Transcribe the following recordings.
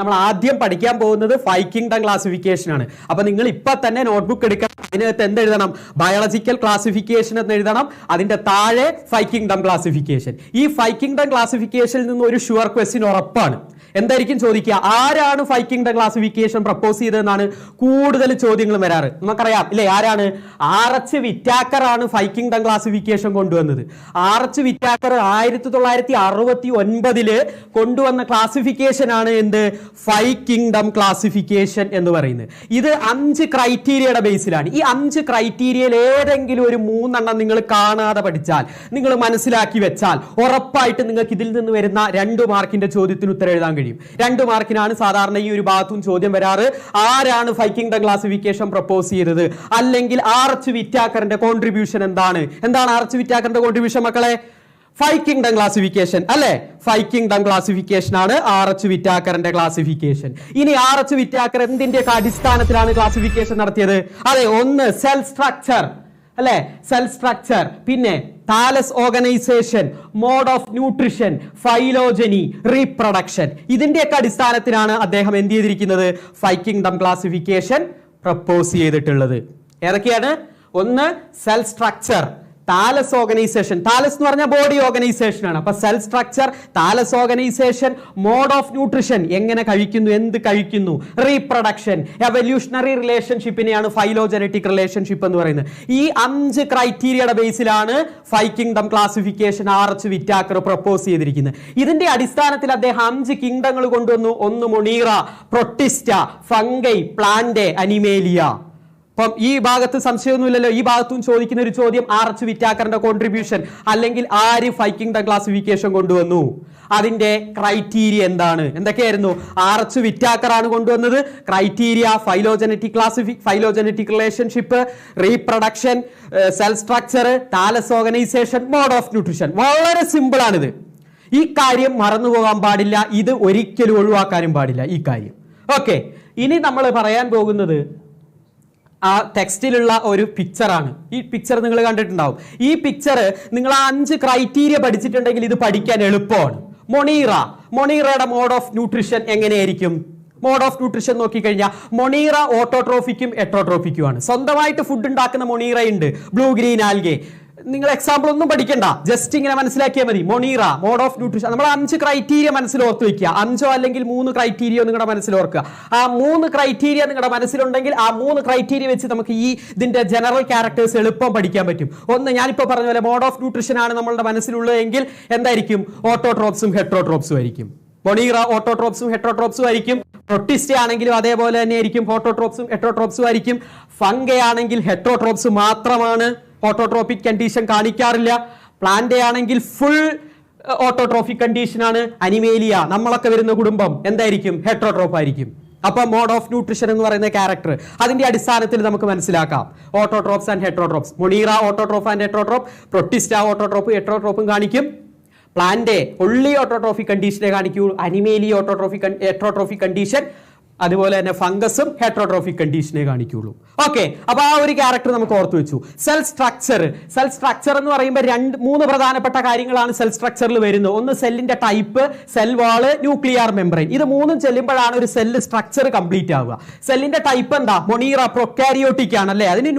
നമ്മൾ ആദ്യം പഠിക്കാൻ പോകുന്നത് 5 കിങ്ഡം ക്ലാസിഫിക്കേഷൻ ആണ്. അപ്പൊ നിങ്ങൾ ഇപ്പൊ തന്നെ നോട്ട്ബുക്ക് എടുക്കണം. അതിനകത്ത് എന്തെഴുതണം? ബയോളജിക്കൽ ക്ലാസിഫിക്കേഷൻ എന്ന് എഴുതണം. അതിന്റെ താഴെ 5 കിങ്ഡം ക്ലാസിഫിക്കേഷൻ. ഈ 5 കിങ്ഡം ക്ലാസിഫിക്കേഷനിൽ നിന്ന് ഒരു ഷുവർ ക്വസ്റ്റ്യൻ ഉറപ്പാണ്. എന്തായിരിക്കും ചോദിക്കുക? ആരാണ് 5 കിങ്ഡം ക്ലാസിഫിക്കേഷൻ പ്രപ്പോസ് ചെയ്തതെന്നാണ് കൂടുതൽ ചോദ്യങ്ങൾ വരാറ്. നമുക്കറിയാം ഇല്ലേ? ആരാണ്? RH വിറ്റാക്കർ ആണ് 5 കിങ്ഡം ക്ലാസിഫിക്കേഷൻ കൊണ്ടുവന്നത്. RH വിറ്റാക്കർ 1969 കൊണ്ടുവന്ന ക്ലാസിഫിക്കേഷൻ ആണ് എന്ത്? 5 കിങ്ഡം ക്ലാസിഫിക്കേഷൻ എന്ന് പറയുന്നത്. ഇത് 5 ക്രൈറ്റീരിയയുടെ ബേസിലാണ്. ഈ 5 ക്രൈറ്റീരിയയിൽ ഏതെങ്കിലും ഒരു 3 നിങ്ങൾ കാണാതെ പഠിച്ചാൽ, നിങ്ങൾ മനസ്സിലാക്കി വെച്ചാൽ ഉറപ്പായിട്ട് നിങ്ങൾക്ക് ഇതിൽ നിന്ന് വരുന്ന 2 മാർക്കിന്റെ ചോദ്യത്തിന് ഉത്തരം എഴുതാൻ കഴിയും. 2 മാർക്കിനാണ് സാധാരണ ഈ ഒരു ഭാഗത്തും ചോദ്യം വരാറ്. ആരാണ് 5 കിങ്ഡം ക്ലാസിഫിക്കേഷൻ പ്രപ്പോസ് ചെയ്തത്? അല്ലെങ്കിൽ RH വിറ്റാക്കറിന്റെ കോൺട്രിബ്യൂഷൻ എന്താണ്? എന്താണ് RH വിറ്റാക്കറിന്റെ കോൺട്രിബ്യൂഷൻ മക്കളെ? 5 കിങ്ഡം ക്ലാസിഫിക്കേഷൻ അല്ലെ? 5 കിങ്ഡം ക്ലാസിഫിക്കേഷൻ ആണ് RH വിറ്റാക്കറിന്റെ ക്ലാസിഫിക്കേഷൻ. ഇനി RH വിറ്റാക്കർ എന്തിന്റെയൊക്കെ അടിസ്ഥാനത്തിലാണ് ക്ലാസിഫിക്കേഷൻ നടത്തിയത്? അതെ, ഒന്ന് സെൽ സ്ട്രക്ചർ അല്ലെ? സെൽ സ്ട്രക്ചർ, പിന്നെ thallus organization, mode of nutrition, phylogeny, reproduction. ഇതിന്റെയൊക്കെ അടിസ്ഥാനത്തിലാണ് അദ്ദേഹം എന്ത് ചെയ്തിരിക്കുന്നത്? 5 കിങ്ഡം ക്ലാസിഫിക്കേഷൻ പ്രപ്പോസ് ചെയ്തിട്ടുള്ളത്. ഏതൊക്കെയാണ്? ഒന്ന് cell structure, thallus organization. Thallus എന്ന് പറഞ്ഞാൽ ബോഡി ഓർഗനൈസേഷൻ ആണ്. അപ്പൊ cell structure, thallus organization, mode of nutrition, എങ്ങനെ കഴിക്കുന്നു, എന്ത് കഴിക്കുന്നു, റീപ്രൊഡക്ഷൻ, എവല്യൂഷണറി റിലേഷൻഷിപ്പിനെയാണ് ഫൈലോജനറ്റിക് റിലേഷൻഷിപ്പ് എന്ന് പറയുന്നത്. ഈ 5 ക്രൈറ്റീരിയയുടെ ബേസിലാണ് 5 kingdom classification RH Whittaker propose ചെയ്തിരിക്കുന്നത്. ഇതിന്റെ അടിസ്ഥാനത്തിൽ അദ്ദേഹം 5 കിങ്ഡങ്ങൾ കൊണ്ടുവന്നു. ഒന്ന് Monera, Protista, fungi, plant, Animalia. അപ്പം ഈ ഭാഗത്ത് സംശയമൊന്നുമില്ലല്ലോ. ഈ ഭാഗത്തും ചോദിക്കുന്ന ഒരു ചോദ്യം RH വിറ്റാക്കറിന്റെ കോൺട്രിബ്യൂഷൻ അല്ലെങ്കിൽ ആര് 5 കിങ്ഡം ക്ലാസിഫിക്കേഷൻ കൊണ്ടുവന്നു, അതിന്റെ ക്രൈറ്റീരിയ എന്താണ്? എന്തൊക്കെയായിരുന്നു? RH വിറ്റാക്കർ ആണ് കൊണ്ടുവന്നത്. Criteria: phylogenetic relationship, reproduction, cell structure, thallus organization, mode of nutrition. വളരെ സിമ്പിൾ ആണിത്. ഈ കാര്യം മറന്നു പോകാൻ പാടില്ല. ഇത് ഒരിക്കലും ഒഴിവാക്കാനും പാടില്ല ഈ കാര്യം. ഓക്കെ, ഇനി നമ്മൾ പറയാൻ പോകുന്നത് ആ ടെക്സ്റ്റിലുള്ള ഒരു പിക്ചറാണ്. ഈ പിക്ചർ നിങ്ങൾ കണ്ടിട്ടുണ്ടാവും. ഈ പിക്ചർ നിങ്ങൾ ആ 5 ക്രൈറ്റീരിയ പഠിച്ചിട്ടുണ്ടെങ്കിൽ ഇത് പഠിക്കാൻ എളുപ്പമാണ്. മൊണീറയുടെ മോഡ് ഓഫ് ന്യൂട്രിഷൻ എങ്ങനെയായിരിക്കും? മോഡ് ഓഫ് ന്യൂട്രിഷൻ നോക്കിക്കഴിഞ്ഞാൽ മൊണീറ ഓട്ടോട്രോഫിക്കും എട്രോട്രോഫിക്കുമാണ്. സ്വന്തമായിട്ട് ഫുഡ് ഉണ്ടാക്കുന്ന മൊണീറ ഉണ്ട്, ബ്ലൂ ഗ്രീൻ ആൽഗെ. നിങ്ങൾ എക്സാമ്പിൾ ഒന്നും പഠിക്കണ്ട, ജസ്റ്റ് ഇങ്ങനെ മനസ്സിലാക്കിയാൽ മതി. Monera, mode of nutrition. നമ്മൾ 5 ക്രൈറ്റീരിയ മനസ്സിൽ ഓർത്ത് വെക്കുക. 5 അല്ലെങ്കിൽ 3 ക്രൈറ്റീരിയ നിങ്ങളുടെ മനസ്സിൽ ഓർക്കുക. ആ 3 ക്രൈറ്റീരിയ നിങ്ങളുടെ മനസ്സിലുണ്ടെങ്കിൽ ആ 3 ക്രൈറ്റീരിയ വെച്ച് നമുക്ക് ഇതിന്റെ ജനറൽ ക്യാരക്ടേഴ്സ് എളുപ്പം പഠിക്കാൻ പറ്റും. ഒന്ന്, ഞാനിപ്പോൾ പറഞ്ഞ പോലെ മോഡ് ഓഫ് ന്യൂട്രിഷൻ ആണ് നമ്മളുടെ മനസ്സിലുള്ളതെങ്കിൽ എന്തായിരിക്കും? ഓട്ടോട്രോപ്സും ഹെട്രോട്രോപ്സും ആയിരിക്കും. മൊണീറ ഓട്ടോട്രോപ്സും ഹെട്രോട്രോപ്സും ആയിരിക്കും. പ്രൊട്ടിസ്റ്റ ആണെങ്കിലും അതേപോലെ തന്നെ ആയിരിക്കും, ഓട്ടോട്രോപ്സും ഹെട്രോട്രോപ്സും ആയിരിക്കും. ഫംഗ ആണെങ്കിൽ ഹെട്രോട്രോപ്സ് മാത്രമാണ്, ഓട്ടോട്രോപിക് കണ്ടീഷൻ കാണിക്കാറില്ല. പ്ലാന്റ് ആണെങ്കിൽ ഫുൾ ഓട്ടോട്രോഫിക് കണ്ടീഷൻ ആണ്. അനിമേലിയ, നമ്മളൊക്കെ വരുന്ന കുടുംബം എന്തായിരിക്കും? ഹെട്രോട്രോപ്പ് ആയിരിക്കും. അപ്പൊ മോഡ് ഓഫ് ന്യൂട്രിഷൻ എന്ന് പറയുന്ന ക്യാരക്ടർ അതിന്റെ അടിസ്ഥാനത്തിൽ നമുക്ക് മനസ്സിലാക്കാം. Autotrophs and heterotrophs. Monera autotroph and heterotroph, protista autotroph ഹെട്രോട്രോപ്പും കാണിക്കും. പ്ലാന്റ് ഒള്ളി ഓട്ടോട്രോഫിക് കണ്ടീഷനെ കാണിക്കൂ. അനിമേലിയ ഹെട്രോട്രോഫിക് കണ്ടീഷൻ, അതുപോലെ തന്നെ ഫംഗസും ഹെട്രോട്രോഫിക് കണ്ടീഷനെ കാണിക്കുള്ളൂ. ഓക്കെ, അപ്പൊ ആ ഒരു ക്യാരക്ടർ നമുക്ക് ഓർത്തു വെച്ചു. സെൽ സ്ട്രക്ചർ എന്ന് പറയുമ്പോൾ 3 പ്രധാനപ്പെട്ട കാര്യങ്ങളാണ് സെൽ സ്ട്രക്ചറിൽ വരുന്നത്. ഒന്ന് സെല്ലിന്റെ ടൈപ്പ്, സെൽ വാള്, ന്യൂക്ലിയർ മെംബ്രെയിൻ. ഇത് 3 ചെല്ലുമ്പോഴാണ് ഒരു സെല്ല് സ്ട്രക്ചർ കംപ്ലീറ്റ് ആവുക. സെല്ലിന്റെ ടൈപ്പ് എന്താ? മൊണീറ പ്രൊക്കാരിയോട്ടിക് ആണ് അല്ലേ? അതിന്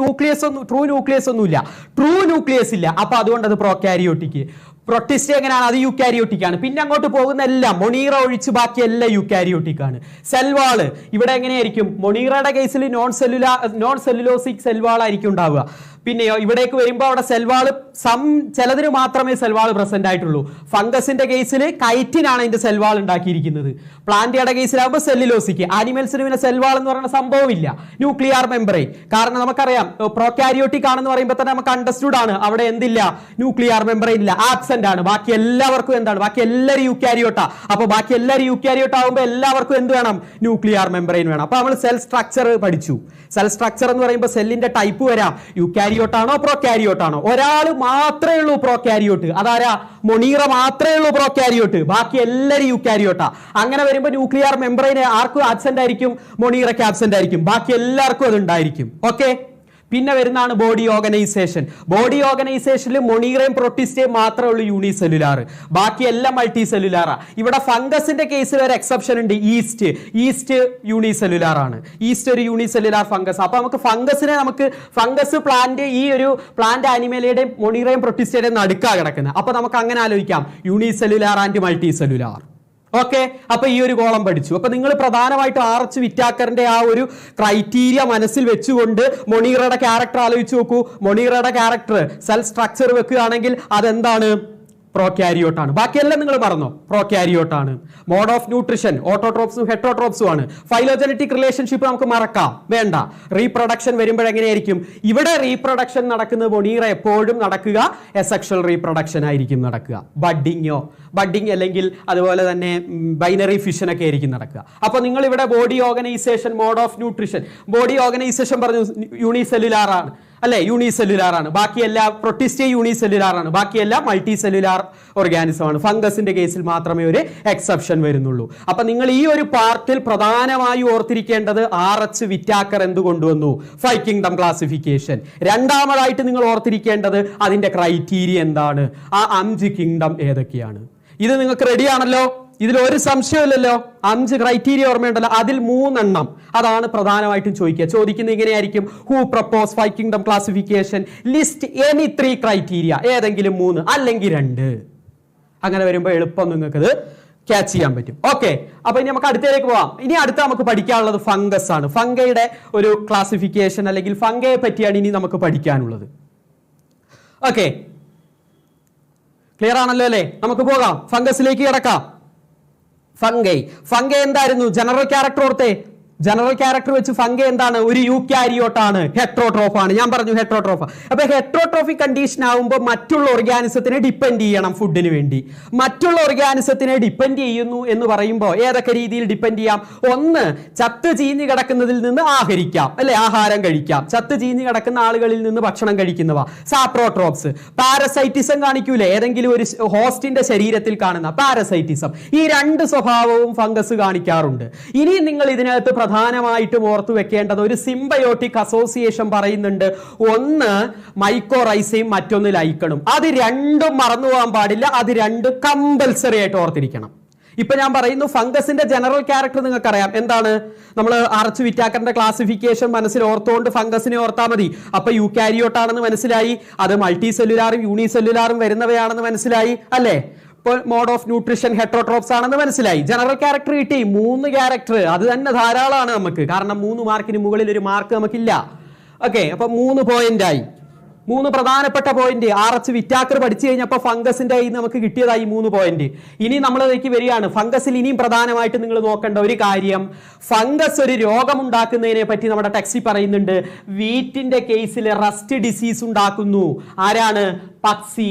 ട്രൂ ന്യൂക്ലിയസ് ഒന്നുമില്ല, ട്രൂ ന്യൂക്ലിയസ് ഇല്ല. അപ്പൊ അതുകൊണ്ട് അത് പ്രൊക്കാരിയോട്ടിക്. പ്രൊട്ടിസ്റ്റ് എങ്ങനെയാണ്? അത് യൂക്കാരിയോട്ടിക് ആണ്. പിന്നെ അങ്ങോട്ട് പോകുന്ന എല്ലാം മൊണീറ ഒഴിച്ച് ബാക്കി എല്ലാം യൂക്കാരിയോട്ടിക് ആണ്. സെൽവാള് ഇവിടെ എങ്ങനെയായിരിക്കും? മൊണീറയുടെ കേസിൽ നോൺ സെല്ലുലോസിക് സെൽവാൾ ആയിരിക്കും ഉണ്ടാവുക. പിന്നെയോ ഇവിടേക്ക് വരുമ്പോൾ അവിടെ സെൽവാള് ചിലതിന് മാത്രമേ സെൽവാള് പ്രസന്റ് ആയിട്ടുള്ളൂ. ഫംഗസിന്റെ കേസിൽ കൈറ്റിൻ ആണ് ഇതിന്റെ സെൽവാൾ ഉണ്ടാക്കിയിരിക്കുന്നത്. പ്ലാന്റിയുടെ കേസിലാകുമ്പോൾ സെല്ലുലോസിക്. ആനിമൽസിന് പിന്നെ സെൽവാൾ എന്ന് പറയുന്ന സംഭവമില്ല. ന്യൂക്ലിയർ മെംബ്രെയിൻ, കാരണം നമുക്കറിയാം പ്രോകാരിയോട്ടിക് ആണെന്ന് പറയുമ്പോൾ തന്നെ നമുക്ക് അണ്ടർസ്റ്റുഡ് ആണ് അവിടെ എന്തില്ല? ന്യൂക്ലിയർ മെംബ്രെയിൻ ഇല്ല, ആബ്സെന്റ് ആണ്. ബാക്കി എല്ലാവർക്കും എന്താണ്? ബാക്കി എല്ലാവരും യൂക്കാരിയോട്ടാ. അപ്പൊ ബാക്കി എല്ലാവരും യൂക്കാരിയോട്ട് ആകുമ്പോൾ എല്ലാവർക്കും എന്ത് വേണം? ന്യൂക്ലിയർ മെംബ്രെയിൻ വേണം. അപ്പൊ നമ്മൾ സെൽ സ്ട്രക്ചർ പഠിച്ചു. സെൽ സ്ട്രക്ചർ എന്ന് പറയുമ്പോൾ സെല്ലിന്റെ ടൈപ്പ് വരാം. യൂക്കാരിയോട്ടാണോ പ്രോകാരിയോട്ടാണോ? ഒരാൾ മാത്രമേ ഉള്ളൂ പ്രോകാരിയോട്ട്. അതാരാ? മൊണീറ മാത്രമേ ഉള്ളൂ പ്രോകാരിയോട്ട്. ബാക്കി എല്ലാവരും യൂക്കാരിയോട്ടാ. അങ്ങനെ വരുമ്പോൾ ന്യൂക്ലിയർ മെംബ്രെയിൻ ആർക്കും ആബ്സെന്റ് ആയിരിക്കും? മൊണീറയ്ക്ക് ആബ്സെന്റ് ആയിരിക്കും. ബാക്കി എല്ലാവർക്കും അത് ഉണ്ടായിരിക്കും. ഓക്കെ, പിന്നെ വരുന്നതാണ് ബോഡി ഓർഗനൈസേഷൻ. ബോഡി ഓർഗനൈസേഷനിൽ മൊണീറയും പ്രൊട്ടിസ്റ്റയും മാത്രമേ ഉള്ളൂ യൂണിസെല്ലുലാർ, ബാക്കി എല്ലാം മൾട്ടി സെല്ലുലാറാ. ഇവിടെ ഫംഗസിന്റെ കേസിൽ ഒരു എക്സെപ്ഷൻ ഉണ്ട്, ഈസ്റ്റ് യൂണിസെല്ലുലാർ ആണ്. ഈസ്റ്റ് ഒരു യൂണിസെല്ലുലാർ ഫംഗസ്. അപ്പൊ നമുക്ക് ഫംഗസ് പ്ലാന്റ് ഈ ഒരു പ്ലാന്റ് ആനിമലയുടെയും മൊണീറയും പ്രൊട്ടിസ്റ്റയുടെയും നടുക്കാ കിടക്കുന്നത്. അപ്പൊ നമുക്ക് അങ്ങനെ ആലോചിക്കാം, unicellular and multi cellular. Okay, അപ്പൊ ഈ ഒരു കോളം പഠിച്ചു. അപ്പൊ നിങ്ങൾ പ്രധാനമായിട്ട് ആർച്ച് വിറ്റാക്കറിന്റെ ആ ഒരു ക്രൈറ്റീരിയ മനസ്സിൽ വെച്ചുകൊണ്ട് മൊണീറയുടെ ക്യാരക്ടർ ആലോചിച്ച് നോക്കൂ. മൊണീറയുടെ ക്യാരക്ടർ സെൽ സ്ട്രക്ചർ വെക്കുകയാണെങ്കിൽ അതെന്താണ്? പ്രോക്യാരിയോട്ട് ആണ്. ബാക്കിയെല്ലാം നിങ്ങൾ പറഞ്ഞോ, പ്രോക്യാരിയോട്ട് ആണ്. മോഡ് ഓഫ് ന്യൂട്രിഷൻ ഓട്ടോട്രോപ്സും ഹെറ്ററോട്രോപ്സും ആണ്. ഫൈലോജനറ്റിക് റിലേഷൻഷിപ്പ് നമുക്ക് മറക്കാം, വേണ്ട. റീപ്രൊഡക്ഷൻ വരുമ്പോൾ എങ്ങനെയായിരിക്കും? ഇവിടെ റീപ്രൊഡക്ഷൻ നടക്കുന്നത് മൊണീറ എപ്പോഴും നടക്കുക എസെക്ഷൽ റീപ്രൊഡക്ഷൻ ആയിരിക്കും നടക്കുക. ബഡ്ഡിങ് അല്ലെങ്കിൽ അതുപോലെ തന്നെ ബൈനറി ഫിഷൻ ഒക്കെ ആയിരിക്കും നടക്കുക. അപ്പൊ നിങ്ങൾ ഇവിടെ body organization, mode of nutrition, body organization പറഞ്ഞു യൂണിസെല്ലുലാർ ആണ് അല്ലെ, യൂണിസെല്ലുലാർ ആണ്. ബാക്കിയെല്ലാം പ്രൊട്ടിസ്റ്റേ യൂണിസെല്ലുലാർ ആണ്, ബാക്കിയെല്ലാം മൾട്ടി സെല്ലുലാർ ഓർഗാനിസം ആണ്. ഫംഗസിന്റെ കേസിൽ മാത്രമേ ഒരു എക്സെപ്ഷൻ വരുന്നുള്ളൂ. അപ്പൊ നിങ്ങൾ ഈ ഒരു പാർട്ടിൽ പ്രധാനമായി ഓർത്തിരിക്കേണ്ടത് RH വിറ്റാക്കർ എന്ത് കൊണ്ടുവന്നു? 5 കിങ്ഡം ക്ലാസിഫിക്കേഷൻ. രണ്ടാമതായിട്ട് നിങ്ങൾ ഓർത്തിരിക്കേണ്ടത് അതിന്റെ ക്രൈറ്റീരിയ എന്താണ്, ആ 5 കിങ്ഡം ഏതൊക്കെയാണ്. ഇത് നിങ്ങൾക്ക് റെഡിയാണല്ലോ, ഇതിൽ ഒരു സംശയമില്ലല്ലോ. 5 ക്രൈറ്റീരിയ ഓർമ്മയുണ്ടല്ലോ, അതിൽ 3 എണ്ണം അതാണ് പ്രധാനമായിട്ടും ചോദിക്കുന്നത് ഇങ്ങനെയായിരിക്കും. Who propose 5 kingdom classification, list any 3 criteria, ഏതെങ്കിലും 3 അല്ലെങ്കിൽ 2. അങ്ങനെ വരുമ്പോൾ എളുപ്പം നിങ്ങൾക്കത് ക്യാച്ച് ചെയ്യാൻ പറ്റും. ഓക്കെ, അപ്പൊ ഇനി നമുക്ക് അടുത്തേക്ക് പോവാം. ഇനി അടുത്ത നമുക്ക് പഠിക്കാനുള്ളത് ഫംഗസ് ആണ്. ഫംഗയുടെ ഒരു ക്ലാസിഫിക്കേഷൻ അല്ലെങ്കിൽ ഫംഗയെ പറ്റിയാണ് ഇനി നമുക്ക് പഠിക്കാനുള്ളത്. ഓക്കെ, ക്ലിയർ ആണല്ലോ അല്ലേ? നമുക്ക് പോകാം, ഫംഗസിലേക്ക് കിടക്കാം. ഫംഗ എന്തായിരുന്നു? ജനറൽ ക്യാരക്ടർ ഓർത്തേ. ജനറൽ ക്യാരക്ടർ വെച്ച് ഫംഗ എന്താണ്? ഒരു യൂക്യാരിയോട്ട് ആണ്, ഹെട്രോട്രോഫ് ആണ്. ഞാൻ പറഞ്ഞു ഹെട്രോട്രോഫ്. അപ്പൊ ഹെട്രോട്രോഫിക് കണ്ടീഷൻ ആവുമ്പോൾ മറ്റുള്ള ഓർഗാനിസത്തിനെ ഡിപ്പെൻഡ് ചെയ്യണം ഫുഡിന് വേണ്ടി. മറ്റുള്ള ഓർഗാനിസത്തിനെ ഡിപ്പെൻഡ് ചെയ്യുന്നു എന്ന് പറയുമ്പോൾ ഏതൊക്കെ രീതിയിൽ ഡിപ്പെൻഡ് ചെയ്യാം? ഒന്ന്, ചത്ത് ചീഞ്ഞ് കിടക്കുന്നതിൽ നിന്ന് ആഹരിക്കാം അല്ലെ, ആഹാരം കഴിക്കാം. ചത്ത് ചീഞ്ഞ് കിടക്കുന്ന ആളുകളിൽ നിന്ന് ഭക്ഷണം കഴിക്കുന്നവ സാപ്രോട്രോപ്സ്. പാരസൈറ്റിസം കാണിക്കൂലേ, ഏതെങ്കിലും ഒരു ഹോസ്റ്റിന്റെ ശരീരത്തിൽ കാണുന്ന പാരസൈറ്റിസം. ഈ 2 സ്വഭാവവും ഫംഗസ് കാണിക്കാറുണ്ട്. ഇനി നിങ്ങൾ ഇതിനകത്ത് പ്രധാനമായിട്ടും ഓർത്തു വെക്കേണ്ടത് ഒരു സിംബയോട്ടിക് അസോസിയേഷൻ പറയുന്നുണ്ട്. ഒന്ന് മൈക്കോറൈസയും മറ്റൊന്ന് ലൈക്കണും. അത് 2 മറന്നു പോകാൻ പാടില്ല. അത് 2 കമ്പൽസറി ആയിട്ട് ഓർത്തിരിക്കണം. ഇപ്പൊ ഞാൻ പറയുന്നു ഫംഗസിന്റെ ജനറൽ ക്യാരക്ടർ നിങ്ങൾക്കറിയാം എന്താണ്. നമ്മൾ RH വിറ്റാക്കറിന്റെ ക്ലാസിഫിക്കേഷൻ മനസ്സിൽ ഓർത്തുകൊണ്ട് ഫംഗസിനെ ഓർത്താൽ മതി. അപ്പൊ യൂക്യാരിയോട്ട് ആണെന്ന് മനസ്സിലായി, അത് മൾട്ടി സെല്ലുലാറും യൂണിസെല്ലുലാറും വരുന്നവയാണെന്ന് മനസ്സിലായി അല്ലേ. ഇപ്പോൾ മോഡ് ഓഫ് ന്യൂട്രിഷൻ ഹെട്രോട്രോപ്സ് ആണെന്ന് മനസ്സിലായി. ജനറൽ ക്യാരക്ടർ കിട്ടി, 3 ക്യാരക്ടർ, അത് തന്നെ ധാരാളമാണ് നമുക്ക്. കാരണം 3 മാർക്കിന് മുകളിൽ ഒരു മാർക്ക് നമുക്കില്ല. ഓക്കെ, അപ്പൊ 3 പോയിന്റ് ആയി. 3 പ്രധാനപ്പെട്ട പോയിന്റ് RH വിറ്റാക്കർ പഠിച്ചു കഴിഞ്ഞപ്പോൾ ഫംഗസിന്റെ കയ്യിൽ നമുക്ക് കിട്ടിയതായി 3 പോയിന്റ്. ഇനി നമ്മളിലേക്ക് വരികയാണ്. ഫംഗസിൽ ഇനിയും പ്രധാനമായിട്ട് നിങ്ങൾ നോക്കേണ്ട ഒരു കാര്യം, ഫംഗസ് ഒരു രോഗമുണ്ടാക്കുന്നതിനെ പറ്റി നമ്മുടെ ടെക്സ്റ്റിൽ പറയുന്നുണ്ട്. വീറ്റിന്റെ കേസിൽ റസ്റ്റ് ഡിസീസ് ഉണ്ടാക്കുന്നു. ആരാണ്?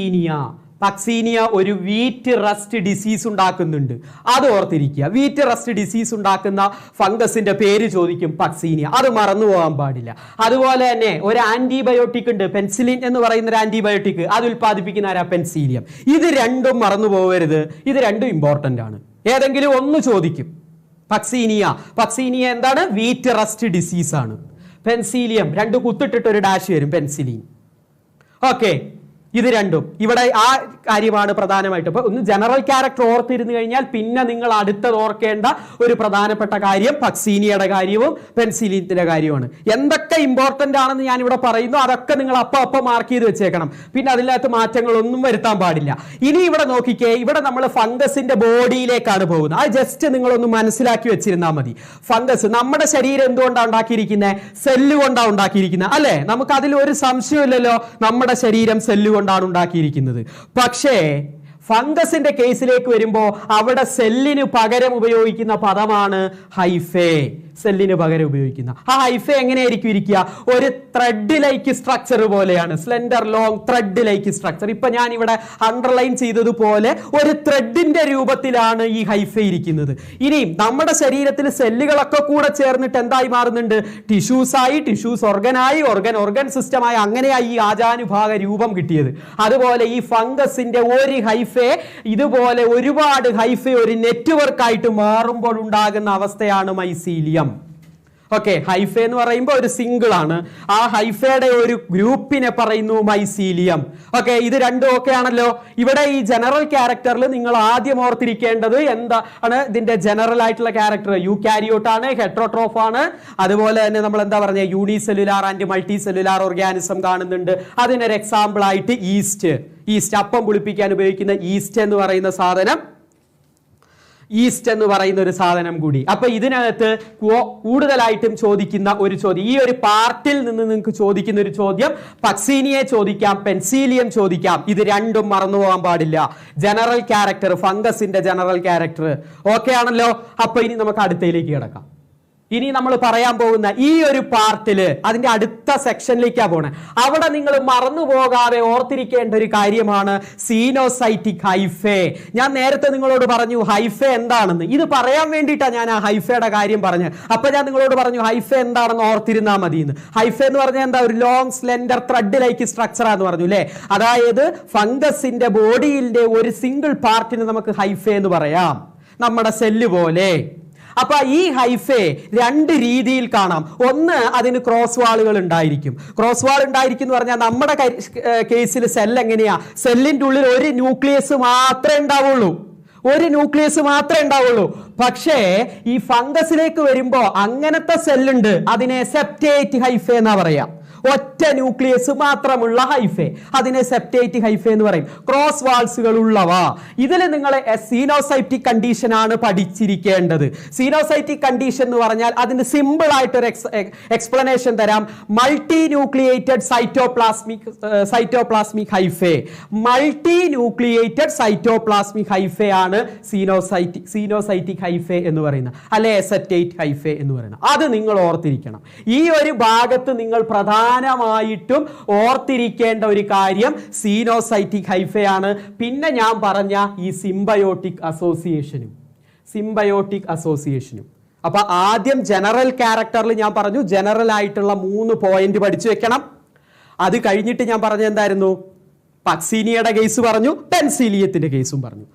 പക്സീനിയ ഒരു വീറ്റ് റസ്റ്റ് ഡിസീസ് ഉണ്ടാക്കുന്നുണ്ട്. അത് ഓർത്തിരിക്കുക. വീറ്റ് റസ്റ്റ് ഡിസീസ് ഉണ്ടാക്കുന്ന ഫംഗസിന്റെ പേര് ചോദിക്കും, പക്സീനിയ. അത് മറന്നു പോകാൻ പാടില്ല. അതുപോലെ തന്നെ ഒരു ആന്റിബയോട്ടിക് ഉണ്ട്, പെൻസിലിൻ എന്ന് പറയുന്ന ഒരു ആന്റിബയോട്ടിക്. അത് ഉൽപ്പാദിപ്പിക്കുന്ന ആരാ? പെൻസീലിയം. ഇത് 2 മറന്നു പോകരുത്. ഇത് 2 ഇമ്പോർട്ടന്റ് ആണ്. ഏതെങ്കിലും ഒന്ന് ചോദിക്കും. പക്സീനിയ എന്താണ്? വീറ്റ് റസ്റ്റ് ഡിസീസ് ആണ്. പെൻസീലിയം 2 കുത്തിട്ടിട്ട് ഒരു ഡാഷ് വരും, പെൻസിലിൻ. ഓക്കെ, ഇത് 2 ഇവിടെ ആ കാര്യമാണ് പ്രധാനമായിട്ട്. അപ്പൊ ഒന്ന് ജനറൽ ക്യാരക്ടർ ഓർത്തിരുന്നു കഴിഞ്ഞാൽ പിന്നെ നിങ്ങൾ അടുത്തത് ഓർക്കേണ്ട ഒരു പ്രധാനപ്പെട്ട കാര്യം പക്സീനിയയുടെ കാര്യവും പെൻസിലിന്റെ കാര്യവുമാണ്. എന്തൊക്കെ ഇമ്പോർട്ടന്റ് ആണെന്ന് ഞാൻ ഇവിടെ പറയുന്നു അതൊക്കെ നിങ്ങൾ അപ്പം മാർക്ക് ചെയ്ത് വെച്ചേക്കണം. പിന്നെ അതിനകത്ത് മാറ്റങ്ങളൊന്നും വരുത്താൻ പാടില്ല. ഇനി ഇവിടെ നോക്കിക്കേ, ഇവിടെ നമ്മൾ ഫംഗസിന്റെ ബോഡിയിലേക്കാണ് പോകുന്നത്. അത് ജസ്റ്റ് നിങ്ങളൊന്ന് മനസ്സിലാക്കി വെച്ചിരുന്നാൽ മതി. ഫംഗസ് നമ്മുടെ ശരീരം എന്തുകൊണ്ടാണ് ഉണ്ടാക്കിയിരിക്കുന്നത്? സെല്ല് കൊണ്ടാണ് ഉണ്ടാക്കിയിരിക്കുന്നത് അല്ലെ. നമുക്ക് അതിൽ ഒരു സംശയമില്ലല്ലോ, നമ്മുടെ ശരീരം സെല്ല് കൊണ്ടാണ് ഉണ്ടാക്കിയിരിക്കുന്നത്. പക്ഷേ ഫംഗസിന്റെ കേസിലേക്ക് വരുമ്പോൾ അവിടെ സെല്ലിന് പകരം ഉപയോഗിക്കുന്ന പദമാണ് ഹൈഫേ. സെല്ലിന് പകരം ഉപയോഗിക്കുന്ന ആ ഹൈഫേ എങ്ങനെയായിരിക്കും ഇരിക്കുക? ഒരു ത്രെഡ് ലൈക്ക് സ്ട്രക്ചർ പോലെയാണ്. Slender long thread like structure. ഇപ്പൊ ഞാൻ ഇവിടെ അണ്ടർലൈൻ ചെയ്തതുപോലെ ഒരു ത്രെഡിന്റെ രൂപത്തിലാണ് ഈ ഹൈഫേ ഇരിക്കുന്നത്. ഇനി നമ്മുടെ ശരീരത്തിൽ സെല്ലുകളൊക്കെ കൂടെ ചേർന്നിട്ട് എന്തായി മാറുന്നുണ്ട്? ടിഷ്യൂസായി, ടിഷ്യൂസ് ഓർഗനായി, ഓർഗൻ സിസ്റ്റമായി, അങ്ങനെയായി ഈ ആജാനുഭാഗ രൂപം കിട്ടിയത്. അതുപോലെ ഈ ഫംഗസിന്റെ ഒരു ഹൈഫേ ഇതുപോലെ ഒരുപാട് ഹൈഫേ ഒരു നെറ്റ്വർക്ക് ആയിട്ട് മാറുമ്പോൾ ഉണ്ടാകുന്ന അവസ്ഥയാണ് മൈസീലിയം. ഓക്കെ, ഹൈഫ എന്ന് പറയുമ്പോൾ ഒരു സിംഗിൾ ആണ്. ആ ഹൈഫയുടെ ഒരു ഗ്രൂപ്പിനെ പറയുന്നു മൈസീലിയം. ഓക്കെ, ഇത് രണ്ടും ഓക്കെ ആണല്ലോ. ഇവിടെ ഈ ജനറൽ ക്യാരക്ടറിൽ നിങ്ങൾ ആദ്യം ഓർത്തിരിക്കേണ്ടത് എന്താണ്? ഇതിന്റെ ജനറൽ ആയിട്ടുള്ള ക്യാരക്ടർ യൂകാരിയോട്ട് ആണ്, ഹെട്രോട്രോഫ് ആണ്. അതുപോലെ തന്നെ നമ്മൾ എന്താ പറഞ്ഞ unicellular and multi cellular organism കാണുന്നുണ്ട്. അതിനൊരു എക്സാമ്പിൾ ആയിട്ട് ഈസ്റ്റ് അപ്പം പുളിപ്പിക്കാൻ ഉപയോഗിക്കുന്ന ഈസ്റ്റ് എന്ന് പറയുന്ന സാധനം കൂടി. അപ്പൊ ഇതിനകത്ത് കൂടുതലായിട്ടും ചോദിക്കുന്ന ഒരു ചോദ്യം, ഈ ഒരു പാർട്ടിൽ നിന്ന് നിങ്ങൾക്ക് ചോദിക്കുന്ന ഒരു ചോദ്യം പക്സീനിയെ ചോദിക്കാം, പെൻസീലിയം ചോദിക്കാം. ഇത് രണ്ടും മറന്നുപോകാൻ പാടില്ല. ജനറൽ ക്യാരക്ടർ, ഫംഗസിന്റെ ജനറൽ ക്യാരക്ടർ ഓക്കെ ആണല്ലോ. അപ്പൊ ഇനി നമുക്ക് അടുത്തയിലേക്ക് കിടക്കാം. ഇനി നമ്മൾ പറയാൻ പോകുന്ന ഈ ഒരു പാർട്ടില് അതിന്റെ അടുത്ത സെക്ഷനിലേക്കാണ് പോണേ. അവിടെ നിങ്ങൾ മറന്നുപോകാതെ ഓർത്തിരിക്കേണ്ട ഒരു കാര്യമാണ് സീനോസൈറ്റിക് ഹൈഫേ. ഞാൻ നേരത്തെ നിങ്ങളോട് പറഞ്ഞു ഹൈഫേ എന്താണെന്ന്. ഇത് പറയാൻ വേണ്ടിയിട്ടാണ് ഞാൻ ആ ഹൈഫയുടെ കാര്യം പറഞ്ഞത്. അപ്പൊ ഞാൻ നിങ്ങളോട് പറഞ്ഞു ഹൈഫേ എന്താണെന്ന് ഓർത്തിരുന്നാൽ മതി എന്ന്. ഹൈഫേ എന്ന് പറഞ്ഞാൽ എന്താ? ഒരു long slender thread like structure എന്ന് പറഞ്ഞു അല്ലേ. അതായത് ഫംഗസിന്റെ ബോഡിയിലെ ഒരു സിംഗിൾ പാർട്ടിന് നമുക്ക് ഹൈഫേ എന്ന് പറയാം, നമ്മുടെ സെല്ല് പോലെ. അപ്പൊ ഈ ഹൈഫേ രണ്ട് രീതിയിൽ കാണാം. ഒന്ന്, അതിന് ക്രോസ് വാളുകൾ ഉണ്ടായിരിക്കും. ക്രോസ് വാൾ ഉണ്ടായിരിക്കും എന്ന് പറഞ്ഞാൽ നമ്മുടെ കേസിൽ സെൽ എങ്ങനെയാ? സെല്ലിന്റെ ഉള്ളിൽ ഒരു ന്യൂക്ലിയസ് മാത്രമേ ഉണ്ടാവുള്ളൂ. പക്ഷേ ഈ ഫംഗസിലേക്ക് വരുമ്പോ അങ്ങനത്തെ സെല്ലുണ്ട്, അതിനെ സെപ്റ്റേറ്റ് ഹൈഫേ എന്നാ പറയാം. ഒറ്റ ന്യൂക്ലിയസ് മാത്രമുള്ള ഹൈഫേ, അതിനെ സെപ്റ്റേറ്റ് ഹൈഫേ എന്ന് പറയും. ക്രോസ് വാൾസുകൾ ഉള്ളവ. ഇതിൽ നിങ്ങൾ സീനോസൈറ്റിക് കണ്ടീഷൻ ആണ് പഠിച്ചിരിക്കേണ്ടത്. സീനോസൈറ്റിക് കണ്ടീഷൻ എന്ന് പറഞ്ഞാൽ അതിന്റെ സിമ്പിൾ ആയിട്ടൊരു എക്സ്പ്ലനേഷൻ തരാം. Multi nucleated cytoplasmic hyphae. Multi nucleated cytoplasmic hyphae ആണ് സീനോസൈറ്റിക് ഹൈഫേ എന്ന് പറയുന്നത്, അല്ലെ സെപ്റ്റേറ്റ് ഹൈഫേ എന്ന് പറയുന്നത്. അത് നിങ്ങൾ ഓർത്തിരിക്കണം. ഈ ഒരു ഭാഗത്ത് നിങ്ങൾ പ്രധാനമായിട്ടും ഓർത്തിരിക്കേണ്ട ഒരു കാര്യം സീനോസൈറ്റിക് ഹൈഫേ ആണ്. പിന്നെ ഞാൻ പറഞ്ഞ ഈ സിംബയോട്ടിക് അസോസിയേഷനും. അപ്പൊ ആദ്യം ജനറൽ ക്യാരക്ടറിൽ ഞാൻ പറഞ്ഞു ജനറൽ ആയിട്ടുള്ള 3 പോയിന്റ് പഠിച്ചു വെക്കണം. അത് കഴിഞ്ഞിട്ട് ഞാൻ പറഞ്ഞ എന്തായിരുന്നു? പക്സീനിയുടെ കേസ് പറഞ്ഞു, പെൻസിലിയത്തിന്റെ കേസും പറഞ്ഞു.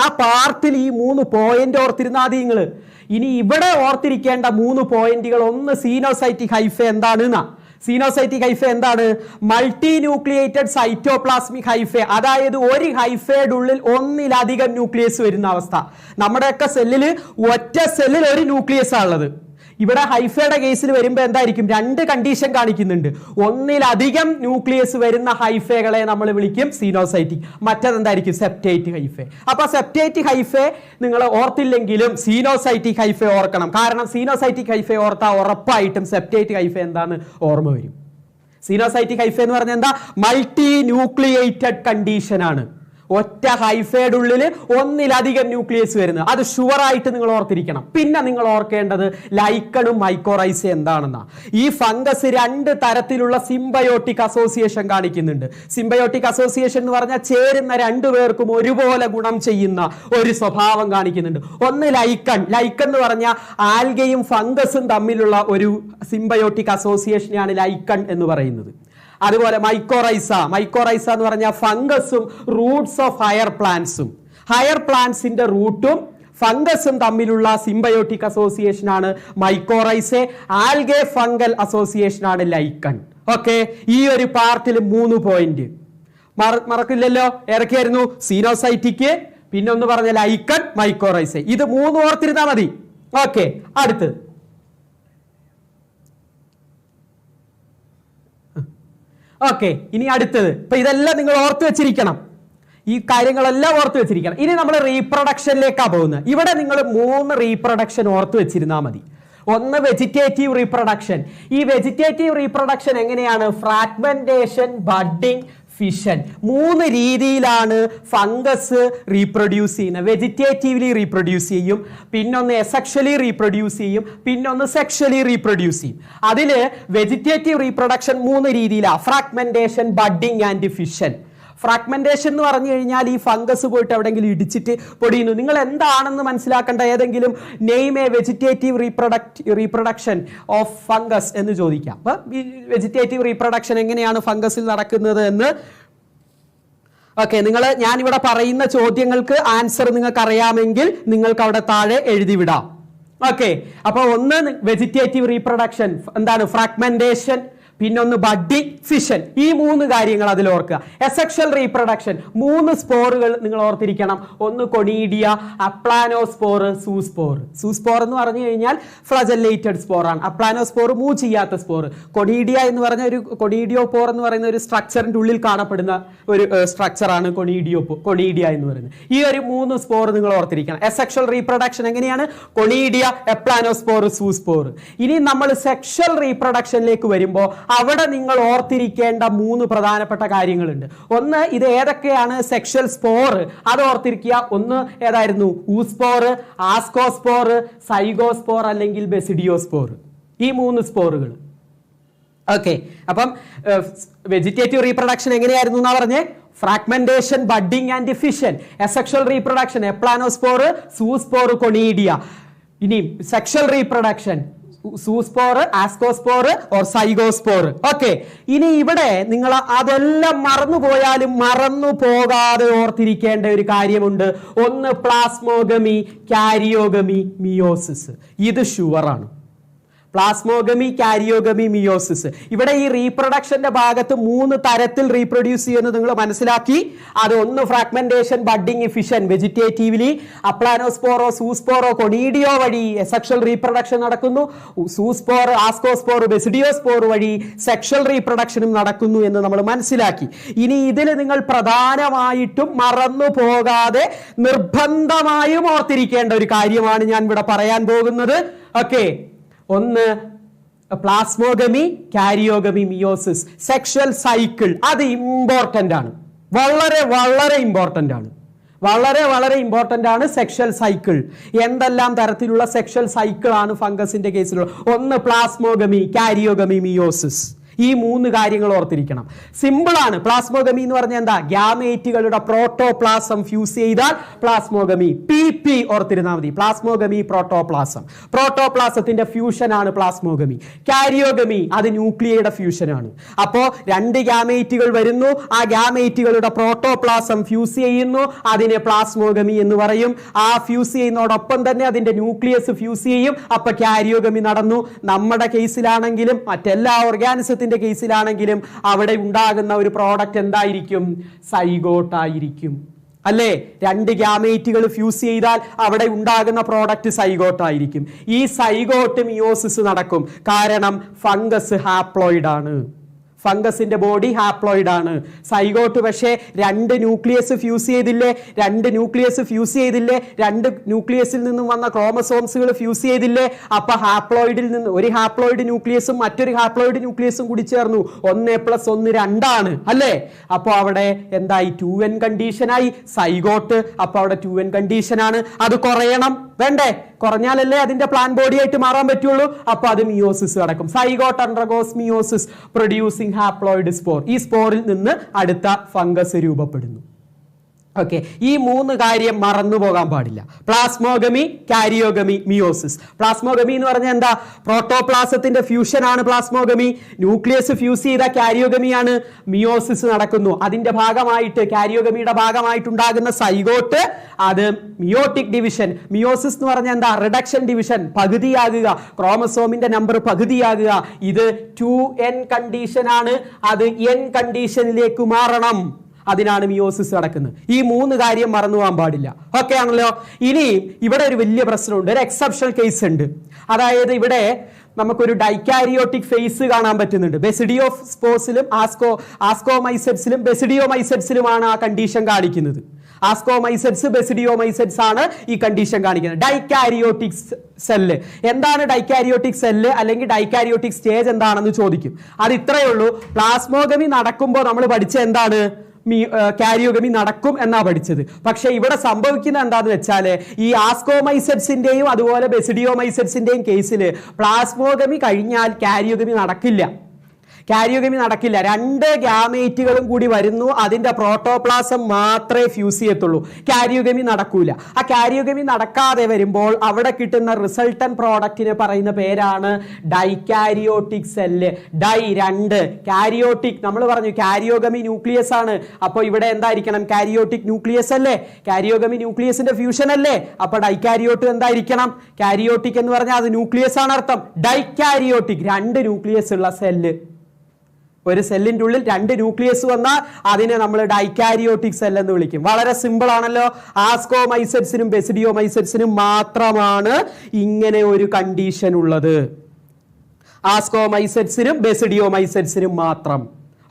ആ പാർട്ടിൽ ഈ 3 പോയിന്റ് ഓർത്തിരുന്നാൽ മതി നിങ്ങൾ. ഇനി ഇവിടെ ഓർത്തിരിക്കേണ്ട 3 പോയിന്റുകൾ, ഒന്ന് സീനോസൈറ്റിക് ഹൈഫേ എന്താണ്? സീനോസൈറ്റിക് ഹൈഫേ എന്താണ്? Multi nucleated cytoplasmic hyphae. അതായത് ഒരു ഹൈഫയുടെ ഉള്ളിൽ ഒന്നിലധികം ന്യൂക്ലിയസ് വരുന്ന അവസ്ഥ. നമ്മുടെയൊക്കെ സെല്ലിൽ ഒറ്റ സെല്ലിൽ ഒരു ന്യൂക്ലിയസ് ആണുള്ളത്. ഇവിടെ ഹൈഫയുടെ കേസിൽ വരുമ്പോൾ എന്തായിരിക്കും? 2 കണ്ടീഷൻ കാണിക്കുന്നുണ്ട്. ഒന്നിലധികം ന്യൂക്ലിയസ് വരുന്ന ഹൈഫകളെ നമ്മൾ വിളിക്കും സീനോസൈറ്റിക്, മറ്റതെന്തായിരിക്കും? Septate hyphae. അപ്പൊ സെപ്റ്റേറ്റ് ഹൈഫേ നിങ്ങൾ ഓർത്തില്ലെങ്കിലും സീനോസൈറ്റിക് ഹൈഫേ ഓർക്കണം. കാരണം സീനോസൈറ്റിക് ഹൈഫേ ഓർത്താൽ ഉറപ്പായിട്ടും സെപ്റ്റേറ്റ് ഹൈഫേ എന്താന്ന് ഓർമ്മ വരും. സീനോസൈറ്റിക് ഹൈഫേ എന്ന് പറഞ്ഞാൽ എന്താ? മൾട്ടി ന്യൂക്ലിയേറ്റഡ് കണ്ടീഷൻ ആണ്. ഒറ്റ ഹൈഫയുടെ ഉള്ളിൽ ഒന്നിലധികം ന്യൂക്ലിയസ് വരുന്നത്. അത് ഷുവറായിട്ട് നിങ്ങൾ ഓർത്തിരിക്കണം. പിന്നെ നിങ്ങൾ ഓർക്കേണ്ടത് ലൈക്കണും മൈക്കോറൈസ എന്താണെന്നാ. ഈ ഫംഗസ് 2 തരത്തിലുള്ള സിംബയോട്ടിക് അസോസിയേഷൻ കാണിക്കുന്നുണ്ട്. സിംബയോട്ടിക് അസോസിയേഷൻ എന്ന് പറഞ്ഞാൽ ചേരുന്ന 2 പേർക്കും ഒരുപോലെ ഗുണം ചെയ്യുന്ന ഒരു സ്വഭാവം കാണിക്കുന്നുണ്ട്. ഒന്ന് ലൈക്കൺ എന്ന് പറഞ്ഞാൽ ആൽഗയും ഫംഗസും തമ്മിലുള്ള ഒരു സിംബയോട്ടിക് അസോസിയേഷനെയാണ് ലൈക്കൺ എന്ന് പറയുന്നത്. അതുപോലെ മൈക്കോറൈസ എന്ന് പറഞ്ഞാൽ ഫംഗസും റൂട്ട്സ് ഓഫ് ഹയർ പ്ലാന്റ്സിന്റെ റൂട്ടും ഫംഗസും തമ്മിലുള്ള സിംബയോട്ടിക് അസോസിയേഷൻ ആണ് മൈക്കോറൈസെ. ആൽഗെ ഫംഗൽ അസോസിയേഷൻ ആണ് ലൈക്കൺ. ഓക്കെ, ഈ ഒരു പാർട്ടിൽ 3 പോയിന്റ് മറക്കില്ലല്ലോ. ഏതൊക്കെയായിരുന്നു? സീനോസൈറ്റിക്, പിന്നെ ഒന്ന് പറഞ്ഞ ലൈക്കൺ, മൈക്കോറൈസെ. ഇത് 3 ഓർത്തിരുന്നാൽ മതി. ഓക്കെ, അടുത്തത് ഇനി അടുത്തത്. ഇപ്പൊ ഇതെല്ലാം നിങ്ങൾ ഓർത്തു വെച്ചിരിക്കണം. ഈ കാര്യങ്ങളെല്ലാം ഓർത്തു വെച്ചിരിക്കണം. ഇനി നമ്മൾ റീപ്രൊഡക്ഷനിലേക്കാണ് പോകുന്നത്. ഇവിടെ നിങ്ങൾ 3 റീപ്രൊഡക്ഷൻ ഓർത്തു വെച്ചിരുന്നാൽ മതി. ഒന്ന് വെജിറ്റേറ്റീവ് റീപ്രൊഡക്ഷൻ. ഈ വെജിറ്റേറ്റീവ് റീപ്രൊഡക്ഷൻ എങ്ങനെയാണ്? Fragmentation, budding, fission. 3 രീതിയിലാണ് ഫംഗസ് റീപ്രൊഡ്യൂസ് ചെയ്യുന്നത്. വെജിറ്റേറ്റീവ്ലി റീപ്രൊഡ്യൂസ് ചെയ്യും, പിന്നൊന്ന് എസെക്ഷലി റീപ്രൊഡ്യൂസ് ചെയ്യും, പിന്നൊന്ന് സെക്ഷലി റീപ്രൊഡ്യൂസ് ചെയ്യും. അതിൽ വെജിറ്റേറ്റീവ് റീപ്രൊഡക്ഷൻ 3 രീതിയിലാണ്: fragmentation, budding and fission. Fragmentation എന്ന് പറഞ്ഞു കഴിഞ്ഞാൽ ഈ ഫംഗസ് പോയിട്ട് എവിടെയെങ്കിലും ഇടിച്ചിട്ട് പൊടിയുന്നു. നിങ്ങൾ എന്താണെന്ന് മനസ്സിലാക്കേണ്ട ഏതെങ്കിലും name A vegetative reproduction of fungus എന്ന് ചോദിക്കാം. അപ്പൊ ഈ വെജിറ്റേറ്റീവ് റീപ്രൊഡക്ഷൻ എങ്ങനെയാണ് ഫംഗസിൽ നടക്കുന്നത് എന്ന് ഞാനിവിടെ പറയുന്ന ചോദ്യങ്ങൾക്ക് ആൻസർ നിങ്ങൾക്ക് അറിയാമെങ്കിൽ നിങ്ങൾക്ക് അവിടെ താഴെ എഴുതി വിടാം. ഓക്കെ, അപ്പൊ ഒന്ന് വെജിറ്റേറ്റീവ് റീപ്രൊഡക്ഷൻ, എന്താണ് ഫ്രാഗ്മെന്റേഷൻ, പിന്നൊന്ന് ബഡ്ഡിംഗ്, ഫിഷൻ. ഈ 3 കാര്യങ്ങൾ അതിൽ ഓർക്കുക. എസെക്ഷൽ റീപ്രൊഡക്ഷൻ 3 സ്പോറുകൾ നിങ്ങൾ ഓർത്തിരിക്കണം. ഒന്ന് കൊണീഡിയ, അപ്ലാനോസ്പോർ, സൂസ്പോർ. സൂസ്പോർ എന്ന് പറഞ്ഞു കഴിഞ്ഞാൽ ഫ്ലജല്ലേറ്റഡ് സ്പോറാണ്. അപ്ലാനോസ്പോർ മൂവ് ചെയ്യാത്ത സ്പോർ. കൊണീഡിയ എന്ന് പറഞ്ഞ ഒരു കൊണീഡിയോപോർ എന്ന് പറയുന്ന ഒരു സ്ട്രക്ചറിന്റെ ഉള്ളിൽ കാണപ്പെടുന്ന ഒരു സ്ട്രക്ചറാണ് കൊണീഡിയ എന്ന് പറയുന്നത്. ഈ ഒരു 3 സ്പോർ നിങ്ങൾ ഓർത്തിരിക്കണം. എസെക്ഷൽ റീപ്രൊഡക്ഷൻ എങ്ങനെയാണ്? കൊണീഡിയ, എപ്ലാനോസ്പോർ, സൂസ്പോർ. ഇനി നമ്മൾ സെക്ഷൽ റീപ്രൊഡക്ഷനിലേക്ക് വരുമ്പോൾ അവിടെ നിങ്ങൾ ഓർത്തിരിക്കേണ്ട 3 പ്രധാനപ്പെട്ട കാര്യങ്ങളുണ്ട്. ഒന്ന്, ഇത് ഏതൊക്കെയാണ് സെക്ഷൽ സ്പോർ അത് ഓർത്തിരിക്കുക. ഒന്ന് ഏതായിരുന്നു? ഊസ്പോർ, ആസ്കോസ്പോർ, സൈഗോസ്പോർ അല്ലെങ്കിൽ ബെസിഡിയോസ്പോർ. ഈ 3 സ്പോറുകൾ. ഓക്കെ, അപ്പം വെജിറ്റേറ്റീവ് റീപ്രൊഡക്ഷൻ എങ്ങനെയായിരുന്നു എന്നാ പറഞ്ഞേ? Fragmentation, budding and fission. Asexual reproduction aplanospore, zoospore, conidia. ഇനി sexual reproduction zoospore, ascospore or zygospore. Okay, ഇനി ഇവിടെ നിങ്ങൾ അതെല്ലാം മറന്നുപോയാലും മറന്നു പോകാതെ ഓർത്തിരിക്കേണ്ട ഒരു കാര്യമുണ്ട്. ഒന്ന് പ്ലാസ്മോഗമി, കാരിയോഗമി, മിയോസിസ്. ഇത് ഷുവറാണ്. Plasmogamy, karyogamy, meiosis. ഇവിടെ ഈ റീപ്രൊഡക്ഷന്റെ ഭാഗത്ത് 3 തരത്തിൽ റീപ്രൊഡ്യൂസ് ചെയ്യുന്നത് നിങ്ങൾ മനസ്സിലാക്കി. അത് ഒന്ന് ഫ്രാഗ്മെന്റേഷൻ, ബഡ്ഡിംഗ്, ഫിഷൻ വെജിറ്റേറ്റീവ്ലി. അപ്ലാനോസ്പോറോ, സൂസ്പോറോ, കൊണീഡിയോ വഴി സെക്ഷൽ റീപ്രൊഡക്ഷൻ നടക്കുന്നു. സൂസ്പോർ, ആസ്കോസ്പോർ, ബെസിഡിയോസ്പോർ വഴി സെക്ഷൽ റീപ്രൊഡക്ഷനും നടക്കുന്നു എന്ന് നമ്മൾ മനസ്സിലാക്കി. ഇനി ഇതിൽ നിങ്ങൾ പ്രധാനമായിട്ടും മറന്നു പോകാതെ നിർബന്ധമായും ഓർത്തിരിക്കേണ്ട ഒരു കാര്യമാണ് ഞാൻ ഇവിടെ പറയാൻ പോകുന്നത്. ഓക്കെ, ഒന്ന് plasmogamy, karyogamy, meiosis. Sexual cycle അത് ഇമ്പോർട്ടന്റ് ആണ്. വളരെ വളരെ ഇമ്പോർട്ടന്റ് ആണ്. വളരെ വളരെ ഇമ്പോർട്ടന്റ് ആണ് സെക്ഷൽ സൈക്കിൾ. എന്തെല്ലാം തരത്തിലുള്ള സെക്ഷൽ സൈക്കിൾ ആണ് ഫംഗസിന്റെ കേസിലുള്ള? ഒന്ന് പ്ലാസ്മോഗമി, കാരിയോഗമി, മിയോസിസ്. ഈ 3 കാര്യങ്ങൾ ഓർത്തിരിക്കണം. സിമ്പിൾ ആണ്. പ്ലാസ്മോഗമി എന്ന് പറഞ്ഞാൽ എന്താ? ഗ്യാമേറ്റുകളുടെ പ്രോട്ടോപ്ലാസം ഫ്യൂസ് ചെയ്താൽ പ്ലാസ്മോഗമി. PP ഓർത്തിരുന്നാൽ മതി. Plasmogamy, protoplasm. പ്രോട്ടോപ്ലാസത്തിന്റെ ഫ്യൂഷൻ ആണ് പ്ലാസ്മോഗമി. കാരിയോഗമി അത് ന്യൂക്ലിയയുടെ ഫ്യൂഷൻ ആണ്. അപ്പോ 2 ഗ്യാമേറ്റുകൾ വരുന്നു, ആ ഗ്യാമേറ്റുകളുടെ പ്രോട്ടോപ്ലാസം ഫ്യൂസ് ചെയ്യുന്നു, അതിനെ പ്ലാസ്മോഗമി എന്ന് പറയും. ആ ഫ്യൂസ് ചെയ്യുന്നതോടൊപ്പം തന്നെ അതിന്റെ ന്യൂക്ലിയസ് ഫ്യൂസ് ചെയ്യും. അപ്പൊ കാരിയോഗമി നടന്നു. നമ്മുടെ കേസിലാണെങ്കിലും മറ്റെല്ലാ ഓർഗാനിസത്തിന്റെ കേസിലാണെങ്കിലും അവിടെ ഉണ്ടാകുന്ന ഒരു പ്രോഡക്റ്റ് എന്തായിരിക്കും? സൈഗോട്ട് ആയിരിക്കും. അല്ലേ? 2 ഗ്യാമേറ്റുകൾ ഫ്യൂസ് ചെയ്താൽ അവിടെ ഉണ്ടാകുന്ന പ്രോഡക്റ്റ് സൈഗോട്ട് ആയിരിക്കും. ഈ സൈഗോട്ട് മിയോസിസ് നടക്കും. കാരണം ഫംഗസ് ഹാപ്ലോയിഡ് ആണ്. ഫംഗസിന്റെ ബോഡി ഹാപ്ലോയിഡ് ആണ്. സൈഗോട്ട് പക്ഷേ 2 ന്യൂക്ലിയസ് ഫ്യൂസ് ചെയ്തില്ലേ? 2 ന്യൂക്ലിയസ് ഫ്യൂസ് ചെയ്തില്ലേ? 2 ന്യൂക്ലിയസിൽ നിന്നും വന്ന ക്രോമസോംസുകൾ ഫ്യൂസ് ചെയ്തില്ലേ? അപ്പൊ ഹാപ്ലോയിഡിൽ നിന്ന് ഒരു ഹാപ്ലോയിഡ് ന്യൂക്ലിയസും മറ്റൊരു ഹാപ്ലോയിഡ് ന്യൂക്ലിയസും കൂടി ചേർന്നു. 1+1 2 അല്ലേ? അപ്പൊ അവിടെ എന്തായി? 2n കണ്ടീഷനായി zygote. അപ്പൊ അവിടെ 2n കണ്ടീഷനാണ്. അത് കുറയണം വേണ്ടേ? കുറഞ്ഞാലല്ലേ അതിന്റെ പ്ലാൻ ബോഡി ആയിട്ട് മാറാൻ പറ്റുള്ളൂ. അപ്പൊ അത് മിയോസിസ് നടക്കും. Zygote undergoes meiosis producing haploid spore. ഈ സ്പോറിൽ നിന്ന് അടുത്ത ഫംഗസ് രൂപപ്പെടുന്നു. ഓക്കെ, ഈ 3 കാര്യം മറന്നു പോകാൻ പാടില്ല. Plasmogamy, karyogamy, meiosis. പ്ലാസ്മോഗമി എന്ന് പറഞ്ഞാൽ എന്താ? പ്രോട്ടോപ്ലാസത്തിന്റെ ഫ്യൂഷൻ ആണ് പ്ലാസ്മോഗമി. ന്യൂക്ലിയസ് ഫ്യൂസ് ചെയ്ത കാരിയോഗമിയാണ്. മിയോസിസ് നടക്കുന്നു. അതിന്റെ ഭാഗമായിട്ട് കാരിയോഗമിയുടെ ഭാഗമായിട്ടുണ്ടാകുന്ന സൈഗോട്ട് അത് മിയോട്ടിക് ഡിവിഷൻ. മിയോസിസ് എന്ന് പറഞ്ഞാൽ എന്താ? റിഡക്ഷൻ ഡിവിഷൻ, പകുതിയാകുക. ക്രോമസോമിന്റെ നമ്പർ പകുതിയാകുക. ഇത് 2n കണ്ടീഷൻ ആണ്. അത് n കണ്ടീഷനിലേക്ക് മാറണം. അതിനാണ് മിയോസിസ് നടക്കുന്നത്. ഈ 3 കാര്യം മറന്നു പോകാൻ പാടില്ല. ഓക്കെ ആണല്ലോ? ഇനി ഇവിടെ ഒരു വലിയ പ്രശ്നമുണ്ട്. ഒരു എക്സെപ്ഷണൽ കേസ് ഉണ്ട്. അതായത് ഇവിടെ നമുക്കൊരു ഡൈക്കാരിയോട്ടിക് ഫേസ് കാണാൻ പറ്റുന്നുണ്ട്. ബെസിഡിയോസ്പോസിലും ആസ്കോമൈസെറ്റ്സിലും ബെസിഡിയോമൈസെറ്റ്സിലുമാണ് ആ കണ്ടീഷൻ കാണിക്കുന്നത്. ആസ്കോമൈസെറ്റ്സ്, ബെസിഡിയോമൈസെറ്റ്സ് ആണ് ഈ കണ്ടീഷൻ കാണിക്കുന്നത്. ഡൈക്കാരിയോട്ടിക് സെല്ല് എന്താണ്? ഡൈക്കാരിയോട്ടിക് സെല്ല് അല്ലെങ്കിൽ ഡൈക്കാരിയോട്ടിക് സ്റ്റേജ് എന്താണെന്ന് ചോദിക്കും. അത് ഇത്രയേ ഉള്ളൂ. പ്ലാസ്മോഗമി നടക്കുമ്പോൾ നമ്മൾ പഠിച്ച എന്താണ്? കാരിയോഗമി നടക്കും എന്നാ പഠിച്ചത്. പക്ഷെ ഇവിടെ സംഭവിക്കുന്ന എന്താന്ന് വെച്ചാല് ഈ ആസ്കോമൈസെറ്റ്സിന്റെയും അതുപോലെ ബെസിഡിയോമൈസെറ്റ്സിന്റെയും കേസിൽ പ്ലാസ്മോഗമി കഴിഞ്ഞാൽ കാരിയോഗമി നടക്കില്ല. കാരിയോഗമി നടക്കില്ല. 2 ഗ്യാമേറ്റുകളും കൂടി വരുന്നു, അതിന്റെ പ്രോട്ടോപ്ലാസം മാത്രമേ ഫ്യൂസ് ചെയ്യത്തുള്ളൂ. കാരിയോഗമി നടക്കൂല. ആ കാരിയോഗമി നടക്കാതെ വരുമ്പോൾ അവിടെ കിട്ടുന്ന റിസൾട്ടൻ പ്രോഡക്റ്റിനെ പറയുന്ന പേരാണ് ഡൈകാരിയോട്ടിക് സെല്ല്. ഡൈ 2, കാരിയോട്ടിക് നമ്മൾ പറഞ്ഞു കാരിയോഗമി ന്യൂക്ലിയസ് ആണ്. അപ്പോൾ ഇവിടെ എന്തായിരിക്കണം? കാരിയോട്ടിക് ന്യൂക്ലിയസ് അല്ലേ? കാരിയോഗമി ന്യൂക്ലിയസിന്റെ ഫ്യൂഷൻ അല്ലേ? അപ്പൊ ഡൈകാരിയോട്ട് എന്തായിരിക്കണം? കാരിയോട്ടിക് എന്ന് പറഞ്ഞാൽ അത് ന്യൂക്ലിയസ് ആണ് അർത്ഥം. ഡൈകാരിയോട്ടിക് 2 ന്യൂക്ലിയസ് ഉള്ള സെല്ല്. ഒരു സെല്ലിന്റെ ഉള്ളിൽ 2 ന്യൂക്ലിയസ് വന്നാൽ അതിനെ നമ്മൾ ഡൈകാരിയോട്ടിക് സെൽ എന്ന് വിളിക്കും. വളരെ സിമ്പിൾ ആണല്ലോ. ആസ്കോമൈസെറ്റ്സിനും ബെസിഡിയോമൈസെറ്റ്സിനും മാത്രമാണ് ഇങ്ങനെ ഒരു കണ്ടീഷൻ ഉള്ളത്. ആസ്കോമൈസെറ്റ്സിനും ബെസിഡിയോമൈസെറ്റ്സിനും മാത്രം.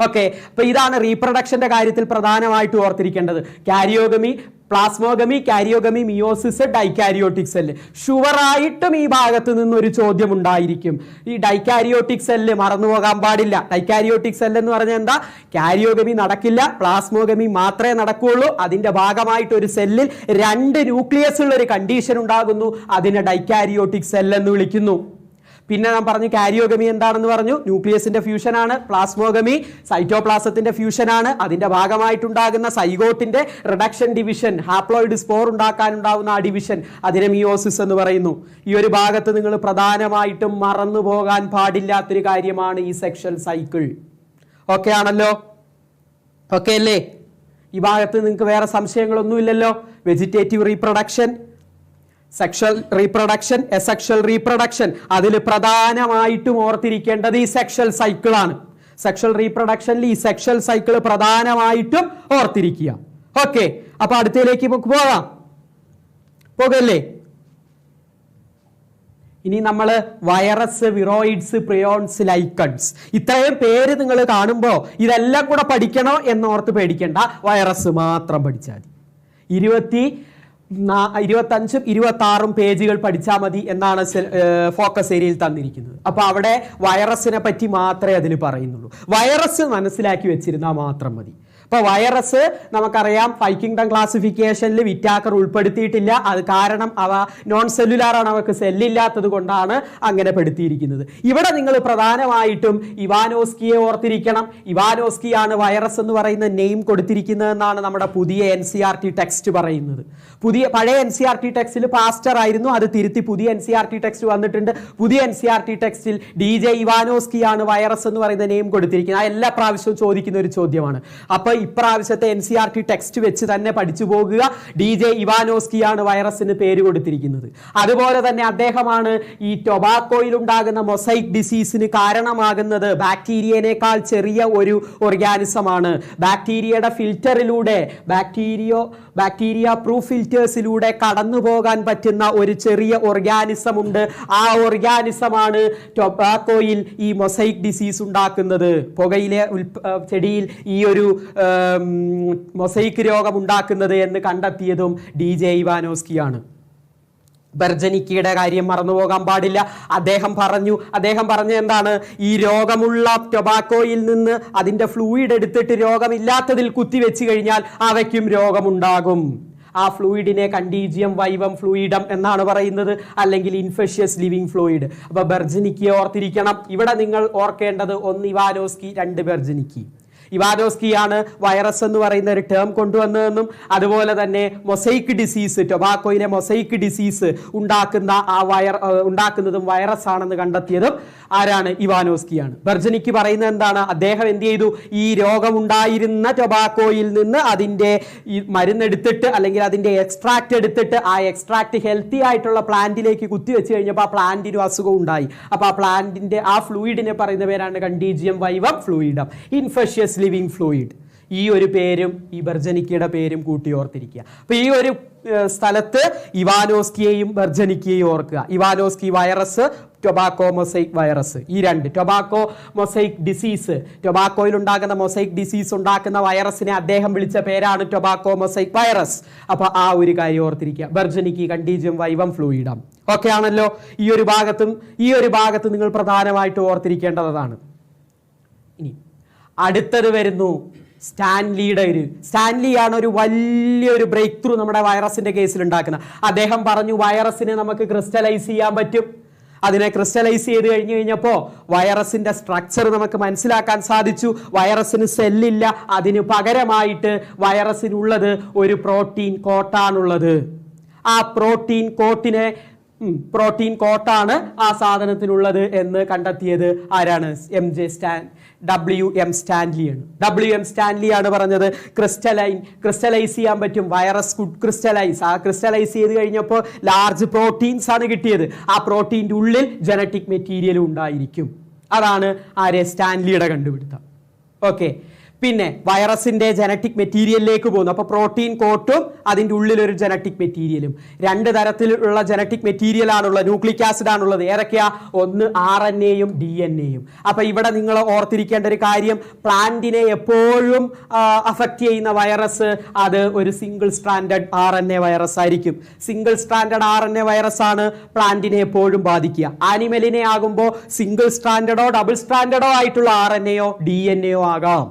ഓക്കെ, അപ്പൊ ഇതാണ് റീപ്രൊഡക്ഷന്റെ കാര്യത്തിൽ പ്രധാനമായിട്ട് ഓർത്തിരിക്കേണ്ടത്. Karyogamy, plasmogamy, karyogamy, meiosis, dikaryotic cell. ഷുവറായിട്ടും ഈ ഭാഗത്ത് നിന്നൊരു ചോദ്യം ഉണ്ടായിരിക്കും. ഈ ഡൈകാരിയോട്ടിക് സെല്ല് മറന്നുപോകാൻ പാടില്ല. ഡൈകാരിയോട്ടിക് സെല്ല് എന്ന് പറഞ്ഞാൽ എന്താ? കാരിയോഗമി നടക്കില്ല, പ്ലാസ്മോഗമി മാത്രമേ നടക്കുകയുള്ളൂ. അതിന്റെ ഭാഗമായിട്ട് ഒരു സെല്ലിൽ 2 ന്യൂക്ലിയസ് ഉള്ള ഒരു കണ്ടീഷൻ ഉണ്ടാകുന്നു. അതിനെ ഡൈകാരിയോട്ടിക് സെല്ല് എന്ന് വിളിക്കുന്നു. പിന്നെ ഞാൻ പറഞ്ഞു കാരിയോഗമി എന്താണെന്ന് പറഞ്ഞു. ന്യൂക്ലിയസിന്റെ ഫ്യൂഷൻ ആണ്. പ്ലാസ്മോഗമി സൈറ്റോപ്ലാസത്തിന്റെ ഫ്യൂഷൻ ആണ്. അതിന്റെ ഭാഗമായിട്ടുണ്ടാകുന്ന സൈഗോട്ടിന്റെ റിഡക്ഷൻ ഡിവിഷൻ, ഹാപ്ലോയിഡ് സ്പോർ ഉണ്ടാക്കാനുണ്ടാവുന്ന ആ ഡിവിഷൻ, അതിനെ മിയോസിസ് എന്ന് പറയുന്നു. ഈ ഒരു ഭാഗത്ത് നിങ്ങൾ പ്രധാനമായിട്ടും മറന്നു പോകാൻ പാടില്ലാത്തൊരു കാര്യമാണ് ഈ സെക്ഷൽ സൈക്കിൾ. ഓക്കെ ആണല്ലോ? ഓക്കെ അല്ലേ? ഈ ഭാഗത്ത് നിങ്ങൾക്ക് വേറെ സംശയങ്ങളൊന്നുമില്ലല്ലോ. Vegetative reproduction, sexual reproduction, asexual reproduction, അതിൽ പ്രധാനമായിട്ടും ഓർത്തിരിക്കേണ്ടത് ഈ സെക്ഷൽ സൈക്കിൾ ആണ്. സെക്ഷൽ റീപ്രൊഡക്ഷനിൽ ഈ സെക്ഷൽ സൈക്കിൾ പ്രധാനമായിട്ടും ഓർത്തിരിക്കുക. ഓക്കെ, അപ്പൊ അടുത്തയിലേക്ക് നമുക്ക് പോകല്ലേ? ഇനി നമ്മൾ വൈറസ്, വിറോയിഡ്സ്, പ്രിയോൺസ്, ലൈക്കൺസ്, ഇത്രയും പേര് നിങ്ങൾ കാണുമ്പോൾ ഇതെല്ലാം കൂടെ പഠിക്കണോ എന്നോർത്ത് പേടിക്കേണ്ട. വൈറസ് മാത്രം പഠിച്ചാൽ മതി. 25ഉം 26ഉം പേജുകൾ പഠിച്ചാൽ മതി എന്നാണ് ഫോക്കസ് ഏരിയയിൽ തന്നിരിക്കുന്നത്. അപ്പൊ അവിടെ വൈറസിനെ പറ്റി മാത്രമേ അതിൽ പറയുന്നുള്ളൂ. വൈറസ് മനസ്സിലാക്കി വെച്ചിരുന്നാൽ മാത്രം മതി. ഇപ്പൊ വൈറസ് നമുക്കറിയാം 5 കിങ്ഡം ക്ലാസിഫിക്കേഷനിൽ വിറ്റാക്കർ ഉൾപ്പെടുത്തിയിട്ടില്ല. അത് കാരണം അവ നോൺ സെല്ലുലാർ ആണ്, അവർക്ക് സെല്ലില്ലാത്തത് കൊണ്ടാണ് അങ്ങനെ പെടുത്തിയിരിക്കുന്നത്. ഇവിടെ നിങ്ങൾ പ്രധാനമായിട്ടും ഇവാനോസ്കിയെ ഓർത്തിരിക്കണം. ഇവാനോസ്കിയാണ് വൈറസ് എന്ന് പറയുന്ന നെയിം കൊടുത്തിരിക്കുന്നതെന്നാണ് നമ്മുടെ പുതിയ NCERT ടെക്സ്റ്റ് പറയുന്നത്. പഴയ NCERT ടെക്സ്റ്റിൽ പാസ്റ്റർ ആയിരുന്നു, അത് തിരുത്തി പുതിയ NCERT ടെക്സ്റ്റ് വന്നിട്ടുണ്ട്. പുതിയ NCERT ടെക്സ്റ്റിൽ DJ ഇവാനോസ്കിയാണ് വൈറസ് എന്ന് പറയുന്ന നെയിം കൊടുത്തിരിക്കുന്നത്. ആ എല്ലാ പ്രാവശ്യവും ചോദിക്കുന്ന ഒരു ചോദ്യമാണ്. അപ്പൊ ഇപ്രാവശ്യത്തെ NCERT ടെക്സ്റ്റ് വെച്ച് തന്നെ പഠിച്ചു പോകുക. DJ ഇവാനോസ്കിയാണ് വൈറസിന് പേര് കൊടുത്തിരിക്കുന്നത്. അതുപോലെ തന്നെ അദ്ദേഹമാണ് ഈ ടൊബാക്കോയിൽ ഉണ്ടാകുന്ന മൊസൈക് ഡിസീസിന് കാരണമാകുന്നത് ബാക്ടീരിയനേക്കാൾ ചെറിയ ഒരു ഓർഗാനിസമാണ്. ബാക്ടീരിയയുടെ ഫിൽറ്ററിലൂടെ, ബാക്ടീരിയ പ്രൂഫ് ഫിൽറ്റേഴ്സിലൂടെ കടന്നു പോകാൻ പറ്റുന്ന ഒരു ചെറിയ ഓർഗാനിസം ഉണ്ട്. ആ ഓർഗാനിസമാണ് ടൊബാക്കോയിൽ ഈ മൊസൈക് ഡിസീസ് ഉണ്ടാക്കുന്നത്. പുകയിലെ ചെടിയിൽ ഈ ഒരു മൊസൈക്ക് രോഗം ഉണ്ടാക്കുന്നത് എന്ന് കണ്ടെത്തിയതും DJ ഇവാനോസ്കിയാണ്. ബെർജനിക്കിയുടെ കാര്യം മറന്നുപോകാൻ പാടില്ല. അദ്ദേഹം പറഞ്ഞ എന്താണ്? ഈ രോഗമുള്ള ടൊബാക്കോയിൽ നിന്ന് അതിന്റെ ഫ്ലൂയിഡ് എടുത്തിട്ട് രോഗമില്ലാത്തതിൽ കുത്തിവെച്ച് കഴിഞ്ഞാൽ അവയ്ക്കും രോഗമുണ്ടാകും. ആ ഫ്ലൂയിഡിനെ കണ്ടീജിയം വൈവം ഫ്ലൂയിഡം എന്നാണ് പറയുന്നത്, അല്ലെങ്കിൽ ഇൻഫെഷ്യസ് ലിവിങ് ഫ്ലൂയിഡ്. അപ്പൊ ബെർജനിക്കിയെ ഓർത്തിരിക്കണം. ഇവിടെ നിങ്ങൾ ഓർക്കേണ്ടത് 1 ഇവാനോസ്കി, 2 ബെർജനിക്കി. ഇവാനോസ്കിയാണ് വൈറസ് എന്ന് പറയുന്ന ഒരു ടേം കൊണ്ടുവന്നതെന്നും അതുപോലെ തന്നെ മൊസൈക്ക് ഡിസീസ്, ടൊബാക്കോയിലെ മൊസൈക്ക് ഡിസീസ് ഉണ്ടാക്കുന്നതും വൈറസ് ആണെന്ന് കണ്ടെത്തിയതും ആരാണ്? ഇവാനോസ്കിയാണ്. ബെർജനിക്ക് പറയുന്നത് എന്താണ്? അദ്ദേഹം എന്ത് ചെയ്തു? ഈ രോഗമുണ്ടായിരുന്ന ടൊബാക്കോയിൽ നിന്ന് അതിൻ്റെ ഈ മരുന്നെടുത്തിട്ട് അല്ലെങ്കിൽ അതിൻ്റെ എക്സ്ട്രാക്ട് എടുത്തിട്ട് ആ എക്സ്ട്രാക്ട് ഹെൽത്തി ആയിട്ടുള്ള പ്ലാന്റിലേക്ക് കുത്തിവെച്ച് കഴിഞ്ഞപ്പോൾ ആ പ്ലാന്റിന് അസുഖം ഉണ്ടായി. അപ്പോൾ ആ പ്ലാന്റിന്റെ ആ ഫ്ലൂയിഡിനെ പറയുന്ന പേരാണ് കണ്ടീജിയം വൈവം ഫ്ലൂയിഡം, ഇൻഫെഷ്യസ് ലിവിങ് ഫ്ലൂയിഡ്. ഈ ഒരു പേരും ഈ ബെർജനിക്കിയുടെ പേരും കൂട്ടി ഓർത്തിരിക്കുക. അപ്പൊ ഈ ഒരു സ്ഥലത്ത് ഇവാനോസ്കിയെയും ബെർജനിക്കിയെയും ഓർക്കുക. Ivanovsky virus, tobacco mosaic virus, ഈ 2. ടൊബാക്കോ മൊസൈക് ഡിസീസ്, ടൊബാക്കോയിൽ ഉണ്ടാകുന്ന മൊസൈക് ഡിസീസ് ഉണ്ടാക്കുന്ന വൈറസിനെ അദ്ദേഹം വിളിച്ച പേരാണ് ടൊബാക്കോ മൊസൈക് വൈറസ്. അപ്പൊ ആ ഒരു കാര്യം ഓർത്തിരിക്കുക. ബെർജനിക്കി കണ്ടീജിയം വൈവം ഫ്ലൂയിഡം. ഓക്കെ ആണല്ലോ? ഈ ഒരു ഭാഗത്ത് നിങ്ങൾ പ്രധാനമായിട്ട് ഓർത്തിരിക്കേണ്ടതാണ്. ഇനി അടുത്തത് വരുന്നു സ്റ്റാൻലിയാണ് ഒരു വലിയൊരു ബ്രേക്ക് ത്രൂ നമ്മുടെ വൈറസിന്റെ കേസിൽ ഉണ്ടാക്കുന്നത്. അദ്ദേഹം പറഞ്ഞു വൈറസിനെ നമുക്ക് ക്രിസ്റ്റലൈസ് ചെയ്യാൻ പറ്റും. അതിനെ ക്രിസ്റ്റലൈസ് ചെയ്ത് കഴിഞ്ഞപ്പോൾ വൈറസിന്റെ സ്ട്രക്ചർ നമുക്ക് മനസ്സിലാക്കാൻ സാധിച്ചു. വൈറസിന് സെല്ലില്ല, അതിന് പകരമായിട്ട് വൈറസിനുള്ളത് ഒരു പ്രോട്ടീൻ കോട്ടാണുള്ളത്. ആ പ്രോട്ടീൻ കോട്ടാണ് ആ സാധനത്തിനുള്ളത് എന്ന് കണ്ടെത്തിയത് ആരാണ്? WM സ്റ്റാൻലിയാണ്. WM സ്റ്റാൻലിയാണ് പറഞ്ഞത് ക്രിസ്റ്റലൈസ് ചെയ്യാൻ പറ്റും, വൈറസ് കുഡ് ക്രിസ്റ്റലൈസ്. ആ ക്രിസ്റ്റലൈസ് ചെയ്ത് കഴിഞ്ഞപ്പോൾ ലാർജ് പ്രോട്ടീൻസ് ആണ് കിട്ടിയത്. ആ പ്രോട്ടീൻ്റെ ഉള്ളിൽ ജനറ്റിക് മെറ്റീരിയലും ഉണ്ടായിരിക്കും. അതാണ് സ്റ്റാൻലിയുടെ കണ്ടുപിടുത്തം. ഓക്കെ, പിന്നെ വൈറസിന്റെ ജനറ്റിക് മെറ്റീരിയലിലേക്ക് പോകുന്നു. അപ്പോൾ പ്രോട്ടീൻ കോട്ടും അതിൻ്റെ ഉള്ളിൽ ഒരു ജനറ്റിക് മെറ്റീരിയലും. 2 തരത്തിലുള്ള ജനറ്റിക് മെറ്റീരിയൽ ആണുള്ളത്, ന്യൂക്ലിക് ആസിഡ് ആണുള്ളത്. ഏതൊക്കെയാ? ഒന്ന് RNAയും DNAയും. അപ്പൊ ഇവിടെ നിങ്ങൾ ഓർത്തിരിക്കേണ്ട ഒരു കാര്യം, പ്ലാന്റിനെ എപ്പോഴും അഫക്റ്റ് ചെയ്യുന്ന വൈറസ് അത് ഒരു സിംഗിൾ സ്ട്രാൻഡഡ് RNA വൈറസ് ആയിരിക്കും. സിംഗിൾ സ്ട്രാൻഡഡ് RNA വൈറസ് ആണ് പ്ലാന്റിനെ എപ്പോഴും ബാധിക്കുക. ആനിമലിനെ ആകുമ്പോൾ സിംഗിൾ സ്ട്രാൻഡഡോ ഡബിൾ സ്ട്രാൻഡഡോ ആയിട്ടുള്ള RNAയോ DNAയോ ആകാം.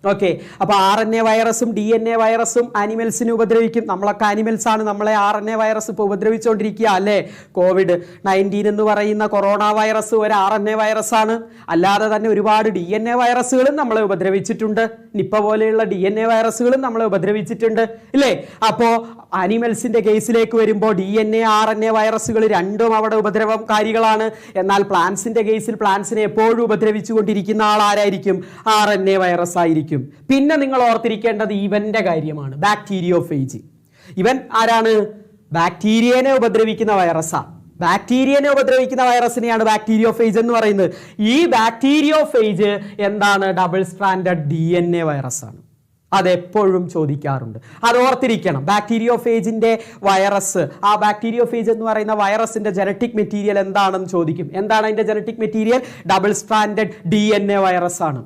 ഓക്കെ, അപ്പൊ RNA വൈറസും DNA വൈറസും ആനിമൽസിനെ ഉപദ്രവിക്കും. നമ്മളൊക്കെ ആനിമൽസ് ആണ്, നമ്മളെ RNA വൈറസ് ഇപ്പോൾ ഉപദ്രവിച്ചുകൊണ്ടിരിക്കുക അല്ലേ? COVID-19 എന്ന് പറയുന്ന കൊറോണ വൈറസ് ഒരു RNA വൈറസ് ആണ്. അല്ലാതെ തന്നെ ഒരുപാട് DNA വൈറസുകളും നമ്മളെ ഉപദ്രവിച്ചിട്ടുണ്ട്. നിപ്പ പോലെയുള്ള DNA വൈറസുകളും നമ്മളെ ഉപദ്രവിച്ചിട്ടുണ്ട് ഇല്ലേ? അപ്പോ ആനിമൽസിന്റെ കേസിലേക്ക് വരുമ്പോൾ DNA RNA വൈറസുകൾ രണ്ടും അവിടെ ഉപദ്രവകാരികളാണ്. എന്നാൽ പ്ലാന്റ്സിന്റെ കേസിൽ പ്ലാന്റ്സിനെ എപ്പോഴും ഉപദ്രവിച്ചുകൊണ്ടിരിക്കുന്ന ആൾ ആരായിരിക്കും? RNA വൈറസ് ആയിരിക്കും. പിന്നെ നിങ്ങൾ ഓർത്തിരിക്കേണ്ടത് ഇവന്റെ കാര്യമാണ്, ബാക്ടീരിയോഫേജ്. ഇവൻ ആരാണ്? ബാക്ടീരിയനെ ഉപദ്രവിക്കുന്ന വൈറസാ. ബാക്ടീരിയനെ ഉപദ്രവിക്കുന്ന വൈറസിനെയാണ് ബാക്ടീരിയോഫേജ് എന്ന് പറയുന്നത്. ഈ ബാക്ടീരിയോഫേജ് എന്താണ്? ഡബിൾ സ്ട്രാൻഡഡ് DNA വൈറസ് ആണ്. അതെപ്പോഴും ചോദിക്കാറുണ്ട്, അത് ഓർത്തിരിക്കണം. ബാക്ടീരിയോഫേജിന്റെ വൈറസ്, ആ ബാക്ടീരിയോഫേജ് എന്ന് പറയുന്ന വൈറസിന്റെ ജനറ്റിക് മെറ്റീരിയൽ എന്താണെന്ന് ചോദിക്കും. എന്താണ് അതിന്റെ genetic material? Double stranded DNA virus ആണ്.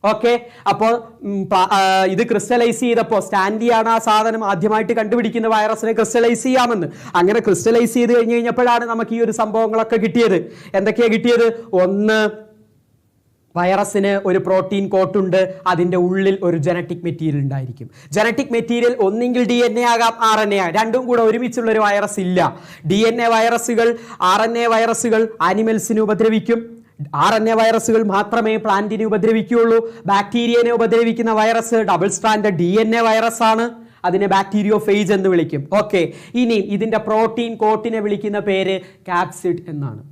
ഓക്കെ, അപ്പോൾ ഇത് ക്രിസ്റ്റലൈസ് ചെയ്തപ്പോൾ സ്റ്റാൻലിയാണ് ആ സാധനം ആദ്യമായിട്ട് കണ്ടുപിടിക്കുന്ന വൈറസിനെ ക്രിസ്റ്റലൈസ് ചെയ്യാമെന്ന്. അങ്ങനെ ക്രിസ്റ്റലൈസ് ചെയ്ത് കഴിഞ്ഞപ്പോഴാണ് നമുക്ക് ഈ ഒരു സംഭവങ്ങളൊക്കെ കിട്ടിയത്. എന്തൊക്കെയാ കിട്ടിയത്? ഒന്ന്, വൈറസിന് ഒരു പ്രോട്ടീൻ കോട്ടുണ്ട്, അതിൻ്റെ ഉള്ളിൽ ഒരു ജനറ്റിക് മെറ്റീരിയൽ ഉണ്ടായിരിക്കും. ജനറ്റിക് മെറ്റീരിയൽ ഒന്നെങ്കിൽ DNA ആകാം, RNA ആകാം. രണ്ടും കൂടെ ഒരുമിച്ചുള്ള ഒരു വൈറസ് ഇല്ല. DNA വൈറസുകൾ, RNA വൈറസുകൾ ആനിമൽസിനെ ഉപദ്രവിക്കും. RNA വൈറസുകൾ മാത്രമേ പ്ലാന്റിനെ ഉപദ്രവിക്കുകയുള്ളൂ. ബാക്ടീരിയനെ ഉപദ്രവിക്കുന്ന virus double stranded DNA virus ആണ്. അതിനെ ബാക്ടീരിയോഫേജ് എന്ന് വിളിക്കും. ഓക്കെ, ഇനി ഇതിന്റെ പ്രോട്ടീൻ കോട്ടിനെ വിളിക്കുന്ന പേര് കാപ്സിഡ് എന്നാണ്.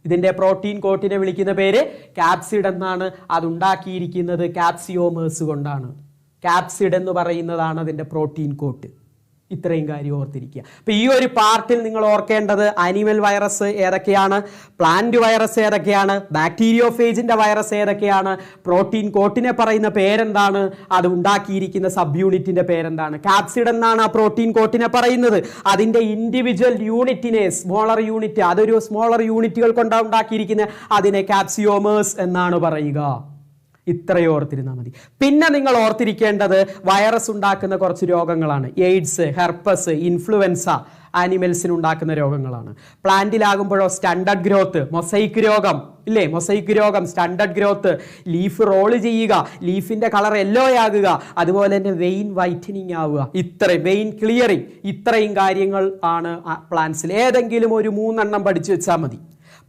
ഇതിന്റെ പ്രോട്ടീൻ കോട്ടിനെ വിളിക്കുന്ന പേര് കാപ്സിഡ് എന്നാണ്. അതുണ്ടാക്കിയിരിക്കുന്നത് കാപ്സിയോമേഴ്സ് കൊണ്ടാണ്. കാപ്സിഡ് എന്ന് പറയുന്നതാണ് അതിന്റെ പ്രോട്ടീൻ കോട്ട്. ഇത്രയും കാര്യം ഓർത്തിരിക്കുക. അപ്പൊ ഈ ഒരു പാർട്ടിൽ നിങ്ങൾ ഓർക്കേണ്ടത് അനിമൽ വൈറസ് ഏതൊക്കെയാണ്, പ്ലാന്റ് വൈറസ് ഏതൊക്കെയാണ്, ബാക്ടീരിയോഫേജിന്റെ വൈറസ് ഏതൊക്കെയാണ്, പ്രോട്ടീൻ കോട്ടിനെ പറയുന്ന പേരെന്താണ്, അത് ഉണ്ടാക്കിയിരിക്കുന്ന സബ് യൂണിറ്റിന്റെ പേരെന്താണ്. കാപ്സിഡ് എന്നാണ് ആ പ്രോട്ടീൻ കോട്ടിനെ പറയുന്നത്. അതിന്റെ ഇൻഡിവിജ്വൽ യൂണിറ്റിനെ, സ്മോളർ യൂണിറ്റ്, അതൊരു സ്മോളർ യൂണിറ്റുകൾ കൊണ്ടാണ് ഉണ്ടാക്കിയിരിക്കുന്നത്. അതിനെ കാപ്സിയോമേഴ്സ് എന്നാണ് പറയുക. ഇത്രയും ഓർത്തിരുന്നാൽ മതി. പിന്നെ നിങ്ങൾ ഓർത്തിരിക്കേണ്ടത് വൈറസ് ഉണ്ടാക്കുന്ന കുറച്ച് രോഗങ്ങളാണ്. എയ്ഡ്സ്, ഹെർപ്പസ്, ഇൻഫ്ലുവൻസ ആനിമൽസിന് ഉണ്ടാക്കുന്ന രോഗങ്ങളാണ്. പ്ലാന്റിലാകുമ്പോഴോ സ്റ്റാൻഡേർഡ് ഗ്രോത്ത്, മൊസൈക്ക് രോഗം ഇല്ലേ? മൊസൈക്ക് രോഗം, സ്റ്റാൻഡേർഡ് ഗ്രോത്ത്, ലീഫ് റോള് ചെയ്യുക, ലീഫിന്റെ കളർ യെല്ലോ ആകുക, അതുപോലെ തന്നെ വെയിൻ വൈറ്റനിങ് ആവുക, ഇത്രയും വെയിൻ ക്ലിയറിങ്, ഇത്രയും കാര്യങ്ങൾ ആണ് പ്ലാന്റ്സിൽ. ഏതെങ്കിലും ഒരു 3 എണ്ണം പഠിച്ചു വെച്ചാൽ മതി.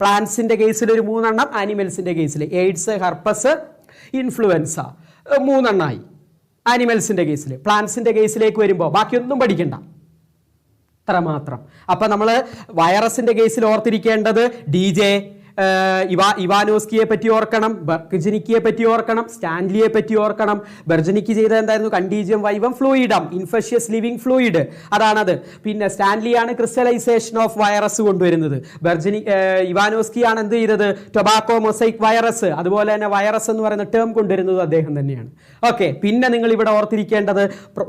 പ്ലാന്റ്സിന്റെ കേസിൽ ഒരു 3 എണ്ണം, ആനിമൽസിന്റെ കേസിൽ എയ്ഡ്സ്, ഹെർപ്പസ്, ഇൻഫ്ലുവൻസ 3 എണ്ണമായി ആനിമൽസിന്റെ കേസിൽ. പ്ലാന്റ്സിന്റെ കേസിലേക്ക് വരുമ്പോൾ ബാക്കിയൊന്നും പഠിക്കണ്ട, അത്ര മാത്രം. അപ്പൊ നമ്മൾ വൈറസിന്റെ കേസിൽ ഓർത്തിരിക്കേണ്ടത് DJ ഇവാനോസ്കിയെ പറ്റി ഓർക്കണം, ബെർജനിക്കിയെ പറ്റി ഓർക്കണം, സ്റ്റാൻലിയെ പറ്റി ഓർക്കണം. ബെർജനിക്ക് ചെയ്തത് എന്തായിരുന്നു? കണ്ടീജിയം വൈവം ഫ്ലൂയിഡം, ഇൻഫെഷ്യസ് ലിവിംഗ് ഫ്ലൂയിഡ്, അതാണത്. പിന്നെ സ്റ്റാൻലിയാണ് ക്രിസ്റ്റലൈസേഷൻ ഓഫ് വൈറസ് കൊണ്ടുവരുന്നത്. ഇവാനോസ്കിയാണ് എന്ത് ചെയ്തത്? ടൊബാക്കോ മൊസൈക്ക് വൈറസ്, അതുപോലെ തന്നെ വൈറസ് എന്ന് പറയുന്ന ടേം കൊണ്ടുവരുന്നത് അദ്ദേഹം തന്നെയാണ്. ഓക്കെ, പിന്നെ നിങ്ങൾ ഇവിടെ ഓർത്തിരിക്കേണ്ടത്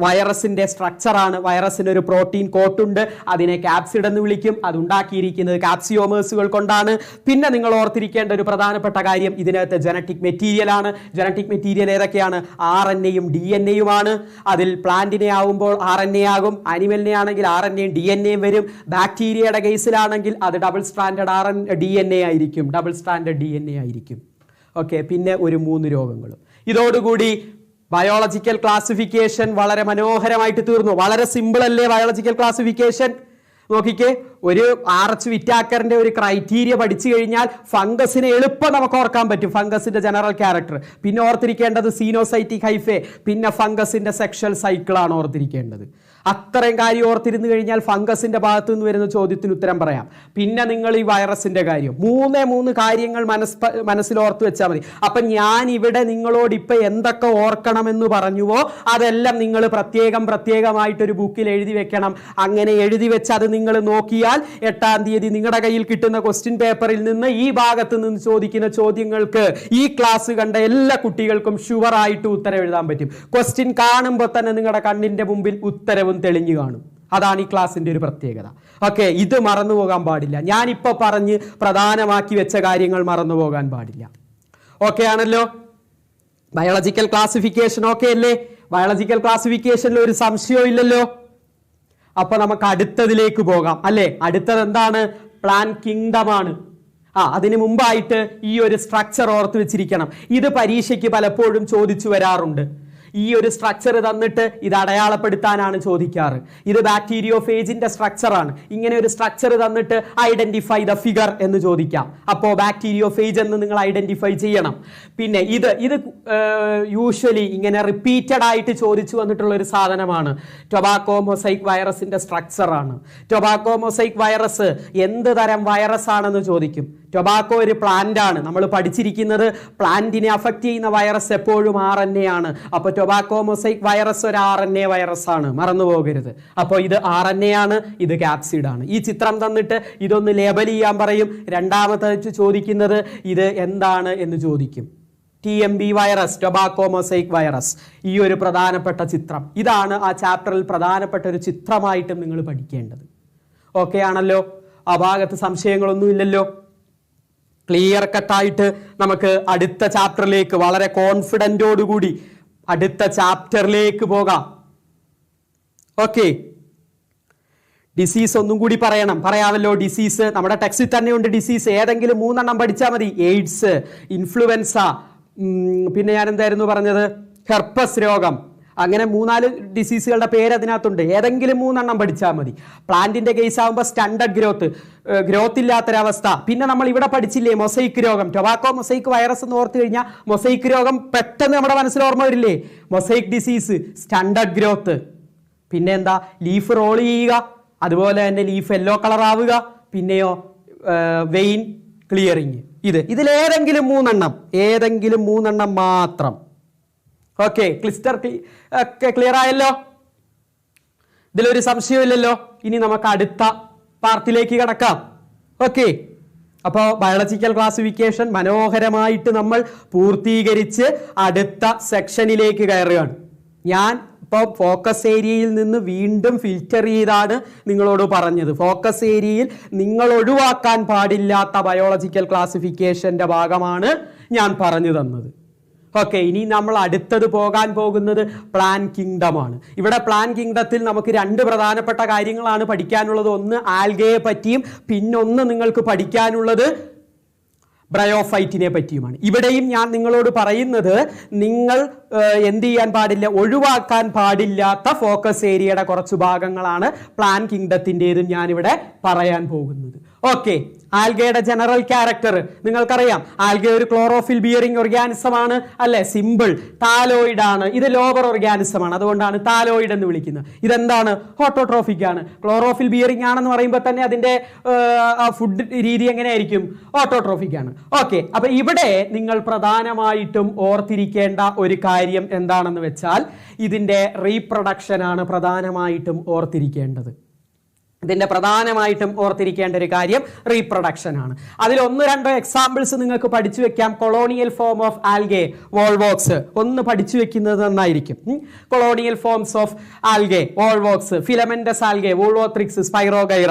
വൈറസിന്റെ സ്ട്രക്ചറാണ്. വൈറസിന് ഒരു പ്രോട്ടീൻ കോട്ടുണ്ട്, അതിനെ കാപ്സിഡ് എന്ന് വിളിക്കും. അത് ഉണ്ടാക്കിയിരിക്കുന്നത് കാപ്സിയോമേഴ്സുകൾ കൊണ്ടാണ്. പിന്നെ നിങ്ങൾ ഓർത്തിരിക്കേണ്ട ഒരു പ്രധാനപ്പെട്ട കാര്യം, ഇതിനകത്ത് ജനറ്റിക് മെറ്റീരിയൽ ആണ്. ജനറ്റിക് മെറ്റീരിയൽ ഏതൊക്കെയാണ്? RNAയും DNAയുമാണ്. അതിൽ പ്ലാന്റിനെ ആവുമ്പോൾ RNA ആകും, ആനിമലിനെ ആണെങ്കിൽ RNAയും DNAയും വരും. ബാക്ടീരിയയുടെ കേസിലാണെങ്കിൽ അത് ഡബിൾ സ്ട്രാൻഡഡ് DNA ആയിരിക്കും, ഡബിൾ സ്ട്രാൻഡഡ് DNA ആയിരിക്കും. ഓക്കെ, പിന്നെ ഒരു 3 രോഗങ്ങളും. ഇതോടുകൂടി ബയോളജിക്കൽ ക്ലാസിഫിക്കേഷൻ വളരെ മനോഹരമായിട്ട് തീർന്നു. വളരെ സിമ്പിൾ അല്ലേ ബയോളജിക്കൽ ക്ലാസിഫിക്കേഷൻ? നോക്കിക്കേ, ഒരു ആർച്ച് വിറ്റാക്കറിന്റെ ഒരു ക്രൈറ്റീരിയ പഠിച്ചു കഴിഞ്ഞാൽ ഫംഗസിനെ എളുപ്പം നമുക്ക് ഓർക്കാൻ പറ്റും, ഫംഗസിന്റെ ജനറൽ ക്യാരക്ടർ. പിന്നെ ഓർത്തിരിക്കേണ്ടത് സീനോസൈറ്റിക് ഹൈഫേ, പിന്നെ ഫംഗസിന്റെ സെക്ഷൽ സൈക്കിളാണ് ഓർത്തിരിക്കേണ്ടത്. അത്രയും കാര്യം ഓർത്തിരുന്നു കഴിഞ്ഞാൽ ഫംഗസിന്റെ ഭാഗത്തു നിന്ന് വരുന്ന ചോദ്യത്തിന് ഉത്തരം പറയാം. പിന്നെ നിങ്ങൾ ഈ വൈറസിന്റെ കാര്യം മൂന്ന് കാര്യങ്ങൾ മനസ്സിൽ ഓർത്ത് വെച്ചാൽ മതി. അപ്പൊ ഞാൻ ഇവിടെ നിങ്ങളോട് ഇപ്പൊ എന്തൊക്കെ ഓർക്കണമെന്ന് പറഞ്ഞുവോ അതെല്ലാം നിങ്ങൾ പ്രത്യേകമായിട്ടൊരു ബുക്കിൽ എഴുതി വെക്കണം. അങ്ങനെ എഴുതി വെച്ച് അത് നിങ്ങൾ നോക്കിയാൽ 8-ാം തീയതി നിങ്ങളുടെ കയ്യിൽ കിട്ടുന്ന ക്വസ്റ്റ്യൻ പേപ്പറിൽ നിന്ന് ഈ ഭാഗത്ത് നിന്ന് ചോദിക്കുന്ന ചോദ്യങ്ങൾക്ക് ഈ ക്ലാസ് കണ്ട എല്ലാ കുട്ടികൾക്കും ഷുവറായിട്ട് ഉത്തരം എഴുതാൻ പറ്റും. ക്വസ്റ്റ്യൻ കാണുമ്പോൾ തന്നെ നിങ്ങളുടെ കണ്ണിന്റെ മുമ്പിൽ ഉത്തരവും തെളിഞ്ഞു കാണും. അതാണ് ഈ ക്ലാസിന്റെ ഒരു പ്രത്യേകത. ഓക്കെ, ഇത് മറന്നു പോകാൻ പാടില്ല. ഞാനിപ്പോ പറഞ്ഞ് പ്രധാനമാക്കി വെച്ച കാര്യങ്ങൾ മറന്നു പോകാൻ പാടില്ല. ഓക്കെ ആണല്ലോ? ബയോളജിക്കൽ ക്ലാസിഫിക്കേഷൻ ഓക്കെ അല്ലേ? ബയോളജിക്കൽ ക്ലാസിഫിക്കേഷനിൽ ഒരു സംശയവും ഇല്ലല്ലോ. അപ്പൊ നമുക്ക് അടുത്തതിലേക്ക് പോകാം അല്ലേ? അടുത്തത് എന്താണ്? പ്ലാൻ കിങ്ഡം ആണ്. അതിനു മുമ്പായിട്ട് ഈ ഒരു സ്ട്രക്ചർ ഓർത്ത് വെച്ചിരിക്കണം. ഇത് പരീക്ഷയ്ക്ക് പലപ്പോഴും ചോദിച്ചു വരാറുണ്ട്. ഈ ഒരു സ്ട്രക്ചർ തന്നിട്ട് ഇത് അടയാളപ്പെടുത്താനാണ് ചോദിക്കാറ്. ഇത് ബാക്ടീരിയോഫേജിന്റെ സ്ട്രക്ചറാണ്. ഇങ്ങനെ ഒരു സ്ട്രക്ചർ തന്നിട്ട് ഐഡന്റിഫൈ ദ ഫിഗർ എന്ന് ചോദിക്കാം. അപ്പോൾ ബാക്ടീരിയോഫേജ് എന്ന് നിങ്ങൾ ഐഡന്റിഫൈ ചെയ്യണം. പിന്നെ ഇത് യൂഷ്വലി ഇങ്ങനെ റിപ്പീറ്റഡ് ആയിട്ട് ചോദിച്ചു വന്നിട്ടുള്ള ഒരു സാധനമാണ്. ടൊബാക്കോ മൊസൈക്ക് വൈറസിന്റെ സ്ട്രക്ചറാണ്. ടൊബാക്കോ മൊസൈക്ക് വൈറസ് എന്ത് തരം വൈറസ് ആണെന്ന് ചോദിക്കും. ടൊബാക്കോ ഒരു പ്ലാന്റ് ആണ്. നമ്മൾ പഠിച്ചിരിക്കുന്നത് പ്ലാന്റിനെ അഫക്റ്റ് ചെയ്യുന്ന വൈറസ് എപ്പോഴും RNA ആണ്. അപ്പോൾ ടൊബാക്കോ മൊസൈക്ക് വൈറസ് ഒരു RNA വൈറസ് ആണ്, മറന്നു പോകരുത്. അപ്പോൾ ഇത് RNA ആണ്, ഇത് ക്യാപ്സിഡ് ആണ്. ഈ ചിത്രം തന്നിട്ട് ഇതൊന്ന് ലേബൽ ചെയ്യാൻ പറയും. രണ്ടാമത്തെ ചോദിക്കുന്നത് ഇത് എന്താണ് എന്ന് ചോദിക്കും. TMB virus, tobacco mosaic virus. ഈ ഒരു പ്രധാനപ്പെട്ട ചിത്രം, ഇതാണ് ആ ചാപ്റ്ററിൽ പ്രധാനപ്പെട്ട ഒരു ചിത്രമായിട്ടും നിങ്ങൾ പഠിക്കേണ്ടത്. ഓക്കെ ആണല്ലോ? ആ ഭാഗത്ത് സംശയങ്ങളൊന്നും ഇല്ലല്ലോ? ക്ലിയർ കട്ടായിട്ട് നമുക്ക് അടുത്ത ചാപ്റ്ററിലേക്ക് വളരെ കോൺഫിഡൻറ്റോടുകൂടി അടുത്ത ചാപ്റ്ററിലേക്ക് പോകാം. ഓക്കെ, ഡിസീസ് ഒന്നും കൂടി പറയാമല്ലോ. ഡിസീസ് നമ്മുടെ ടെക്സ്റ്റിൽ തന്നെയുണ്ട്. ഡിസീസ് ഏതെങ്കിലും 3 എണ്ണം പഠിച്ചാൽ മതി. എയ്ഡ്സ്, ഇൻഫ്ലുവൻസ, പിന്നെ ഞാൻ എന്തായിരുന്നു പറഞ്ഞത്, ഹെർപ്പസ് രോഗം. അങ്ങനെ 3-4 ഡിസീസുകളുടെ പേര് അതിനകത്തുണ്ട്. ഏതെങ്കിലും 3 എണ്ണം പഠിച്ചാൽ മതി. പ്ലാന്റിന്റെ കേസ് ആകുമ്പോൾ സ്റ്റാൻഡേർഡ് ഗ്രോത്ത് ഇല്ലാത്തൊരവസ്ഥ. പിന്നെ നമ്മൾ ഇവിടെ പഠിച്ചില്ലേ മൊസൈക്ക് രോഗം, ടൊബാക്കോ മൊസൈക്ക് വൈറസ് എന്ന് ഓർത്ത് കഴിഞ്ഞാൽ മൊസൈക്ക് രോഗം പെട്ടെന്ന് നമ്മുടെ മനസ്സിൽ ഓർമ്മ വരില്ലേ? Mosaic disease, standard growth. പിന്നെ എന്താ? ലീഫ് റോൾ ചെയ്യുക, അതുപോലെ തന്നെ ലീഫ് യെല്ലോ കളർ ആവുക, പിന്നെയോ വെയിൻ ക്ലിയറിങ്. ഇതിലേതെങ്കിലും 3 എണ്ണം, ഏതെങ്കിലും 3 എണ്ണം മാത്രം. ഓക്കെ, ക്ലിയർ ആയല്ലോ? ഇതിലൊരു സംശയമില്ലല്ലോ? ഇനി നമുക്ക് അടുത്ത പാർട്ടിലേക്ക് കടക്കാം. ഓക്കെ, അപ്പോൾ ബയോളജിക്കൽ ക്ലാസിഫിക്കേഷൻ മനോഹരമായിട്ട് നമ്മൾ പൂർത്തീകരിച്ച് അടുത്ത സെക്ഷനിലേക്ക് കയറുകയാണ്. ഞാൻ ഇപ്പോൾ ഫോക്കസ് ഏരിയയിൽ നിന്ന് വീണ്ടും ഫിൽറ്റർ ചെയ്താണ് നിങ്ങളോട് പറഞ്ഞത്. ഫോക്കസ് ഏരിയയിൽ നിങ്ങൾ ഒഴിവാക്കാൻ പാടില്ലാത്ത ബയോളജിക്കൽ ക്ലാസിഫിക്കേഷന്റെ ഭാഗമാണ് ഞാൻ പറഞ്ഞു തന്നത്. ഓക്കെ, ഇനി നമ്മൾ അടുത്തത് പോകാൻ പോകുന്നത് പ്ലാൻ കിങ്ഡം ആണ്. ഇവിടെ പ്ലാൻ കിങ്ഡത്തിൽ നമുക്ക് 2 പ്രധാനപ്പെട്ട കാര്യങ്ങളാണ് പഠിക്കാനുള്ളത്. ഒന്ന് ആൽഗയെ പറ്റിയും, പിന്നൊന്ന് നിങ്ങൾക്ക് പഠിക്കാനുള്ളത് ബ്രയോഫൈറ്റിനെ പറ്റിയുമാണ്. ഇവിടെയും ഞാൻ നിങ്ങളോട് പറയുന്നത് നിങ്ങൾ എന്ത് ചെയ്യാൻ പാടില്ല, ഒഴിവാക്കാൻ പാടില്ലാത്ത ഫോക്കസ് ഏരിയയുടെ കുറച്ച് ഭാഗങ്ങളാണ് പ്ലാൻ കിങ്ഡത്തിൻ്റെതും ഞാനിവിടെ പറയാൻ പോകുന്നത്. ഓക്കെ, ആൽഗയുടെ ജനറൽ ക്യാരക്ടർ നിങ്ങൾക്കറിയാം. ആൽഗ ഒരു ക്ലോറോഫിൽ ബിയറിംഗ് ഓർഗാനിസം ആണ് അല്ലെ? സിമ്പിൾ താലോയിഡ് ആണ്. ഇത് ലോവർ ഓർഗാനിസം ആണ്, അതുകൊണ്ടാണ് താലോയിഡ് എന്ന് വിളിക്കുന്നത്. ഇതെന്താണ്? ഓട്ടോട്രോഫിക് ആണ്. ക്ലോറോഫിൽ ബിയറിംഗ് ആണെന്ന് പറയുമ്പോൾ തന്നെ അതിന്റെ ഫുഡ് രീതി എങ്ങനെയായിരിക്കും? ഓട്ടോട്രോഫിക് ആണ്. ഓക്കെ, അപ്പൊ ഇവിടെ നിങ്ങൾ പ്രധാനമായിട്ടും ഓർത്തിരിക്കേണ്ട ഒരു കാര്യം എന്താണെന്ന് വെച്ചാൽ ഇതിന്റെ റീപ്രൊഡക്ഷൻ ആണ് പ്രധാനമായിട്ടും ഓർത്തിരിക്കേണ്ടത്. ഇതിന്റെ പ്രധാനമായിട്ടും ഓർത്തിരിക്കേണ്ട ഒരു കാര്യം റീപ്രൊഡക്ഷൻ ആണ്. അതിൽ 1-2 എക്സാമ്പിൾസ് നിങ്ങൾക്ക് പഠിച്ചു വെക്കാം. Colonial form of algae, volvox ഒന്ന് പഠിച്ചു വെക്കുന്നത് നന്നായിരിക്കും. Colonial forms of algae, volvox, filamentous algae, volvothrix, spirogyra.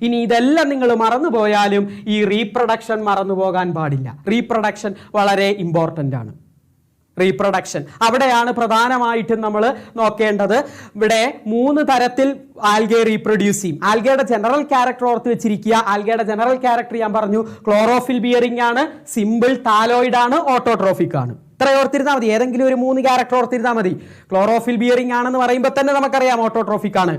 ഇനി ഇതെല്ലാം നിങ്ങൾ മറന്നുപോയാലും ഈ റീപ്രൊഡക്ഷൻ മറന്നുപോകാൻ പാടില്ല. റീപ്രൊഡക്ഷൻ വളരെ ഇമ്പോർട്ടൻ്റ് ആണ്. റീപ്രൊഡക്ഷൻ അവിടെയാണ് പ്രധാനമായിട്ടും നമ്മൾ നോക്കേണ്ടത്. ഇവിടെ 3 തരത്തിൽ ആൽഗെ റീപ്രൊഡ്യൂസ് ചെയ്യും. ആൽഗയുടെ ജനറൽ ക്യാരക്ടർ ഓർത്ത് വെച്ചിരിക്കുക. ആൽഗയുടെ ജനറൽ ക്യാരക്ടർ ഞാൻ പറഞ്ഞു, ക്ലോറോഫിൽ ബിയറിംഗ് ആണ്, സിമ്പിൾ താലോയിഡ് ആണ്, ഓട്ടോട്രോഫിക് ആണ്. ഇത്ര ഓർത്തിരുന്നാൽ മതി, ഏതെങ്കിലും ഒരു 3 ക്യാരക്ടർ ഓർത്തിരുന്നാൽ മതി. ക്ലോറോഫിൽ ബിയറിംഗ് ആണെന്ന് പറയുമ്പോൾ തന്നെ നമുക്കറിയാം ഓട്ടോട്രോഫിക് ആണ്.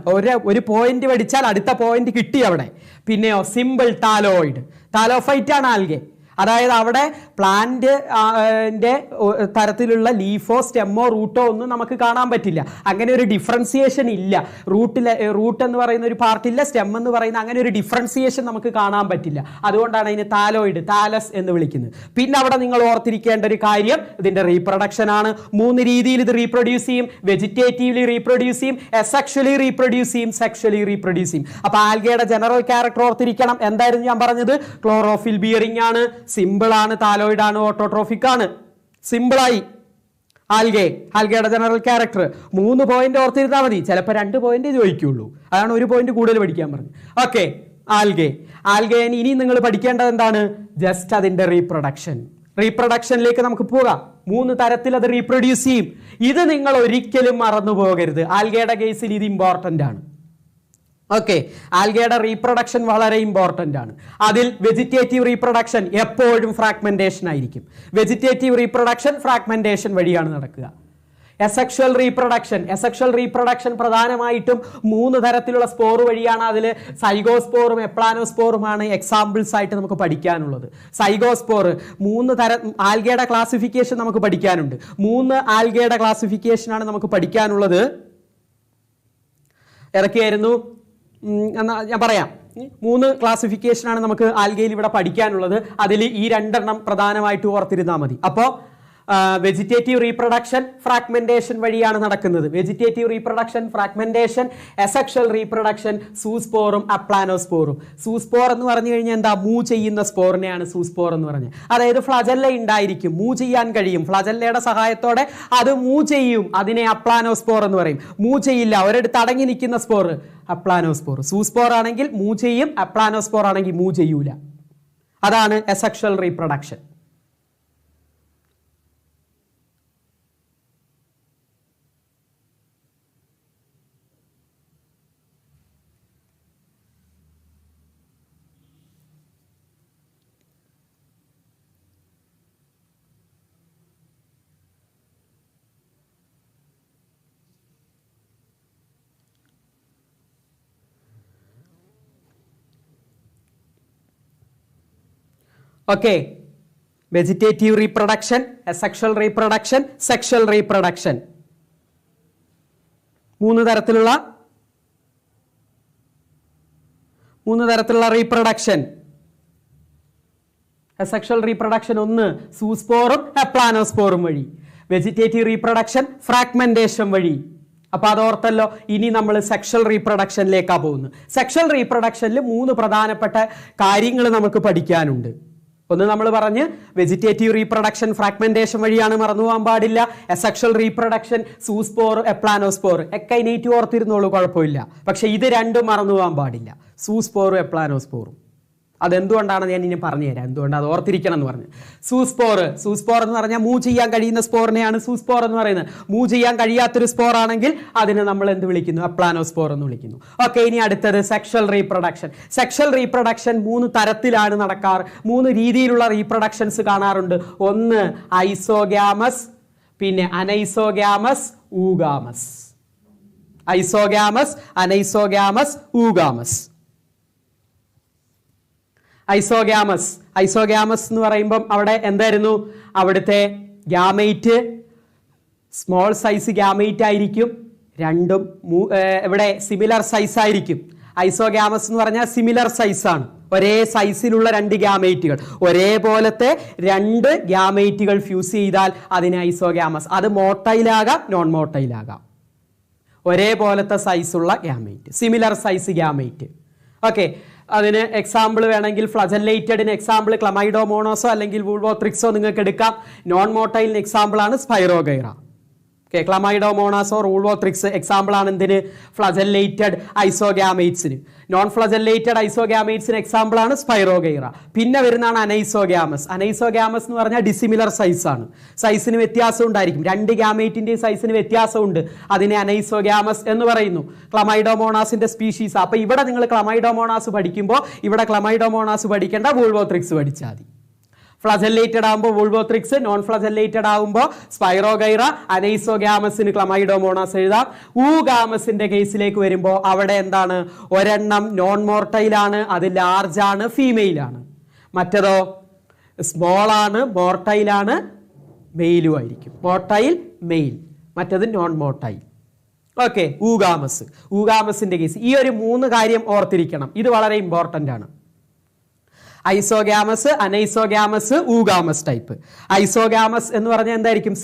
ഒരു പോയിന്റ് പഠിച്ചാൽ അടുത്ത പോയിന്റ് കിട്ടി അവിടെ. പിന്നെയോ സിമ്പിൾ താലോയിഡ്, താലോഫൈറ്റ് ആണ് ആൽഗെ. അതായത് അവിടെ പ്ലാന്റിന്റെ തരത്തിലുള്ള ലീഫോ സ്റ്റെമ്മോ റൂട്ടോ ഒന്നും നമുക്ക് കാണാൻ പറ്റില്ല. അങ്ങനെ ഒരു ഡിഫറൻസിയേഷൻ ഇല്ല. റൂട്ട് എന്ന് പറയുന്ന ഒരു പാർട്ടില്ല, സ്റ്റെം എന്ന് പറയുന്ന അങ്ങനെ ഒരു ഡിഫറൻസിയേഷൻ നമുക്ക് കാണാൻ പറ്റില്ല. അതുകൊണ്ടാണ് അതിന് താലോയിഡ്, താലസ് എന്ന് വിളിക്കുന്നത്. പിന്നെ അവിടെ നിങ്ങൾ ഓർത്തിരിക്കേണ്ട ഒരു കാര്യം ഇതിന്റെ റീപ്രൊഡക്ഷൻ ആണ്. 3 രീതിയിൽ ഇത് റീപ്രൊഡ്യൂസ് ചെയ്യും. വെജിറ്റേറ്റീവ്ലി റീപ്രൊഡ്യൂസ് ചെയ്യും, അസെക്ഷലി റീപ്രൊഡ്യൂസ് ചെയ്യും, സെക്ഷലി റീപ്രൊഡ്യൂസ് ചെയ്യും. അപ്പൊ ആൽഗയുടെ ജനറൽ ക്യാരക്ടർ ഓർത്തിരിക്കണം. എന്തായിരുന്നു ഞാൻ പറഞ്ഞത്? ക്ലോറോഫിൽ ബിയറിംഗ് ആണ്, സിമ്പിൾ ആണ്, താലോയിഡ് ആണ്, ഓട്ടോട്രോഫിക് ആണ്. സിമ്പിളായി ആൽഗയുടെ ജനറൽ ക്യാരക്ടർ. 3 പോയിന്റ് ഓർത്തിരുന്നാൽ മതി. ചിലപ്പോൾ 2 പോയിന്റ് ചോദിക്കുള്ളൂ. അതാണ് 1 പോയിന്റ് കൂടുതൽ പഠിക്കാൻ പറഞ്ഞു. ഓക്കെ, ആൽഗെ ഇനി നിങ്ങൾ പഠിക്കേണ്ടത് എന്താണ്? ജസ്റ്റ് അതിന്റെ റീപ്രൊഡക്ഷനിലേക്ക് നമുക്ക് പോകാം. 3 തരത്തിൽ അത് റീപ്രൊഡ്യൂസ് ചെയ്യും. ഇത് നിങ്ങൾ ഒരിക്കലും മറന്നു പോകരുത്. ആൽഗയുടെ കേസിൽ ഇത് ഇമ്പോർട്ടന്റ് ആണ്. ഓക്കെ, ആൽഗയുടെ റീപ്രൊഡക്ഷൻ വളരെ ഇമ്പോർട്ടന്റ് ആണ്. അതിൽ വെജിറ്റേറ്റീവ് റീപ്രൊഡക്ഷൻ എപ്പോഴും ഫ്രാഗ്മെന്റേഷൻ ആയിരിക്കും. വെജിറ്റേറ്റീവ് റീപ്രൊഡക്ഷൻ ഫ്രാഗ്മെന്റേഷൻ വഴിയാണ് നടക്കുക. എസെക്ഷൽ റീപ്രൊഡക്ഷൻ പ്രധാനമായിട്ടും 3 തരത്തിലുള്ള സ്പോർ വഴിയാണ്. അതിൽ സൈഗോസ്പോറും എപ്ലാനോസ്പോറുമാണ് എക്സാമ്പിൾസ് ആയിട്ട് നമുക്ക് പഠിക്കാനുള്ളത്. സൈഗോസ്പോർ 3 തരം ആൽഗയുടെ ക്ലാസിഫിക്കേഷൻ നമുക്ക് പഠിക്കാനുണ്ട്. 3 ആൽഗയുടെ ക്ലാസിഫിക്കേഷനാണ് നമുക്ക് പഠിക്കാനുള്ളത്. ഏതൊക്കെയായിരുന്നു ഞാൻ പറയാം. 3 ക്ലാസിഫിക്കേഷനാണ് നമുക്ക് ആൽഗയിൽ ഇവിടെ പഠിക്കാനുള്ളത്. അതിൽ ഈ 2 എണ്ണം പ്രധാനമായിട്ട് ഓർത്തിരുന്നാൽ മതി. അപ്പോൾ വെജിറ്റേറ്റീവ് റീപ്രൊഡക്ഷൻ ഫ്രാഗ്മെന്റേഷൻ വഴിയാണ് നടക്കുന്നത്. Vegetative reproduction, fragmentation, asexual reproduction, സൂസ്പോറും അപ്ലാനോസ്പോറും. സൂസ്പോർ എന്ന് പറഞ്ഞു കഴിഞ്ഞാൽ എന്താ? മൂവ് ചെയ്യുന്ന സ്പോറിനെയാണ് സൂസ്പോർ എന്ന് പറഞ്ഞത്. അതായത് ഫ്ലജല്ല ഉണ്ടായിരിക്കും, മൂവ് ചെയ്യാൻ കഴിയും. ഫ്ലജല്ലയുടെ സഹായത്തോടെ അത് മൂവ് ചെയ്യും. അതിനെ അപ്ലാനോസ്പോർ എന്ന് പറയും. മൂവ് ചെയ്യില്ല, ഒരിടത്ത് അടങ്ങി നിൽക്കുന്ന സ്പോർ അപ്ലാനോസ്പോർ. സൂസ്പോർ ആണെങ്കിൽ മൂവ് ചെയ്യും, അപ്ലാനോസ്പോർ ആണെങ്കിൽ മൂവ് ചെയ്യൂല. അതാണ് asexual reproduction. Okay, vegetative reproduction, asexual reproduction, sexual reproduction. 3 തരത്തിലുള്ള റീപ്രൊഡക്ഷൻ. അസെക്ഷൽ റീപ്രൊഡക്ഷൻ 1 സൂസ്പോറും അപ്ലാനോസ്പോറും വഴി. വെജിറ്റേറ്റീവ് റീപ്രൊഡക്ഷൻ ഫ്രാഗ്മെന്റേഷൻ വഴി. അപ്പൊ അതോർത്തല്ലോ. ഇനി നമ്മൾ സെക്ഷൽ റീപ്രൊഡക്ഷനിലേക്കാണ് പോകുന്നത്. സെക്ഷൽ റീപ്രൊഡക്ഷനിൽ 3 പ്രധാനപ്പെട്ട കാര്യങ്ങൾ നമുക്ക് പഠിക്കാനുണ്ട്. ഒന്ന് നമ്മൾ പറഞ്ഞ് വെജിറ്റേറ്റീവ് റീപ്രൊഡക്ഷൻ ഫ്രാഗ്മെന്റേഷൻ വഴിയാണ്, മറന്നു പോകാൻ പാടില്ല. Asexual reproduction സൂസ്പോർ എപ്ലാനോസ്പോർ. എക്കൈനേറ്റീവ് ഓർത്തിരുന്നോളൂ, കുഴപ്പമില്ല. പക്ഷെ ഇത് 2 മറന്നു പോകാൻ പാടില്ല, സൂസ്പോറും എപ്ലാനോസ്പോറും. അതെന്തുകൊണ്ടാണ് ഞാൻ ഇനി പറഞ്ഞുതരാം, എന്തുകൊണ്ട് അത് ഓർത്തിരിക്കണം എന്ന് പറഞ്ഞു. സൂസ്പോർ എന്ന് പറഞ്ഞാൽ മൂവ് ചെയ്യാൻ കഴിയുന്ന സ്പോറിനെയാണ് സൂസ്പോർ എന്ന് പറയുന്നത്. മൂവ് ചെയ്യാൻ കഴിയാത്തൊരു സ്പോർ ആണെങ്കിൽ അതിനെ നമ്മൾ എന്ത് വിളിക്കുന്നു? അപ്ലാനോസ്പോർ എന്ന് വിളിക്കുന്നു. ഓക്കെ, ഇനി അടുത്തത് സെക്ഷൽ റീപ്രൊഡക്ഷൻ. സെക്ഷൽ റീപ്രൊഡക്ഷൻ 3 തരത്തിലാണ് നടക്കാറ്. 3 രീതിയിലുള്ള റീപ്രൊഡക്ഷൻസ് കാണാറുണ്ട്. ഒന്ന് ഐസോഗ്യാമസ്, പിന്നെ അനൈസോഗ്യാമസ്, ഊഗാമസ്. ഐസോഗ്യാമസ്, അനൈസോഗ്യാമസ്, ഊഗാമസ്. ഐസോഗ്യാമസ് എന്ന് പറയുമ്പം അവിടെ എന്തായിരുന്നു? അവിടുത്തെ ഗ്യാമേറ്റ് സ്മോൾ സൈസ് ഗ്യാമേറ്റ് ആയിരിക്കും. രണ്ടും ഇവിടെ സിമിലർ സൈസ് ആയിരിക്കും. ഐസോഗ്യാമസ് എന്ന് പറഞ്ഞാൽ സിമിലർ സൈസ് ആണ്. ഒരേ സൈസിലുള്ള 2 ഗ്യാമേറ്റുകൾ, ഒരേപോലത്തെ 2 ഗ്യാമേറ്റുകൾ ഫ്യൂസ് ചെയ്താൽ അതിന് ഐസോഗ്യാമസ്. അത് മോട്ടൈലാകാം, നോൺ മോട്ടൈലാകാം. ഒരേപോലത്തെ സൈസുള്ള gamete, similar size gamete. Okay, അതിന് എക്സാമ്പിൾ വേണമെങ്കിൽ ഫ്ലജല്ലേറ്റഡിന് എക്സാമ്പിൾ ക്ലമൈഡോമോണോസോ അല്ലെങ്കിൽ വൂൾവോത്രിക്സോ നിങ്ങൾക്ക് എടുക്കാം. നോൺ മോട്ടൈലിന് എക്സാമ്പിൾ ആണ് സ്പൈറോഗൈറ. ഓക്കെ, ക്ലമൈഡോമോണാസോ വൂൾവോത്രിക്സ് എക്സാമ്പിൾ ആണ് എന്തിന്? ഫ്ലജല്ലേറ്റഡ് ഐസോഗ്യാമേറ്റ്സിന്. നോൺ ഫ്ലജല്ലേറ്റഡ് ഐസോഗ്യാമേറ്റ്സിന് എക്സാമ്പിൾ ആണ് സ്പൈറോഗൈറ. പിന്നെ വരുന്നതാണ് അനൈസോഗ്യാമസ്. അനൈസോഗ്യാമസ് എന്ന് പറഞ്ഞാൽ ഡിസിമിലർ സൈസ് ആണ്. സൈസിന് വ്യത്യാസം ഉണ്ടായിരിക്കും, 2 ഗ്യാമേറ്റിന്റെ സൈസിന് വ്യത്യാസമുണ്ട്. അതിനെ അനൈസോഗ്യാമസ് എന്ന് പറയുന്നു. ക്ലമൈഡോമോണാസിന്റെ സ്പീഷീസ്. അപ്പൊ ഇവിടെ നിങ്ങൾ ക്ലമൈഡോമോണാസ് പഠിക്കുമ്പോൾ ഇവിടെ ക്ലമൈഡോമോണാസ് പഠിക്കേണ്ട, വൂൾവോത്രിക്സ് പഠിച്ചാൽ മതി. ഫ്ലജല്ലേറ്റഡ് ആകുമ്പോൾ വോൾവോത്രിക്സ്, നോൺ ഫ്ലജല്ലേറ്റഡ് ആകുമ്പോൾ സ്പൈറോഗൈറ, അനൈസോഗ്യാമസിന് ക്ലമൈഡോമോണാസ് എഴുതാം. ഊഗാമസിന്റെ കേസിലേക്ക് വരുമ്പോൾ അവിടെ എന്താണ്, ഒരെണ്ണം നോൺ മോർട്ടൈലാണ്, അത് ലാർജ് ആണ്, ഫീമെയിൽ ആണ്. മറ്റേതോ സ്മോൾ ആണ്, മോർട്ടൈലാണ്, മെയിലും ആയിരിക്കും. മോർട്ടൈൽ മെയിൽ, മറ്റത് നോൺ മോർട്ടൈൽ. ഓക്കെ, ഊഗാമസിന്റെ കേസ് ഈ ഒരു 3 കാര്യം ഓർത്തിരിക്കണം. ഇത് വളരെ ഇമ്പോർട്ടൻ്റ് ആണ്. ഐസോഗ്യാമസ്, അനൈസോഗ്യാമസ്, ഊഗാമസ് ടൈപ്പ്. ഐസോഗ്യാമസ് എന്ന് പറഞ്ഞാൽ എന്തായിരിക്കും,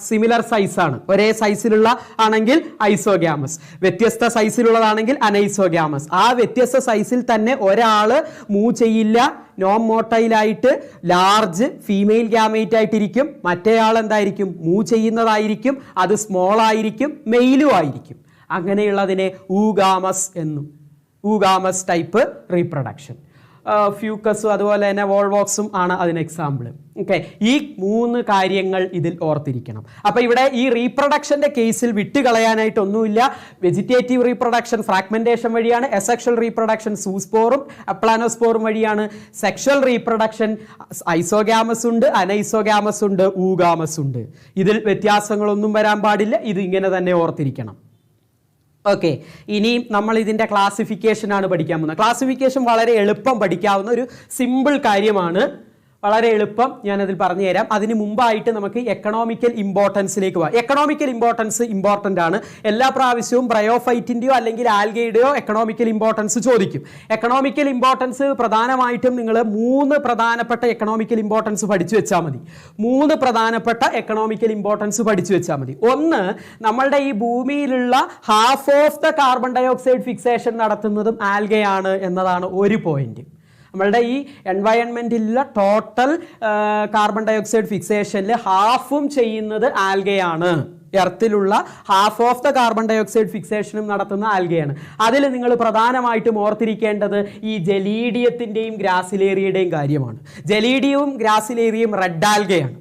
സിമിലർ സൈസ് ആണ്, ഒരേ സൈസിലുള്ള ആണെങ്കിൽ ഐസോഗ്യാമസ്, വ്യത്യസ്ത സൈസിലുള്ളതാണെങ്കിൽ അനൈസോഗ്യാമസ്. ആ വ്യത്യസ്ത സൈസിൽ തന്നെ ഒരാള് മൂവ് ചെയ്യില്ല, നോൺ മോർട്ടൈലായിട്ട് ലാർജ് ഫീമെയിൽ ഗ്യാമേറ്റ് ആയിട്ടിരിക്കും, മറ്റേയാൾ എന്തായിരിക്കും, മൂവ് ചെയ്യുന്നതായിരിക്കും, അത് സ്മോൾ ആയിരിക്കും, മെയിലും ആയിരിക്കും. അങ്ങനെയുള്ളതിനെ ഊഗാമസ് എന്നും, ഊഗാമസ് ടൈപ്പ് റീപ്രൊഡക്ഷൻ. ഫ്യൂക്കസും അതുപോലെ തന്നെ വോൾവോക്സും ആണ് അതിന് എക്സാമ്പിൾ. ഓക്കെ, ഈ 3 കാര്യങ്ങൾ ഇതിൽ ഓർത്തിരിക്കണം. അപ്പോൾ ഇവിടെ ഈ റീപ്രൊഡക്ഷന്റെ കേസിൽ വിട്ടുകളയാനായിട്ടൊന്നുമില്ല. വെജിറ്റേറ്റീവ് റീപ്രൊഡക്ഷൻ ഫ്രാഗ്മെന്റേഷൻ വഴിയാണ്, എസെക്ഷൽ റീപ്രൊഡക്ഷൻ സൂസ്പോറും അപ്ലാനോസ്പോറും വഴിയാണ്, സെക്ഷൽ റീപ്രൊഡക്ഷൻ ഐസോഗ്യാമസ് ഉണ്ട്, അനൈസോഗ്യാമസ് ഉണ്ട്, ഊഗാമസ് ഉണ്ട്. ഇതിൽ വ്യത്യാസങ്ങളൊന്നും വരാൻ പാടില്ല. ഇത് ഇങ്ങനെ തന്നെ ഓർത്തിരിക്കണം. ഓക്കെ, ഇനി നമ്മൾ ഇതിൻ്റെ ക്ലാസിഫിക്കേഷൻ ആണ് പഠിക്കാൻ പോകുന്നത്. ക്ലാസിഫിക്കേഷൻ വളരെ എളുപ്പം പഠിക്കാവുന്ന ഒരു സിമ്പിൾ കാര്യമാണ്, വളരെ എളുപ്പം ഞാനതിൽ പറഞ്ഞു തരാം. അതിന് മുമ്പായിട്ട് നമുക്ക് എക്കണോമിക്കൽ ഇമ്പോർട്ടൻസിലേക്ക് പോകാം. എക്കണോമിക്കൽ ഇമ്പോർട്ടൻസ് ഇമ്പോർട്ടൻ്റ് ആണ്. എല്ലാ പ്രാവശ്യവും ബ്രയോഫൈറ്റിൻ്റെയോ അല്ലെങ്കിൽ ആൽഗയുടെയോ എക്കണോമിക്കൽ ഇമ്പോർട്ടൻസ് ചോദിക്കും. എക്കണോമിക്കൽ ഇമ്പോർട്ടൻസ് പ്രധാനമായിട്ടും നിങ്ങൾ 3 പ്രധാനപ്പെട്ട എക്കണോമിക്കൽ ഇമ്പോർട്ടൻസ് പഠിച്ചു വെച്ചാൽ മതി. 3 പ്രധാനപ്പെട്ട എക്കണോമിക്കൽ ഇമ്പോർട്ടൻസ് പഠിച്ചു വെച്ചാൽ മതി. ഒന്ന്, നമ്മളുടെ ഈ ഭൂമിയിലുള്ള half of the carbon dioxide fixation നടത്തുന്നതും ആൽഗയാണ് എന്നതാണ് ഒരു പോയിന്റ്. നമ്മളുടെ ഈ എൻവയൺമെന്റിലുള്ള ടോട്ടൽ കാർബൺ ഡയോക്സൈഡ് ഫിക്സേഷനിൽ ഹാഫും ചെയ്യുന്നത് ആൽഗയാണ്. എർത്തിലുള്ള half of the carbon dioxide ഫിക്സേഷനും നടത്തുന്ന ആൽഗയാണ്. അതിൽ നിങ്ങൾ പ്രധാനമായിട്ടും ഓർത്തിരിക്കേണ്ടത് ഈ ജലീഡിയത്തിൻ്റെയും ഗ്രാസിലേറിയയുടെയും കാര്യമാണ്. ജലീഡിയവും ഗ്രാസിലേറിയയും റെഡ് ആൽഗയാണ്.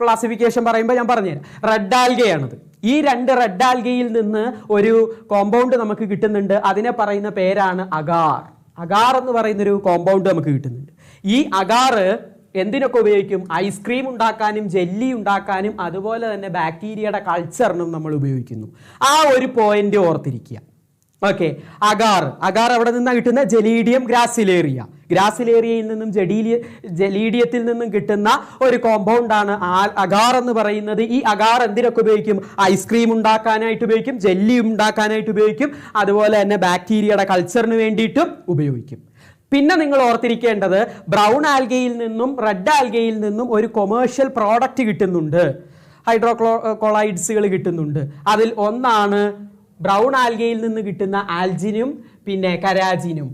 ക്ലാസിഫിക്കേഷൻ പറയുമ്പോൾ ഞാൻ പറഞ്ഞുതരാം. റെഡ് ആൽഗയാണത്. ഈ 2 റെഡ് ആൽഗയിൽ നിന്ന് ഒരു കോമ്പൗണ്ട് നമുക്ക് കിട്ടുന്നുണ്ട്. അതിനെ പറയുന്ന പേരാണ് അഗാർ. അഗാർ എന്ന് പറയുന്നൊരു കോമ്പൗണ്ട് നമുക്ക് കിട്ടുന്നുണ്ട്. ഈ അഗാർ എന്തിനൊക്കെ ഉപയോഗിക്കും? ഐസ്ക്രീം ഉണ്ടാക്കാനും ജെല്ലി ഉണ്ടാക്കാനും അതുപോലെ തന്നെ ബാക്ടീരിയയുടെ കൾച്ചറിനും നമ്മൾ ഉപയോഗിക്കുന്നു. ആ ഒരു പോയിന്റ് ഓർത്തിരിക്കുക. ഓക്കെ, അഗാർ എവിടെ നിന്നാണ് കിട്ടുന്നത്? ജലീഡിയം ഗ്രാസിലേറിയയിൽ നിന്നും ജലീഡിയത്തിൽ നിന്നും കിട്ടുന്ന ഒരു കോമ്പൗണ്ടാണ് അഗാർ എന്ന് പറയുന്നത്. ഈ അഗാർ എന്തിനൊക്കെ ഉപയോഗിക്കും? ഐസ്ക്രീം ഉണ്ടാക്കാനായിട്ട് ഉപയോഗിക്കും, ജെല്ലി ഉണ്ടാക്കാനായിട്ട് ഉപയോഗിക്കും, അതുപോലെ തന്നെ ബാക്ടീരിയയുടെ കൾച്ചറിന് വേണ്ടിയിട്ടും ഉപയോഗിക്കും. പിന്നെ നിങ്ങൾ ഓർത്തിരിക്കേണ്ടത് ബ്രൗൺ ആൽഗയിൽ നിന്നും റെഡ് ആൽഗയിൽ നിന്നും ഒരു കൊമേഴ്ഷ്യൽ പ്രോഡക്റ്റ് കിട്ടുന്നുണ്ട്, ഹൈഡ്രോക്ലോറൈഡ്സുകൾ കിട്ടുന്നുണ്ട്. അതിൽ ഒന്നാണ് ബ്രൗൺ ആൽഗയിൽ നിന്ന് കിട്ടുന്ന ആൽജിനും പിന്നെ കരാജിനും,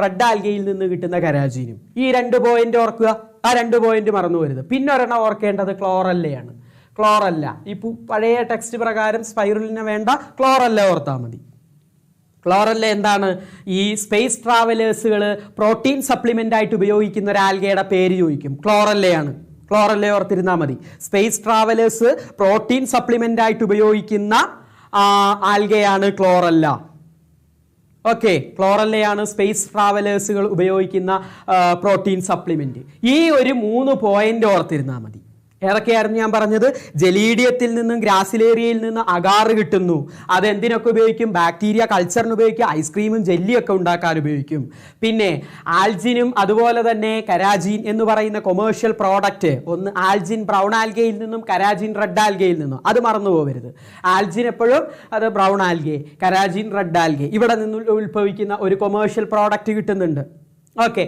റെഡ് ആൽഗയിൽ നിന്ന് കിട്ടുന്ന കരാജിനും. ഈ 2 പോയിന്റ് ഓർക്കുക. ആ 2 പോയിന്റ് മറന്നു വരുത്. പിന്നെ ഒരെണ്ണം ഓർക്കേണ്ടത് ക്ലോറല്ലയാണ്. ക്ലോറല്ല ഈ പഴയ ടെക്സ്റ്റ് പ്രകാരം സ്പൈറലിനെ വേണ്ട, ക്ലോറല്ല ഓർത്താൽ മതി. ക്ലോറല്ല എന്താണ്? ഈ സ്പേസ് ട്രാവലേഴ്സുകൾ പ്രോട്ടീൻ സപ്ലിമെന്റ് ആയിട്ട് ഉപയോഗിക്കുന്ന ഒരു ആൽഗയുടെ പേര് ചോദിക്കും. ക്ലോറല്ലയാണ്. ക്ലോറല്ല ഓർത്തിരുന്നാൽ മതി. സ്പേസ് ട്രാവലേഴ്സ് പ്രോട്ടീൻ സപ്ലിമെന്റ് ആയിട്ട് ഉപയോഗിക്കുന്ന ആൽഗയാണ് ക്ലോറല്ല. ഓക്കെ, ക്ലോറല്ലയാണ് സ്പേസ് ട്രാവലേഴ്സുകൾ ഉപയോഗിക്കുന്ന പ്രോട്ടീൻ സപ്ലിമെന്റ്. ഈ ഒരു 3 പോയിന്റ് ഓർത്തിരുന്നാൽ മതി. ഏതൊക്കെയായിരുന്നു ഞാൻ പറഞ്ഞത്? ജലീഡിയത്തിൽ നിന്നും ഗ്രാസിലേറിയയിൽ നിന്ന് അഗാർ കിട്ടുന്നു. അതെന്തിനൊക്കെ ഉപയോഗിക്കും? ബാക്ടീരിയ കൾച്ചറിന് ഉപയോഗിക്കും, ഐസ്ക്രീമും ജെല്ലിയൊക്കെ ഉണ്ടാക്കാൻ ഉപയോഗിക്കും. പിന്നെ ആൽജിനും അതുപോലെ തന്നെ കരാജീൻ എന്ന് പറയുന്ന കൊമേഴ്ഷ്യൽ പ്രോഡക്റ്റ്, ഒന്ന് ആൽജിൻ ബ്രൗൺ ആൽഗയിൽ നിന്നും കരാജീൻ റെഡ് ആൽഗയിൽ നിന്നും, അത് മറന്നു പോകരുത്. ആൽജിൻ എപ്പോഴും അത് ബ്രൗൺ ആൽഗെ, കരാജീൻ റെഡ് ആൽഗെ, ഇവിടെ നിന്ന് ഉത്ഭവിക്കുന്ന ഒരു കൊമേഴ്ഷ്യൽ പ്രോഡക്റ്റ് കിട്ടുന്നുണ്ട്. ഓക്കെ,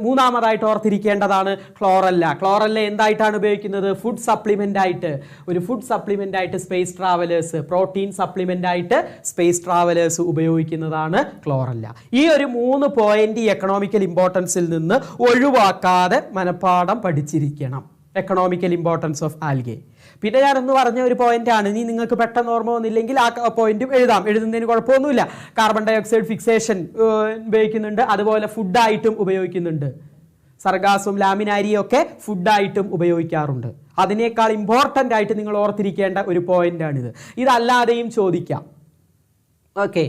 മൂന്നാമതായിട്ട് ഓർത്തിരിക്കേണ്ടതാണ് ക്ലോറല്ല. ക്ലോറല്ല എന്തായിട്ടാണ് ഉപയോഗിക്കുന്നത്? ഫുഡ് സപ്ലിമെന്റ് ആയിട്ട്. ഒരു ഫുഡ് സപ്ലിമെന്റ് ആയിട്ട് സ്പേസ് ട്രാവലേഴ്സ്, പ്രോട്ടീൻ സപ്ലിമെന്റ് ആയിട്ട് സ്പേസ് ട്രാവലേഴ്സ് ഉപയോഗിക്കുന്നതാണ് ക്ലോറല്ല. ഈ ഒരു 3 പോയിന്റ് എക്കണോമിക്കൽ ഇമ്പോർട്ടൻസിൽ നിന്ന് ഒഴിവാക്കാതെ മനഃപ്പാഠം പഠിച്ചിരിക്കണം. Economical importance of algae. പിന്നെ ഞാനൊന്ന് പറഞ്ഞ ഒരു പോയിന്റ് ആണ്. ഇനി നിങ്ങൾക്ക് പെട്ടെന്ന് ഓർമ്മ വന്നില്ലെങ്കിൽ ആ പോയിന്റും എഴുതുന്നതിന് കുഴപ്പമൊന്നുമില്ല. കാർബൺ ഡയോക്സൈഡ് ഫിക്സേഷൻ ഉപയോഗിക്കുന്നുണ്ട്, അതുപോലെ ഫുഡായിട്ടും ഉപയോഗിക്കുന്നുണ്ട്. സർഗാസും ലാമിനാരിയും ഒക്കെ ഫുഡായിട്ടും ഉപയോഗിക്കാറുണ്ട്. അതിനേക്കാൾ ഇമ്പോർട്ടൻ്റ് ആയിട്ട് നിങ്ങൾ ഓർത്തിരിക്കേണ്ട ഒരു പോയിന്റാണിത്. ഇതല്ലാതെയും ചോദിക്കാം. ഓക്കെ,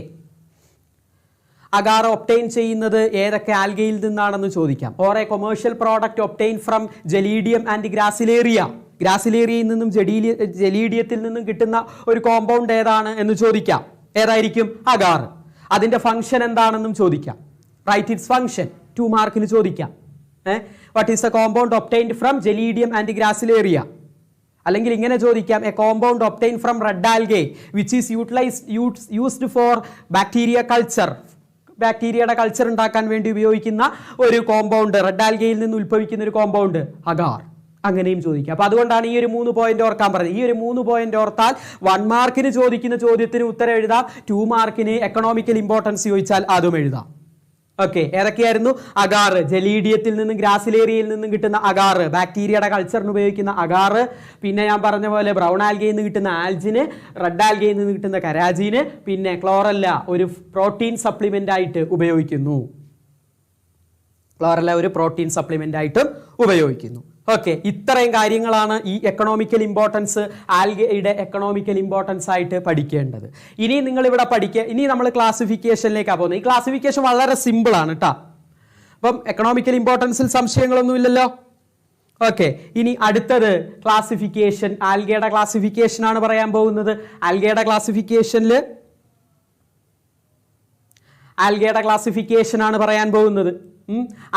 അഗാർ ഒപ്റ്റെയിൻ ചെയ്യുന്നത് ഏതൊക്കെ ആൽഗയിൽ നിന്നാണെന്ന് ചോദിക്കാം. Or a commercial product obtain from gelidium and gracilaria. ഗ്രാസിലേറിയയിൽ നിന്നും ജലീഡിയത്തിൽ നിന്നും കിട്ടുന്ന ഒരു കോമ്പൗണ്ട് ഏതാണ് എന്ന് ചോദിക്കാം. ഏതായിരിക്കും? അഗാർ. അതിന്റെ ഫംഗ്ഷൻ എന്താണെന്നും ചോദിക്കാം. Right it's function. 2 മാർക്കിന് ചോദിക്കാം. What is a compound obtained from gelidium and gracilaria? അല്ലെങ്കിൽ ഇങ്ങനെ ചോദിക്കാം, a compound obtain from red algae which is used for bacteria culture. ബാക്ടീരിയയുടെ കൾച്ചർ ഉണ്ടാക്കാൻ വേണ്ടി ഉപയോഗിക്കുന്ന ഒരു കോമ്പൗണ്ട്, റെഡ് ആൽഗയിൽ നിന്ന് ഉത്ഭവിക്കുന്ന ഒരു കോമ്പൗണ്ട് അഗാർ. അങ്ങനെയും ചോദിക്കാം. അപ്പൊ അതുകൊണ്ടാണ് ഈ ഒരു 3 പോയിന്റ് ഓർക്കാൻ പറഞ്ഞത്. ഈ ഒരു 3 പോയിന്റ് ഓർത്താൽ 1 മാർക്കിന് ചോദിക്കുന്ന ചോദ്യത്തിന് ഉത്തരം എഴുതാം. 2 മാർക്കിന് എക്കണോമിക്കൽ ഇമ്പോർട്ടൻസ് ചോദിച്ചാൽ അതും എഴുതാം. ഓക്കെ, ഏതൊക്കെയായിരുന്നു? അഗാർ, ജലീഡിയത്തിൽ നിന്നും ഗ്രാസിലേറിയയിൽ നിന്നും കിട്ടുന്ന അഗാർ, ബാക്ടീരിയയുടെ കൾച്ചറിന് ഉപയോഗിക്കുന്ന അഗാർ, പിന്നെ ഞാൻ പറഞ്ഞ പോലെ ബ്രൗൺ ആൽഗയിൽ നിന്ന് കിട്ടുന്ന ആൽജിന്, റെഡ് ആൽഗയിൽ നിന്ന് കിട്ടുന്ന കരാജീന്, പിന്നെ ക്ലോറല്ല ഒരു പ്രോട്ടീൻ സപ്ലിമെന്റ് ആയിട്ട് ഉപയോഗിക്കുന്നു. ക്ലോറല്ല ഒരു പ്രോട്ടീൻ സപ്ലിമെന്റ് ആയിട്ടും ഉപയോഗിക്കുന്നു. ഓക്കെ, ഇത്രയും കാര്യങ്ങളാണ് ഈ എക്കണോമിക്കൽ ഇമ്പോർട്ടൻസ്, ആൽഗയുടെ എക്കണോമിക്കൽ ഇമ്പോർട്ടൻസ് ആയിട്ട് പഠിക്കേണ്ടത്. ഇനി നിങ്ങൾ ഇവിടെ ഇനി നമ്മൾ ക്ലാസിഫിക്കേഷനിലേക്കാണ് പോകുന്നത്. ഈ ക്ലാസിഫിക്കേഷൻ വളരെ സിമ്പിൾ ആണ് കേട്ടോ. അപ്പം എക്കണോമിക്കൽ ഇമ്പോർട്ടൻസിൽ സംശയങ്ങളൊന്നുമില്ലല്ലോ. ഓക്കെ, ഇനി അടുത്തത് ക്ലാസിഫിക്കേഷൻ, ആൽഗയുടെ ക്ലാസിഫിക്കേഷൻ ആണ് പറയാൻ പോകുന്നത്. ആൽഗയുടെ ക്ലാസിഫിക്കേഷൻ ആണ് പറയാൻ പോകുന്നത്.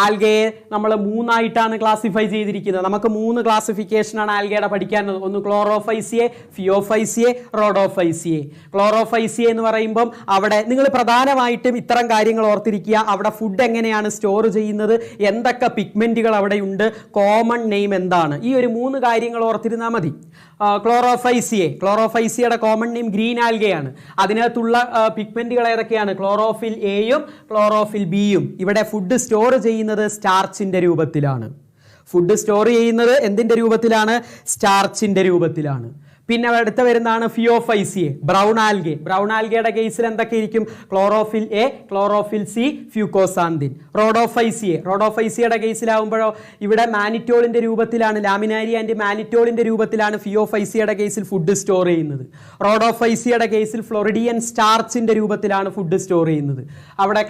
ആൽഗയെ നമ്മൾ 3 ആയിട്ടാണ് ക്ലാസിഫൈ ചെയ്തിരിക്കുന്നത്. നമുക്ക് 3 ക്ലാസിഫിക്കേഷനാണ് ആൽഗയുടെ പഠിക്കാനുള്ളത്. ഒന്ന് ക്ലോറോഫൈസിയെ, ഫിയോഫൈസിയെ, റോഡോഫൈസിയെ. ക്ലോറോഫൈസിയെ എന്ന് പറയുമ്പം അവിടെ നിങ്ങൾ പ്രധാനമായിട്ടും ഇത്തരം കാര്യങ്ങൾ ഓർത്തിരിക്കുക. അവിടെ ഫുഡ് എങ്ങനെയാണ് സ്റ്റോർ ചെയ്യുന്നത്, എന്തൊക്കെ പിഗ്മെന്റുകൾ അവിടെയുണ്ട്, കോമൺ നെയിം എന്താണ്, ഈ ഒരു 3 കാര്യങ്ങൾ ഓർത്തിരുന്നാൽ മതി. ക്ലോറോഫൈസിയുടെ കോമൺ നെയിം ഗ്രീൻ ആൽഗയാണ്. അതിനകത്തുള്ള പിഗ്മെന്റുകൾ ഏതൊക്കെയാണ്? ക്ലോറോഫിൽ എയും ക്ലോറോഫിൽ ബിയും. ഇവിടെ ഫുഡ് സ്റ്റോർ ചെയ്യുന്നത് സ്റ്റാർച്ചിന്റെ രൂപത്തിലാണ്. ഫുഡ് സ്റ്റോർ ചെയ്യുന്നത് എന്തിന്റെ രൂപത്തിലാണ്? സ്റ്റാർച്ചിന്റെ രൂപത്തിലാണ്. പിന്നെ അടുത്ത വരുന്നതാണ് ഫിയോഫൈസിയെ, ബ്രൗൺ ആൽഗെ. ബ്രൗൺ ആൽഗയുടെ കേസിൽ എന്തൊക്കെയായിരിക്കും? Chlorophyll A, chlorophyll c, fucoxanthin. റോഡോഫൈസിയുടെ കേസിലാവുമ്പോഴോ ഇവിടെ മാനിറ്റോളിന്റെ രൂപത്തിലാണ്, ലാമിനാരി ആൻഡ് മാനിറ്റോളിന്റെ രൂപത്തിലാണ് ഫിയോഫൈസിയുടെ കേസിൽ ഫുഡ് സ്റ്റോർ ചെയ്യുന്നത്. റോഡോഫൈസിയുടെ കേസിൽ ഫ്ലോറിഡിയൻ സ്റ്റാർച്ചിന്റെ രൂപത്തിലാണ് ഫുഡ് സ്റ്റോർ ചെയ്യുന്നത്. അവിടെ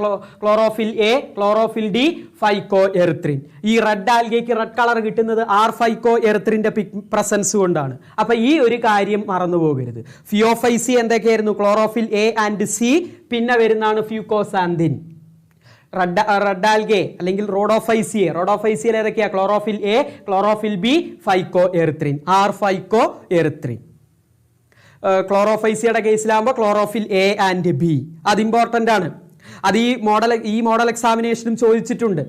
chlorophyll A, chlorophyll D, ഫൈക്കോ erythrin. ഈ റെഡ് ആൽഗയ്ക്ക് റെഡ് കളർ കിട്ടുന്നത് ഫൈക്കോ എറിത്രിന്റെ പ്രസൻസ് കൊണ്ടാണ്. അപ്പൊ ഈ ഒരു കാര്യം മറന്നു പോകരുത്. ഫിയോഫൈസി എന്തൊക്കെയായിരുന്നു? ക്ലോറോഫിൽ എ ആൻഡ് സി, പിന്നെ വരുന്നതാണ് ഫ്യൂക്കോസാന്തിൻ. റെഡ് ആൽഗെ അല്ലെങ്കിൽ റോഡോഫൈസിയിൽ ഏതൊക്കെയാ? Chlorophyll A, chlorophyll b, phycoerythrin, phycoerythrin. ക്ലോറോഫൈസിയുടെ കേസിലാകുമ്പോൾ ക്ലോറോഫിൽ എ ആൻഡ് ബി. അത് ഇമ്പോർട്ടൻ്റ് ആണ്. അത് ഈ മോഡൽ എക്സാമിനേഷനും ചോദിച്ചിട്ടുണ്ട്.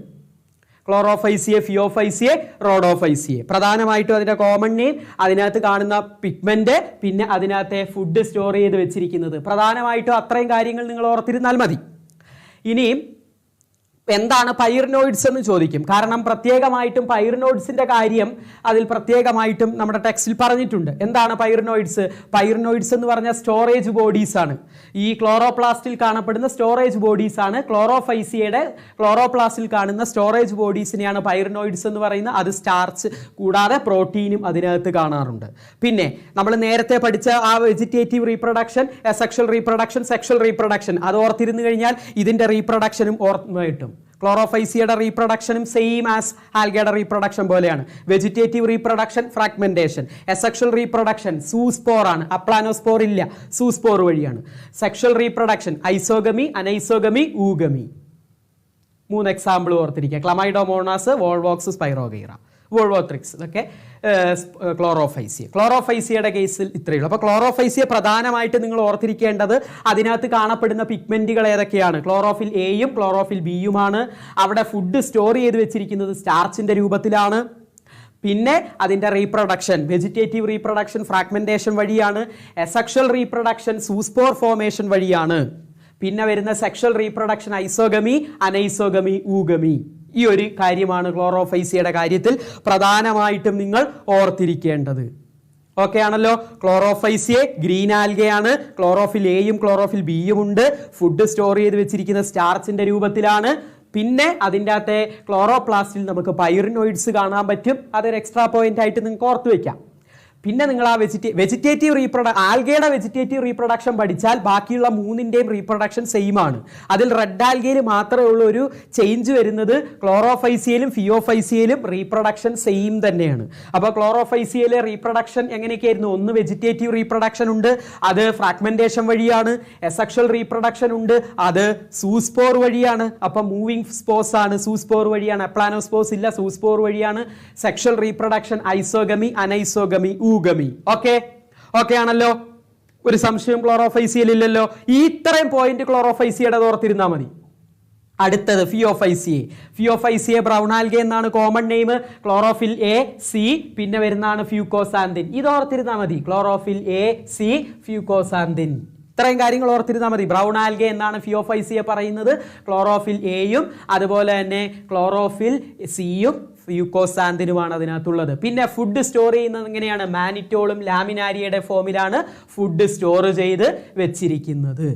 Chlorophyceae, phaeophyceae, rhodophyceae. പ്രധാനമായിട്ടും അതിൻ്റെ കോമൺ നെയിം, അതിനകത്ത് കാണുന്ന പിഗ്മെന്റ്, പിന്നെ അതിനകത്തെ ഫുഡ് സ്റ്റോർ ചെയ്ത് വെച്ചിരിക്കുന്നത്. പ്രധാനമായിട്ടും അത്രയും കാര്യങ്ങൾ നിങ്ങൾ ഓർത്തിരുന്നാൽ മതി. ഇനിയും എന്താണ് പൈറിനോയിഡ്സ് എന്ന് ചോദിക്കും. കാരണം പ്രത്യേകമായിട്ടും പൈറിനോയിഡ്സിന്റെ കാര്യം അതിൽ പ്രത്യേകമായിട്ടും നമ്മുടെ ടെക്സ്റ്റിൽ പറഞ്ഞിട്ടുണ്ട്. എന്താണ് പൈറിനോയിഡ്സ്? പൈറിനോയിഡ്സ് എന്ന് പറഞ്ഞാൽ സ്റ്റോറേജ് ബോഡീസ് ആണ്. ഈ ക്ലോറോപ്ലാസ്റ്റിൽ കാണപ്പെടുന്ന സ്റ്റോറേജ് ബോഡീസ് ആണ്. ക്ലോറോഫൈസിയുടെ ക്ലോറോപ്ലാസ്റ്റിൽ കാണുന്ന സ്റ്റോറേജ് ബോഡീസിനെയാണ് പൈറിനോയിഡ്സ് എന്ന് പറയുന്നത്. അത് സ്റ്റാർച്ച് കൂടാതെ പ്രോട്ടീനും അതിനകത്ത് കാണാറുണ്ട്. പിന്നെ നമ്മൾ നേരത്തെ പഠിച്ച ആ വെജിറ്റേറ്റീവ് റീപ്രൊഡക്ഷൻ, സെക്ഷൽ റീപ്രൊഡക്ഷൻ അത് ഓർത്തിരുന്നു കഴിഞ്ഞാൽ ഇതിന്റെ റീപ്രൊഡക്ഷനും ഓർമ്മ കിട്ടും. ക്ലോറോഫൈസിയുടെ റീപ്രൊഡക്ഷനും സെയിം ആസ് ആൽഗയുടെ റീപ്രൊഡക്ഷൻ പോലെയാണ്. Vegetative reproduction fragmentation, asexual reproduction zoospore ആണ്, അപ്ലാനോസ്പോർ ഇല്ല, സൂസ്പോർ വഴിയാണ്. Sexual reproduction isogamy, anisogamy, oogamy. 3 example ഓർത്തിരിക്കുക. Chlamydomonas, volvox, spirogyra, volvothrix. ഇതൊക്കെ ക്ലോറോഫൈസിയുടെ കേസിൽ ഇത്രയേ ഉള്ളൂ. അപ്പോൾ ക്ലോറോഫൈസിയെ പ്രധാനമായിട്ട് നിങ്ങൾ ഓർത്തിരിക്കേണ്ടത് അതിനകത്ത് കാണപ്പെടുന്ന പിഗ്മെന്റുകൾ ഏതൊക്കെയാണ്? ക്ലോറോഫിൽ എയും ക്ലോറോഫിൽ ബിയുമാണ്. അവിടെ ഫുഡ് സ്റ്റോർ ചെയ്ത് വെച്ചിരിക്കുന്നത് സ്റ്റാർച്ചിന്റെ രൂപത്തിലാണ്. പിന്നെ അതിൻ്റെ റീപ്രൊഡക്ഷൻ വെജിറ്റേറ്റീവ് റീപ്രൊഡക്ഷൻ ഫ്രാഗ്മെന്റേഷൻ വഴിയാണ്. എസെക്ഷൽ റീപ്രൊഡക്ഷൻ സൂസ്പോർ ഫോർമേഷൻ വഴിയാണ്. പിന്നെ വരുന്ന സെക്ഷൽ റീപ്രൊഡക്ഷൻ ഐസോഗമി, അനൈസോഗമി, ഊഗമി. ഈ ഒരു കാര്യമാണ് ക്ലോറോഫൈസിയുടെ കാര്യത്തിൽ പ്രധാനമായിട്ടും നിങ്ങൾ ഓർത്തിരിക്കേണ്ടത്. ഓക്കെ ആണല്ലോ? ക്ലോറോഫൈസിയെ ഗ്രീൻ ആൽഗയാണ്. ക്ലോറോഫിൽ എയും ക്ലോറോഫിൽ ബിയും ഉണ്ട്. ഫുഡ് സ്റ്റോർ ചെയ്ത് വെച്ചിരിക്കുന്ന സ്റ്റാർച്ചിന്റെ രൂപത്തിലാണ്. പിന്നെ അതിൻ്റെ അകത്തെ ക്ലോറോപ്ലാസ്റ്റിൽ നമുക്ക് പൈറിനോയിഡ്സ് കാണാൻ പറ്റും. അതൊരു എക്സ്ട്രാ പോയിന്റ് ആയിട്ട് നിങ്ങൾക്ക് ഓർത്ത് വയ്ക്കാം. പിന്നെ നിങ്ങൾ ആ വെജിറ്റേറ്റീവ് ആൽഗയുടെ വെജിറ്റേറ്റീവ് റീപ്രൊഡക്ഷൻ പഠിച്ചാൽ ബാക്കിയുള്ള മൂന്നിൻ്റെയും റീപ്രൊഡക്ഷൻ സെയിം ആണ്. അതിൽ റെഡ് ആൽഗയിൽ മാത്രമേ ഉള്ളൂ ഒരു ചേഞ്ച് വരുന്നത്. ക്ലോറോഫൈസിയയിലും ഫിയോഫൈസിയയിലും റീപ്രൊഡക്ഷൻ സെയിം തന്നെയാണ്. അപ്പോൾ ക്ലോറോഫൈസിയയിലെ റീപ്രൊഡക്ഷൻ എങ്ങനെയൊക്കെയായിരുന്നു? ഒന്ന് വെജിറ്റേറ്റീവ് റീപ്രൊഡക്ഷൻ ഉണ്ട്, അത് ഫ്രാഗ്മെന്റേഷൻ വഴിയാണ്. എസെക്ഷൽ റീപ്രൊഡക്ഷൻ ഉണ്ട്, അത് സൂസ്പോർ വഴിയാണ്. അപ്പം മൂവിങ് സ്പോർസ് ആണ്, സൂസ്പോർ വഴിയാണ്. അപ്ലാനോസ്പോർസ് ഇല്ല, സൂസ്പോർ വഴിയാണ്. Sexual reproduction isogamy, anisogamy, oogamy. Okay ആണല്ലോ? ഒരു സംശയം ക്ലോറോഫൈസിയയിൽ ഇല്ലല്ലോ. ഈ ഇത്രയും പോയിന്റ് ക്ലോറോഫൈസിയുടെ ഓർത്തിരുന്നാൽ മതി. അടുത്തത് ഫിയോഫൈസിയെ ബ്രൗൺ ആൽഗെ എന്നാണ് common name. Chlorophyll a c, പിന്നെ വരുന്നതാണ് ഫ്യൂക്കോസാന്തിൻ. ഇത് ഓർത്തിരുന്നാൽ മതി. Chlorophyll a c, fucoxanthin. ഇത്രയും കാര്യങ്ങൾ ഓർത്തിരുന്നാൽ മതി. ബ്രൗൺ ആൽഗെ എന്നാണ് ഫിയോഫൈസിയെ പറയുന്നത്. ക്ലോറോഫിൽ എയും അതുപോലെ തന്നെ ക്ലോറോഫിൽ സിയും ഫ്യൂക്കോസാന്തിനുമാണ് അതിനകത്തുള്ളത്. പിന്നെ ഫുഡ് സ്റ്റോർ ചെയ്യുന്നത് എങ്ങനെയാണ്? മാനിറ്റോളും ലാമിനാരിയുടെ ഫോമിലാണ് ഫുഡ് സ്റ്റോർ ചെയ്ത് വെച്ചിരിക്കുന്നത്.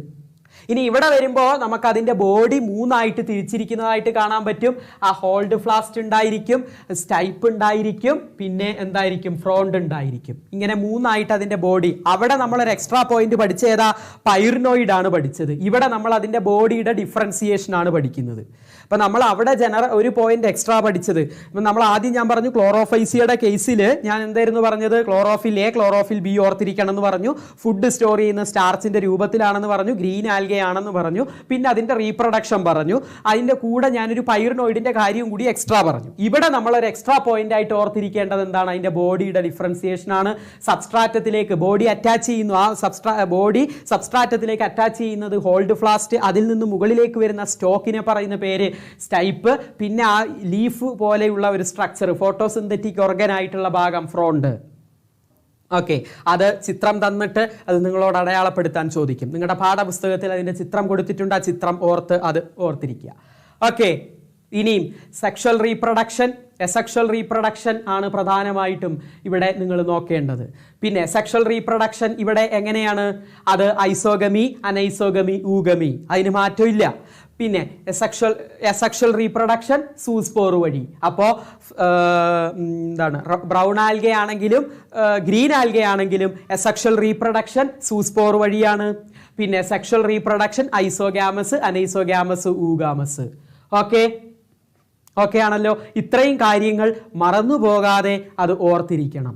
ഇനി ഇവിടെ വരുമ്പോൾ നമുക്ക് അതിൻ്റെ ബോഡി മൂന്നായിട്ട് തിരിച്ചിരിക്കുന്നതായിട്ട് കാണാൻ പറ്റും. ആ ഹോൾഡ് ഫ്ലാസ്റ്റ് ഉണ്ടായിരിക്കും, സ്റ്റൈപ്പ് ഉണ്ടായിരിക്കും, പിന്നെ എന്തായിരിക്കും? ഫ്രോണ്ട് ഉണ്ടായിരിക്കും. ഇങ്ങനെ മൂന്നായിട്ട് അതിൻ്റെ ബോഡി. അവിടെ നമ്മളൊരു എക്സ്ട്രാ പോയിന്റ് പഠിച്ച ഏതാ? പൈറിനോയിഡ് ആണ് പഠിച്ചത്. ഇവിടെ നമ്മൾ അതിൻ്റെ ബോഡിയുടെ ഡിഫറൻസിയേഷൻ ആണ് പഠിക്കുന്നത്. അപ്പം നമ്മൾ അവിടെ ഒരു പോയിന്റ് എക്സ്ട്രാ പഠിച്ചത്. ഇപ്പം നമ്മൾ ആദ്യം ഞാൻ പറഞ്ഞു ക്ലോറോഫൈസിയുടെ കേസിൽ ഞാൻ എന്തായിരുന്നു പറഞ്ഞത്? ക്ലോറോഫിൽ എ, ക്ലോറോഫിൽ ബി ഓർത്തിരിക്കണം എന്ന് പറഞ്ഞു. ഫുഡ് സ്റ്റോർ ചെയ്യുന്ന സ്റ്റാർച്ചിന്റെ രൂപത്തിലാണെന്ന് പറഞ്ഞു. ഗ്രീൻ ആൽഗെ ആണെന്ന് പറഞ്ഞു. പിന്നെ അതിന്റെ റീപ്രൊഡക്ഷൻ പറഞ്ഞു. അതിന്റെ കൂടെ ഞാനൊരു പൈറിനോയിഡിന്റെ കാര്യവും കൂടി എക്സ്ട്രാ പറഞ്ഞു. ഇവിടെ നമ്മളൊരു എക്സ്ട്രാ പോയിന്റ് ആയിട്ട് ഓർത്തിരിക്കേണ്ടത് എന്താണ്? അതിന്റെ ബോഡിയുടെ ഡിഫറൻസിയേഷൻ ആണ്. സബ്സ്ട്രാറ്റത്തിലേക്ക് ബോഡി അറ്റാച്ച് ചെയ്യുന്നു. ആ ബോഡി സബ്സ്ട്രാറ്റത്തിലേക്ക് അറ്റാച്ച് ചെയ്യുന്നത് ഹോൾഡ് ഫ്ലാസ്റ്റ്. അതിൽ നിന്ന് മുകളിലേക്ക് വരുന്ന സ്റ്റോക്കിനെ പറയുന്ന പേര് സ്റ്റൈപ്പ്. പിന്നെ ആ ലീഫ് പോലെയുള്ള ഒരു സ്ട്രക്ചർ, ഫോട്ടോസിന്തറ്റിക് ഓർഗൻ ആയിട്ടുള്ള ഭാഗം ഫ്രോണ്ട്. അത് ചിത്രം തന്നിട്ട് അത് നിങ്ങളോട് അടയാളപ്പെടുത്താൻ ചോദിക്കും. നിങ്ങളുടെ പാഠപുസ്തകത്തിൽ അതിൻ്റെ ചിത്രം കൊടുത്തിട്ടുണ്ട്. ആ ചിത്രം ഓർത്തിരിക്കുക. ഇനിയും സെക്ഷൽ റീപ്രൊഡക്ഷൻ, എസെക്ഷൽ റീപ്രൊഡക്ഷൻ ആണ് പ്രധാനമായിട്ടും ഇവിടെ നിങ്ങൾ നോക്കേണ്ടത്. പിന്നെ സെക്ഷൽ റീപ്രൊഡക്ഷൻ ഇവിടെ എങ്ങനെയാണ്? അത് ഐസോഗമി, അനൈസോഗമി, ഊഗമി. അതിന് മാറ്റമില്ല. പിന്നെ എസെക്ഷൽ റീപ്രൊഡക്ഷൻ സൂസ്പോർ വഴി. അപ്പോൾ എന്താണ്? ബ്രൗൺ ആൽഗെ ആണെങ്കിലും ഗ്രീൻ ആൽഗെ ആണെങ്കിലും എസെക്ഷൽ റീപ്രൊഡക്ഷൻ സൂസ്പോർ വഴിയാണ്. പിന്നെ സെക്ഷൽ റീപ്രൊഡക്ഷൻ ഐസോഗാമസ്, അനൈസോഗാമസ്, ഊഗാമസ്. ഓക്കെ ആണല്ലോ? ഇത്രയും കാര്യങ്ങൾ മറന്നുപോകാതെ അത് ഓർത്തിരിക്കണം.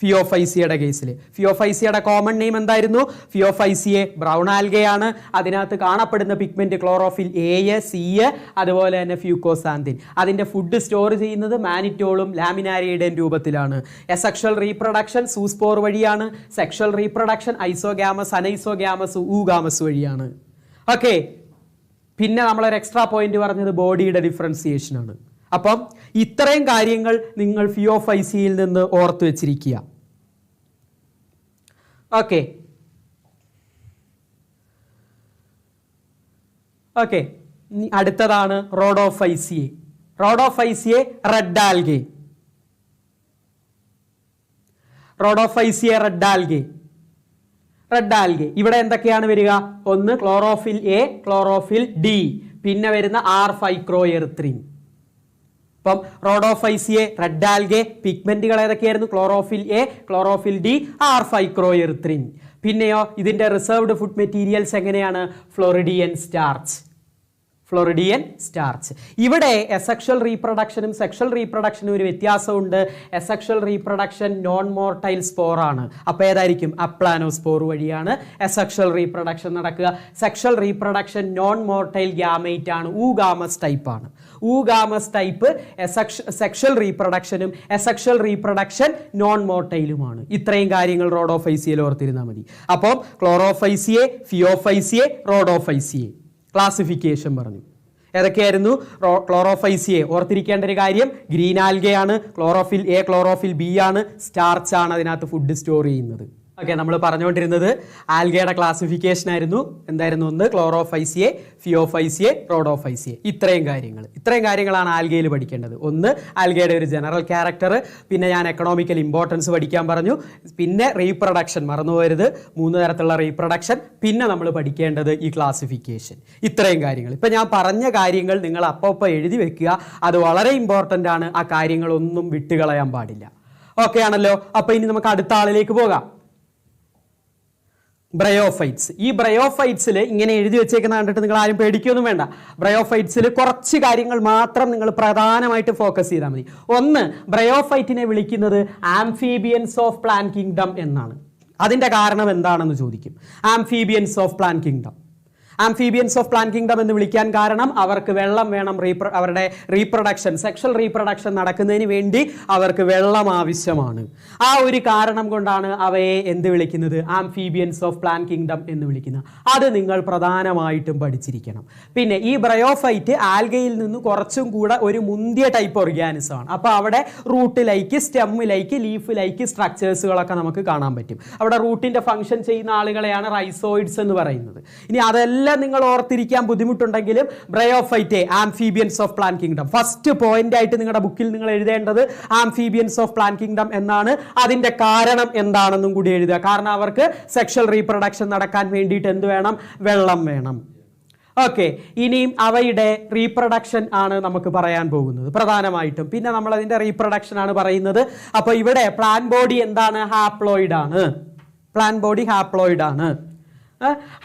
ഫിയോഫൈസിയുടെ കേസിൽ ഫിയോഫൈസിയുടെ കോമൺ നെയിം എന്തായിരുന്നു? ഫിയോഫൈസിയെ ബ്രൗൺ ആൽഗയാണ്. അതിനകത്ത് കാണപ്പെടുന്ന പിഗ്മെന്റ് ക്ലോറോഫിൽ എ, സി, അതുപോലെ തന്നെ ഫ്യൂക്കോസാന്തിൻ. അതിൻ്റെ ഫുഡ് സ്റ്റോർ ചെയ്യുന്നത് മാനിറ്റോളും ലാമിനാരിയുടെയും രൂപത്തിലാണ്. എസെക്ഷൽ റീപ്രൊഡക്ഷൻ സൂസ്പോർ വഴിയാണ്. സെക്ഷൽ റീപ്രൊഡക്ഷൻ ഐസോഗാമസ്, അനൈസോഗാമസ്, ഊഗാമസ് വഴിയാണ്. പിന്നെ നമ്മളൊരു എക്സ്ട്രാ പോയിന്റ് പറഞ്ഞത് ബോഡിയുടെ ഡിഫറൻസിയേഷൻ ആണ്. അപ്പം ഇത്രയും കാര്യങ്ങൾ നിങ്ങൾ ഫിയോഫൈസിയിൽ നിന്ന് ഓർത്തു വെച്ചിരിക്കുക. അടുത്തതാണ് റോഡോഫൈസിയെ. Red algae. ഇവിടെ എന്തൊക്കെയാണ് വരിക? ഒന്ന് ക്ലോറോഫിൽ എ, ക്ലോറോഫിൽ ഡി, പിന്നെ വരുന്ന R5-ക്രോയെറിത്രിൻ. അപ്പം റോഡോഫൈസിയെ, റെഡ് ആൽഗെ, പിഗ്മെന്റുകൾ ഏതൊക്കെയായിരുന്നു? ക്ലോറോഫിൽ എ, ക്ലോറോഫിൽ ഡി, R5-ക്രോയെറിത്രിൻ. പിന്നെയോ ഇതിന്റെ റിസർവ്ഡ് ഫുഡ് മെറ്റീരിയൽസ് എങ്ങനെയാണ്? Floridean starch. ഇവിടെ എസെക്ഷൽ റീപ്രൊഡക്ഷനും സെക്ഷൽ റീപ്രൊഡക്ഷനും ഒരു വ്യത്യാസമുണ്ട്. Asexual reproduction non motile spore ആണ്. അപ്പോൾ ഏതായിരിക്കും? അപ്ലാനോസ്പോർ വഴിയാണ് എസെക്ഷൽ റീപ്രൊഡക്ഷൻ നടക്കുക. Sexual reproduction non motile gamete ആണ്. ഊഗാമസ് ടൈപ്പ് ആണ്. ഊഗാമസ് ടൈപ്പ് സെക്ഷൽ റീപ്രൊഡക്ഷനും എസെക്ഷൽ റീപ്രൊഡക്ഷൻ നോൺ മോർട്ടൈലുമാണ്. ഇത്രയും കാര്യങ്ങൾ റോഡോഫൈസിയയിൽ ഓർത്തിരുന്നാൽ മതി. അപ്പോൾ ക്ലോറോഫൈസിയെ, ഫിയോഫൈസിയെ, റോഡോഫൈസിയെ ക്ലാസിഫിക്കേഷൻ പറഞ്ഞു. ഏതൊക്കെയായിരുന്നു? ക്ലോറോഫൈസിയെ ഓർത്തിരിക്കേണ്ട ഒരു കാര്യം ഗ്രീൻ ആൽഗയാണ്. ക്ലോറോഫിൽ എ, ക്ലോറോഫിൽ ബി ആണ്. സ്റ്റാർച്ച് ആണ് അതിനകത്ത് ഫുഡ് സ്റ്റോർ ചെയ്യുന്നത്. നമ്മൾ പറഞ്ഞുകൊണ്ടിരുന്നത് ആൽഗയുടെ ക്ലാസിഫിക്കേഷൻ ആയിരുന്നു. എന്തായിരുന്നു? ഒന്ന് ക്ലോറോഫൈസിയെ, ഫിയോഫൈസിയെ, റോഡോഫൈസിയെ. ഇത്രയും കാര്യങ്ങളാണ് ആൽഗയിൽ പഠിക്കേണ്ടത്. ഒന്ന് ആൽഗയുടെ ഒരു ജനറൽ ക്യാരക്ടർ, പിന്നെ ഞാൻ എക്കണോമിക്കൽ ഇമ്പോർട്ടൻസ് പഠിക്കാൻ പറഞ്ഞു, പിന്നെ റീപ്രൊഡക്ഷൻ മറന്നുപോകരുത്, 3 തരത്തിലുള്ള റീപ്രൊഡക്ഷൻ, പിന്നെ നമ്മൾ പഠിക്കേണ്ടത് ഈ ക്ലാസിഫിക്കേഷൻ. ഇത്രയും കാര്യങ്ങൾ. ഇപ്പം ഞാൻ പറഞ്ഞ കാര്യങ്ങൾ നിങ്ങൾ അപ്പോൾ എഴുതി വെക്കുക. അത് വളരെ ഇമ്പോർട്ടൻ്റ് ആണ്. ആ കാര്യങ്ങളൊന്നും വിട്ടുകളയാൻ പാടില്ല. ഓക്കെ ആണല്ലോ. അപ്പൊ ഇനി നമുക്ക് അടുത്ത ആളിലേക്ക് പോകാം. ബ്രയോഫൈറ്റ്സ്. ഈ ബ്രയോഫൈറ്റ്സിൽ ഇങ്ങനെ എഴുതി വെച്ചേക്കുന്ന കണ്ടിട്ട് നിങ്ങൾ ആരും പേടിക്കൊന്നും വേണ്ട. ബ്രയോഫൈറ്റ്സിൽ കുറച്ച് കാര്യങ്ങൾ മാത്രം നിങ്ങൾ പ്രധാനമായിട്ട് ഫോക്കസ് ചെയ്താൽ മതി. ഒന്ന്, ബ്രയോഫൈറ്റിനെ വിളിക്കുന്നത് ആംഫീബിയൻസ് ഓഫ് പ്ലാന്റ് കിങ്ഡം എന്നാണ്. അതിന്റെ കാരണം എന്താണെന്ന് ചോദിക്കും. Amphibians of plant kingdom. Amphibians of plant kingdom എന്ന് വിളിക്കാൻ കാരണം അവർക്ക് വെള്ളം വേണം. അവരുടെ റീപ്രൊഡക്ഷൻ, സെക്ഷൽ റീപ്രൊഡക്ഷൻ നടക്കുന്നതിന് വേണ്ടി അവർക്ക് വെള്ളം ആവശ്യമാണ്. ആ ഒരു കാരണം കൊണ്ടാണ് അവയെ എന്ത് വിളിക്കുന്നത്? ആംഫീബിയൻസ് ഓഫ് പ്ലാന്റ് കിങ്ഡം എന്ന് വിളിക്കുന്നത്. അത് നിങ്ങൾ പ്രധാനമായിട്ടും പഠിച്ചിരിക്കണം. പിന്നെ ഈ ബ്രയോഫൈറ്റ് ആൽഗയിൽ നിന്ന് കുറച്ചും കൂടെ ഒരു മുന്തിയ ടൈപ്പ് ഓർഗാനിസം ആണ്. അപ്പോൾ അവിടെ റൂട്ടിലേക്ക്, സ്റ്റെമ്മിലേക്ക്, ലീഫിലേക്ക് സ്ട്രക്ചേഴ്സുകളൊക്കെ നമുക്ക് കാണാൻ പറ്റും. അവിടെ റൂട്ടിന്റെ ഫംഗ്ഷൻ ചെയ്യുന്ന ആളുകളെയാണ് റൈസോയിഡ്സ് എന്ന് പറയുന്നത്. ഇനി അതെല്ലാം നിങ്ങൾ ഓർത്തിരിക്കാൻ ബുദ്ധിമുട്ടുണ്ടെങ്കിലും bryophyte amphibians of plant kingdom first point ആയിട്ട് നിങ്ങളുടെ ബുക്കിൽ നിങ്ങൾ എഴുതേണ്ടത് ആംഫീബിയൻസ് ഓഫ് പ്ലാന്റ് കിങ്ഡം എന്നാണ്. അതിന്റെ കാരണം എന്താണെന്നും കൂടി എഴുതുക. കാരണം അവർക്ക് സെക്ഷൽ റീപ്രൊഡക്ഷൻ നടക്കാൻ വേണ്ടിയിട്ട് എന്ത് വേണം? വെള്ളം വേണം. ഓക്കെ, ഇനിയും അവയുടെ റീപ്രൊഡക്ഷൻ ആണ് നമുക്ക് പറയാൻ പോകുന്നത് പ്രധാനമായിട്ടും. പിന്നെ നമ്മൾ അതിന്റെ റീപ്രൊഡക്ഷൻ ആണ് പറയുന്നത്. അപ്പൊ ഇവിടെ പ്ലാന്റ് ബോഡി എന്താണ്? ഹാപ്ലോയിഡ് ആണ്. പ്ലാന്റ് ബോഡി ഹാപ്ലോയിഡ് ആണ്.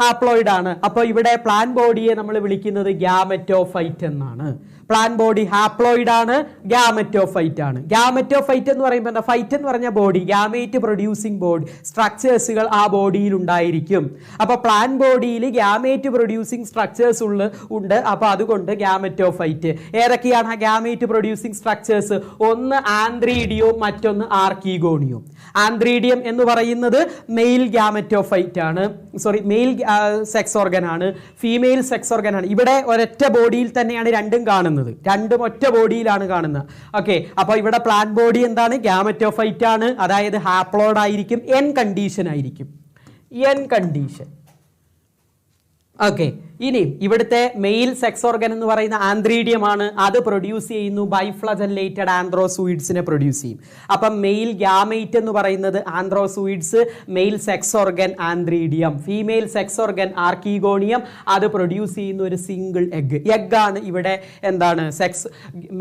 ഹാപ്ലോയിഡ് ആണ്. അപ്പോൾ ഇവിടെ പ്ലാന്റ് ബോഡിയെ നമ്മൾ വിളിക്കുന്നത് ഗ്യാമറ്റോഫൈറ്റ് എന്നാണ്. പ്ലാന്റ് ബോഡി ഹാപ്ലോയിഡ് ആണ്, ഗ്യാമറ്റോഫൈറ്റ് ആണ്. ഗ്യാമറ്റോഫൈറ്റ് എന്ന് പറയുമ്പോൾ എന്താ? ഫൈറ്റ് എന്ന് പറഞ്ഞ ബോഡി, ഗ്യാമേറ്റ് പ്രൊഡ്യൂസിങ് ബോഡി സ്ട്രക്ചേഴ്സുകൾ ആ ബോഡിയിൽ ഉണ്ടായിരിക്കും. അപ്പൊ പ്ലാന്റ് ബോഡിയിൽ ഗ്യാമേറ്റ് പ്രൊഡ്യൂസിങ് സ്ട്രക്ചേഴ്സ് ഉണ്ട്. അപ്പൊ അതുകൊണ്ട് ഗ്യാമറ്റോഫൈറ്റ്. ഏതൊക്കെയാണ് ആ ഗ്യാമേറ്റ് പ്രൊഡ്യൂസിങ് സ്ട്രക്ചേഴ്സ്? ഒന്ന് ആന്ത്രീഡിയവും മറ്റൊന്ന് ആർക്കീഗോണിയവും. ആന്ത്രീഡിയം എന്ന് പറയുന്നത് മെയിൽ ഗ്യാമറ്റോഫൈറ്റ് ആണ്, മെയിൽ സെക്സ് ഓർഗൻ ആണ്, ഫീമെയിൽ സെക്സ് ഓർഗൻ ആണ്. ഇവിടെ ഒരൊറ്റ ബോഡിയിൽ തന്നെയാണ് രണ്ടും കാണുന്നത്. രണ്ടും ഒറ്റ ബോഡിയിലാണ് കാണുന്നത്. ഓക്കെ, അപ്പൊ ഇവിടെ പ്ലാന്റ് ബോഡി എന്താണ്? ഗ്യാമറ്റോഫൈറ്റ് ആണ്. അതായത് ഹാപ്ലോയിഡ് ആയിരിക്കും. എൻ കണ്ടീഷൻ ആയിരിക്കും. N condition. ഓക്കെ, ഇനി ഇവിടുത്തെ മെയിൽ സെക്സ് ഓർഗൻ എന്ന് പറയുന്ന ആന്ത്രീഡിയം ആണ്. അത് പ്രൊഡ്യൂസ് ചെയ്യുന്നു ബൈഫ്ലജല്ലേറ്റഡ് ആന്ത്രോസൂയിഡ്സിനെ പ്രൊഡ്യൂസ് ചെയ്യും. അപ്പം മെയിൽ ഗ്യാമേറ്റ് എന്ന് പറയുന്നത് antherozoids, male sex organ antheridium, female sex organ archegonium. അത് പ്രൊഡ്യൂസ് ചെയ്യുന്ന ഒരു സിംഗിൾ എഗ് ആണ് ഇവിടെ എന്താണ്?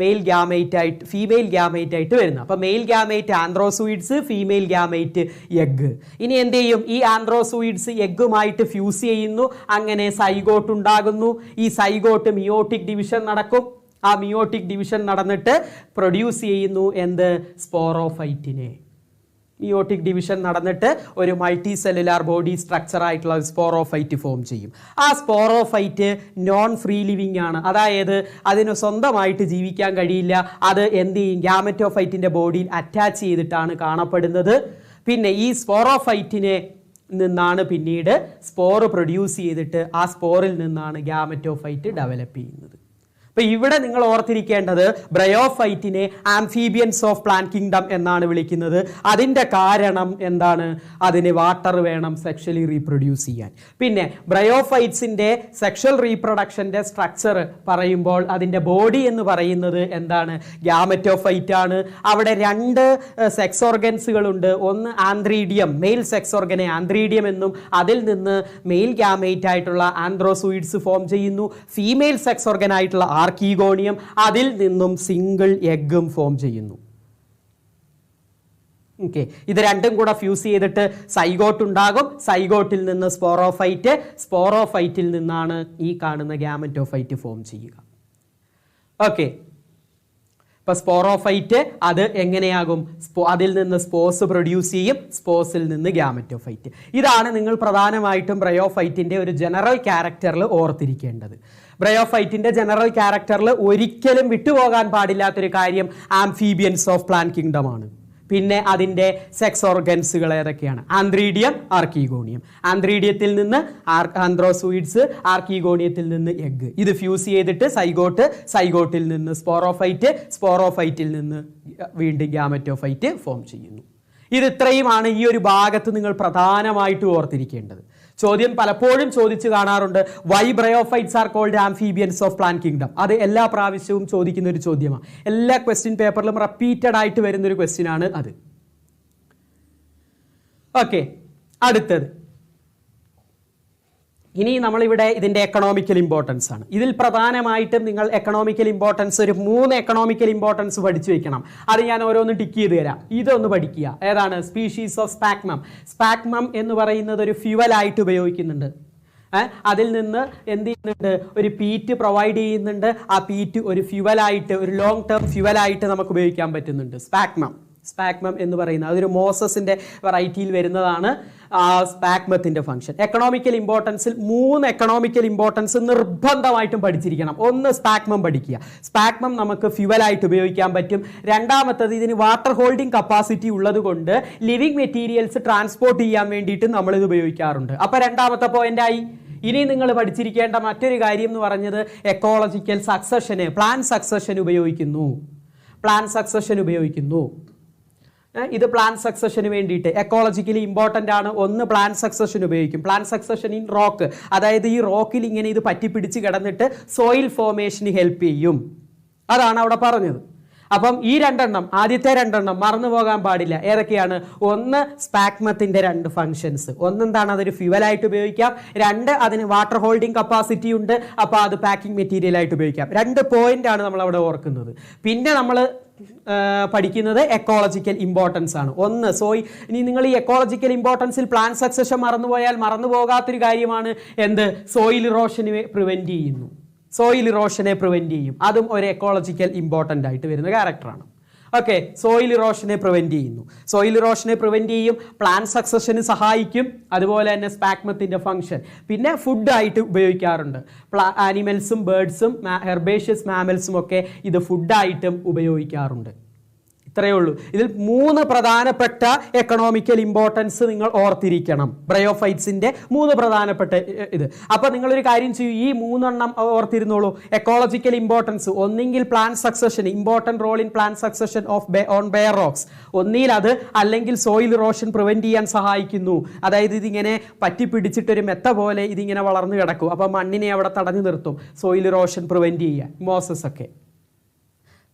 മെയിൽ ഗ്യാമേറ്റ് ആയിട്ട്, ഫീമെയിൽ ഗ്യാമേറ്റ് ആയിട്ട് വരുന്നത്. അപ്പം male gamete antherozoids, female gamete egg. ഇനി എന്ത് ചെയ്യും? ഈ ആന്ത്രോസൂയിഡ്സ് എഗ്ഗുമായിട്ട് ഫ്യൂസ് ചെയ്യുന്നു. അങ്ങനെ സൈഗോട്ട് ഉണ്ടാകുന്നു. ഈ സൈഗോട്ട് മിയോട്ടിക് ഡിവിഷൻ നടക്കും. ആ മിയോട്ടിക് ഡിവിഷൻ നടന്നിട്ട് പ്രൊഡ്യൂസ് ചെയ്യുന്നു എന്ത്? സ്പോറോഫൈറ്റിനെ. മിയോട്ടിക് ഡിവിഷൻ നടന്നിട്ട് ഒരു മൾട്ടി സെല്ലുലാർ ബോഡി സ്ട്രക്ചർ ആയിട്ടുള്ള സ്പോറോഫൈറ്റ് ഫോം ചെയ്യും. ആ സ്പോറോഫൈറ്റ് നോൺ ഫ്രീ ലിവിങ് ആണ്. അതായത് അതിന് സ്വന്തമായിട്ട് ജീവിക്കാൻ കഴിയില്ല. അത് എന്ത് ചെയ്യും? ഗ്യാമറ്റോഫൈറ്റിന്റെ ബോഡിയിൽ അറ്റാച്ച് ചെയ്തിട്ടാണ് കാണപ്പെടുന്നത്. പിന്നെ ഈ സ്പോറോഫൈറ്റിനെ നിന്നാണ് പിന്നീട് സ്പോർ പ്രൊഡ്യൂസ് ചെയ്തിട്ട് ആ സ്പോറിൽ നിന്നാണ് ഗ്യാമറ്റോഫൈറ്റ് ഡെവലപ്പ് ചെയ്യുന്നത്. അപ്പൊ ഇവിടെ നിങ്ങൾ ഓർത്തിരിക്കേണ്ടത് ബ്രയോഫൈറ്റിനെ ആംഫീബിയൻസ് ഓഫ് പ്ലാന്റ് കിങ്ഡം എന്നാണ് വിളിക്കുന്നത്. അതിന്റെ കാരണം എന്താണ്? അതിന് വാട്ടർ വേണം സെക്ഷലി റീപ്രൊഡ്യൂസ് ചെയ്യാൻ. പിന്നെ ബ്രയോഫൈറ്റ്സിന്റെ സെക്ഷൽ റീപ്രൊഡക്ഷന്റെ സ്ട്രക്ചർ പറയുമ്പോൾ അതിന്റെ ബോഡി എന്ന് പറയുന്നത് എന്താണ്? ഗ്യാമറ്റോഫൈറ്റ് ആണ്. അവിടെ രണ്ട് സെക്സ് ഓർഗൻസുകളുണ്ട്. ഒന്ന് ആന്ത്രീഡിയം, മെയിൽ സെക്സ് ഓർഗനെ ആന്ത്രീഡിയം എന്നും, അതിൽ നിന്ന് മെയിൽ ഗ്യാമേറ്റ് ആയിട്ടുള്ള ആന്ത്രോസൂയിഡ്സ് ഫോം ചെയ്യുന്നു. ഫീമെയിൽ സെക്സ് ഓർഗൻ ആയിട്ടുള്ള ആർക്കീഗോണിയം, അതിൽ നിന്നും സിംഗിൾ എഗ്ഗും ഫോം ചെയ്യുന്നു. ഓക്കെ, ഇത് രണ്ടും കൂടെ ഫ്യൂസ് ചെയ്തിട്ട് സൈഗോട്ട് ഉണ്ടാകും. സൈഗോട്ടിൽ നിന്ന് സ്പോറോഫൈറ്റ്, സ്പോറോഫൈറ്റിൽ നിന്നാണ് ഈ കാണുന്ന ഗ്യാമറ്റോഫൈറ്റ് ഫോം ചെയ്യുക. ഓക്കെ, ഇപ്പൊ സ്പോറോഫൈറ്റ് അത് എങ്ങനെയാകും? അതിൽ നിന്ന് സ്പോസ് പ്രൊഡ്യൂസ് ചെയ്യും. സ്പോസിൽ നിന്ന് ഗ്യാമറ്റോഫൈറ്റ്. ഇതാണ് നിങ്ങൾ പ്രധാനമായിട്ടും ബ്രയോഫൈറ്റിന്റെ ഒരു ജനറൽ ക്യാരക്ടറിൽ ഓർത്തിരിക്കേണ്ടത്. ബ്രയോഫൈറ്റിന്റെ ജനറൽ ക്യാരക്ടറിൽ ഒരിക്കലും വിട്ടുപോകാൻ പാടില്ലാത്തൊരു കാര്യം ആംഫീബിയൻസ് ഓഫ് പ്ലാന്റ് കിങ്ഡം ആണ്. പിന്നെ അതിൻ്റെ സെക്സ് ഓർഗൻസുകൾ ഏതൊക്കെയാണ്? ആന്ത്രീഡിയം, ആർക്കീഗോണിയം. ആന്ത്രീഡിയത്തിൽ നിന്ന് ആന്ത്രോസൂയിഡ്സ്, ആർക്കീഗോണിയത്തിൽ നിന്ന് എഗ്. ഇത് ഫ്യൂസ് ചെയ്തിട്ട് സൈഗോട്ട്, സൈഗോട്ടിൽ നിന്ന് സ്പോറോഫൈറ്റ്, സ്പോറോഫൈറ്റിൽ നിന്ന് വീണ്ടും ഗ്യാമറ്റോഫൈറ്റ് ഫോം ചെയ്യുന്നു. ഇത് ഇത്രയുമാണ് ഈ ഒരു ഭാഗത്ത് നിങ്ങൾ പ്രധാനമായിട്ടും ഓർത്തിരിക്കേണ്ടത്. ചോദ്യം പലപ്പോഴും ചോദിച്ചു കാണാറുണ്ട്, why bryophytes are called amphibians of plant kingdom. അത് എല്ലാ പ്രാവശ്യവും ചോദിക്കുന്ന ഒരു ചോദ്യമാണ്. എല്ലാ ക്വസ്റ്റ്യൻ പേപ്പറിലും റിപ്പീറ്റഡ് ആയിട്ട് വരുന്ന ഒരു ക്വസ്റ്റ്യൻ ആണ് അത്. ഓക്കെ, അടുത്തത് ഇനി നമ്മളിവിടെ ഇതിൻ്റെ എക്കണോമിക്കൽ ഇമ്പോർട്ടൻസ് ആണ്. ഇതിൽ പ്രധാനമായിട്ടും നിങ്ങൾ എക്കണോമിക്കൽ ഇമ്പോർട്ടൻസ് ഒരു 3 എക്കണോമിക്കൽ ഇമ്പോർട്ടൻസ് പഠിച്ചു വെക്കണം. അത് ഞാൻ ഓരോന്ന് ടിക്ക് ചെയ്ത് തരാം. ഇതൊന്ന് പഠിക്കുക. ഏതാണ്? Species of സ്പാക്മം. സ്പാക്മം എന്ന് പറയുന്നത് ഒരു ഫ്യുവലായിട്ട് ഉപയോഗിക്കുന്നുണ്ട്. അതിൽ നിന്ന് എന്ത് ചെയ്യുന്നുണ്ട്? ഒരു പീറ്റ് പ്രൊവൈഡ് ചെയ്യുന്നുണ്ട്. ആ പീറ്റ് ഒരു ഫ്യുവലായിട്ട്, ഒരു ലോങ് ടേം ഫ്യുവലായിട്ട് നമുക്ക് ഉപയോഗിക്കാൻ പറ്റുന്നുണ്ട്. സ്പാക്മം എന്ന് പറയുന്നത് അതൊരു മോസസിൻ്റെ വെറൈറ്റിയിൽ വരുന്നതാണ് സ്പാക്മത്തിൻ്റെ ഫംഗ്ഷൻ. എക്കണോമിക്കൽ ഇമ്പോർട്ടൻസിൽ 3 എക്കണോമിക്കൽ ഇമ്പോർട്ടൻസ് നിർബന്ധമായിട്ടും പഠിച്ചിരിക്കണം. ഒന്ന്, സ്പാക്മം പഠിക്കുക. സ്പാക്മം നമുക്ക് ഫ്യുവലായിട്ട് ഉപയോഗിക്കാൻ പറ്റും. രണ്ടാമത്തത്, ഇതിന് വാട്ടർ ഹോൾഡിംഗ് കപ്പാസിറ്റി ഉള്ളത് കൊണ്ട് ലിവിങ് മെറ്റീരിയൽസ് ട്രാൻസ്പോർട്ട് ചെയ്യാൻ വേണ്ടിയിട്ട് നമ്മളിത് ഉപയോഗിക്കാറുണ്ട്. അപ്പോൾ രണ്ടാമത്തെ പോയിന്റായി. ഇനി നിങ്ങൾ പഠിച്ചിരിക്കേണ്ട മറ്റൊരു കാര്യം എന്ന് പറഞ്ഞത് എക്കോളജിക്കൽ സക്സഷന്, പ്ലാൻ സക്സഷൻ ഉപയോഗിക്കുന്നു. ഇത് പ്ലാൻ സക്സഷന് വേണ്ടിയിട്ട് എക്കോളജിക്കലി ഇമ്പോർട്ടൻ്റ് ആണ്. ഒന്ന്, പ്ലാൻ സക്സഷൻ ഉപയോഗിക്കും. പ്ലാൻ സക്സഷൻ ഇൻ റോക്ക്, അതായത് ഈ റോക്കിൽ ഇങ്ങനെ ഇത് പറ്റിപ്പിടിച്ച് കിടന്നിട്ട് സോയിൽ ഫോർമേഷന് ഹെൽപ്പ് ചെയ്യും. അതാണ് അവിടെ പറഞ്ഞത്. അപ്പം ഈ ആദ്യത്തെ രണ്ടെണ്ണം മറന്നു പോകാൻ പാടില്ല. ഏതൊക്കെയാണ്? ഒന്ന്, സ്പാക്മത്തിൻ്റെ 2 ഫങ്ഷൻസ്. ഒന്നെന്താണ്? അതൊരു ഫ്യുവലായിട്ട് ഉപയോഗിക്കാം. 2, അതിന് വാട്ടർ ഹോൾഡിംഗ് കപ്പാസിറ്റി ഉണ്ട്. അപ്പോൾ അത് പാക്കിംഗ് മെറ്റീരിയൽ ആയിട്ട് ഉപയോഗിക്കാം. 2 പോയിന്റാണ് നമ്മൾ അവിടെ ഓർക്കുന്നത്. പിന്നെ നമ്മൾ പഠിക്കുന്നത് എക്കോളജിക്കൽ ഇമ്പോർട്ടൻസ് ആണ്. ഒന്ന്, ഇനി നിങ്ങൾ ഈ എക്കോളജിക്കൽ ഇമ്പോർട്ടൻസിൽ പ്ലാൻ സക്സഷൻ മറന്നുപോയാൽ മറന്നു പോകാത്തൊരു കാര്യമാണ് എന്ത്? സോയിൽ ഇറോഷനെ പ്രിവെന്റ് ചെയ്യും. അതും ഒരു എക്കോളജിക്കൽ ഇമ്പോർട്ടൻ്റ് ആയിട്ട് വരുന്ന ക്യാരക്ടറാണ്. ഓക്കെ, സോയിൽ ഇറോഷനെ പ്രിവെന്റ് ചെയ്യും. പ്ലാൻ സക്സഷന് സഹായിക്കും. അതുപോലെ തന്നെ സ്പാക്മത്തിൻ്റെ ഫംഗ്ഷൻ. പിന്നെ ഫുഡായിട്ട് ഉപയോഗിക്കാറുണ്ട്. ആനിമൽസും ബേർഡ്സും ഹെർബേഷ്യസ് മാമൽസും ഒക്കെ ഇത് ഫുഡായിട്ടും ഉപയോഗിക്കാറുണ്ട്. ഇത്രയേ ഉള്ളൂ. ഇതിൽ 3 പ്രധാനപ്പെട്ട എക്കണോമിക്കൽ ഇമ്പോർട്ടൻസ് നിങ്ങൾ ഓർത്തിരിക്കണം. ബ്രയോഫൈറ്റ്സിന്റെ 3 പ്രധാനപ്പെട്ട ഇത്. അപ്പൊ നിങ്ങളൊരു കാര്യം ചെയ്യൂ, ഈ 3 ഓർത്തിരുന്നോളൂ. എക്കോളജിക്കൽ ഇമ്പോർട്ടൻസ്, ഒന്നെങ്കിൽ plant succession, important role in plant succession on bare rocks. ഒന്നിൽ അത്, അല്ലെങ്കിൽ സോയിൽ ഇറോഷൻ പ്രിവെന്റ് ചെയ്യാൻ സഹായിക്കുന്നു. അതായത് ഇതിങ്ങനെ പറ്റിപ്പിടിച്ചിട്ടൊരു മെത്ത പോലെ ഇതിങ്ങനെ വളർന്നു കിടക്കും. അപ്പൊ മണ്ണിനെ അവിടെ തടഞ്ഞു നിർത്തും. സോയിൽ ഇറോഷൻ പ്രിവെന്റ് ചെയ്യാൻ മോസസ് ഒക്കെ.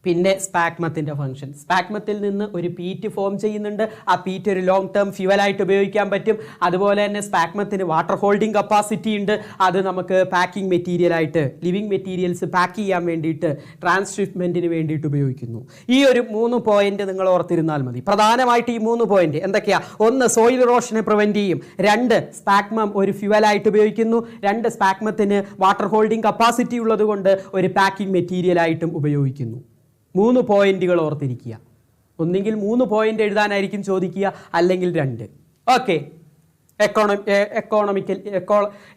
പിന്നെ സ്പാക്മത്തിൻ്റെ ഫംഗ്ഷൻ. സ്പാക്മത്തിൽ നിന്ന് ഒരു പീറ്റ് ഫോം ചെയ്യുന്നുണ്ട്. ആ പീറ്റ് ഒരു ലോങ് ടേം ഫ്യുവലായിട്ട് ഉപയോഗിക്കാൻ പറ്റും. അതുപോലെ തന്നെ സ്പാക്മത്തിന് വാട്ടർ ഹോൾഡിംഗ് കപ്പാസിറ്റി ഉണ്ട്. അത് നമുക്ക് പാക്കിംഗ് മെറ്റീരിയലായിട്ട്, ലിവിങ് മെറ്റീരിയൽസ് പാക്ക് ചെയ്യാൻ വേണ്ടിയിട്ട്, ട്രാൻസ്ഷിപ്മെൻറ്റിന് വേണ്ടിയിട്ട് ഉപയോഗിക്കുന്നു. ഈ ഒരു 3 പോയിന്റ് നിങ്ങൾ ഓർത്തിരുന്നാൽ മതി. പ്രധാനമായിട്ട് ഈ 3 പോയിന്റ് എന്തൊക്കെയാ? ഒന്ന്, സോയിൽ ഇറോഷനെ പ്രിവെന്റ് ചെയ്യും. 2, സ്പാക്മം ഒരു ഫ്യുവലായിട്ട് ഉപയോഗിക്കുന്നു. 2, സ്പാക്മത്തിന് വാട്ടർ ഹോൾഡിംഗ് കപ്പാസിറ്റി ഉള്ളത് കൊണ്ട് ഒരു പാക്കിംഗ് മെറ്റീരിയലായിട്ടും ഉപയോഗിക്കുന്നു. 3 പോയിന്റുകൾ ഓർത്തിരിക്കുക. ഒന്നെങ്കിൽ 3 പോയിന്റ് എഴുതാനായിരിക്കും ചോദിക്കുക, അല്ലെങ്കിൽ 2. ഓക്കെ,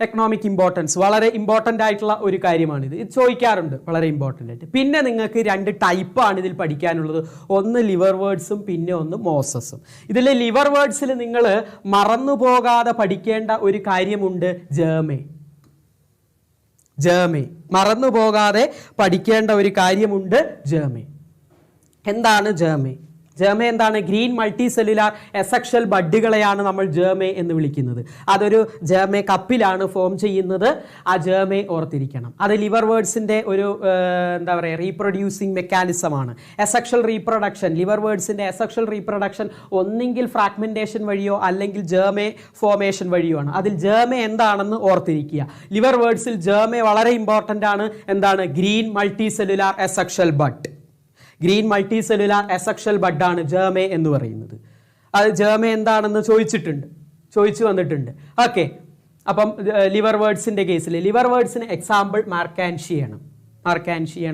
എക്കണോമിക് ഇമ്പോർട്ടൻസ് വളരെ ഇമ്പോർട്ടൻ്റ് ആയിട്ടുള്ള ഒരു കാര്യമാണിത്. ഇത് ചോദിക്കാറുണ്ട് വളരെ ഇമ്പോർട്ടൻ്റ് ആയിട്ട്. പിന്നെ നിങ്ങൾക്ക് 2 ടൈപ്പാണ് ഇതിൽ പഠിക്കാനുള്ളത്. ഒന്ന് ലിവർ വേർഡ്സും പിന്നെ ഒന്ന് മോസസും. ഇതിൽ ലിവർ വേർഡ്സിൽ നിങ്ങൾ മറന്നു പോകാതെ പഠിക്കേണ്ട ഒരു കാര്യമുണ്ട്, ജേമേ. മറന്നു പോകാതെ പഠിക്കേണ്ട ഒരു കാര്യമുണ്ട്, ജേമേ. എന്താണ് ജേമേ? ജേമേ എന്താണ്? ഗ്രീൻ മൾട്ടി സെല്ലുലാർ എസെക്ഷൽ ബഡുകളെയാണ് നമ്മൾ ജേമേ എന്ന് വിളിക്കുന്നത്. അതൊരു ജേമേ കപ്പിലാണ് ഫോം ചെയ്യുന്നത്. ആ ജേമേ ഓർത്തിരിക്കണം. അത് ലിവർ വേർഡ്സിൻ്റെ ഒരു എന്താ പറയുക, റീപ്രൊഡ്യൂസിങ് മെക്കാനിസമാണ്. എസെക്ഷൽ റീപ്രൊഡക്ഷൻ, ലിവർ വേർഡ്സിൻ്റെ എസെക്ഷൽ റീപ്രൊഡക്ഷൻ ഒന്നെങ്കിൽ ഫ്രാഗ്മെന്റേഷൻ വഴിയോ അല്ലെങ്കിൽ ജേമേ ഫോർമേഷൻ വഴിയോ ആണ്. അതിൽ ജേമേ എന്താണെന്ന് ഓർത്തിരിക്കുക. ലിവർ വേർഡ്സിൽ ജേമേ വളരെ ഇമ്പോർട്ടൻ്റ് ആണ്. എന്താണ്? Green multicellular asexual bud. Green multicellular asexual ബഡാണ് ജേമേ എന്ന് പറയുന്നത്. അത് ജേമേ എന്താണെന്ന് ചോദിച്ചു വന്നിട്ടുണ്ട്. ഓക്കെ, അപ്പം ലിവർ വേർഡ്സിൻ്റെ കേസിൽ ലിവർ വേർഡ്സിന് എക്സാമ്പിൾ മാർക്കാൻഷിയാണ്.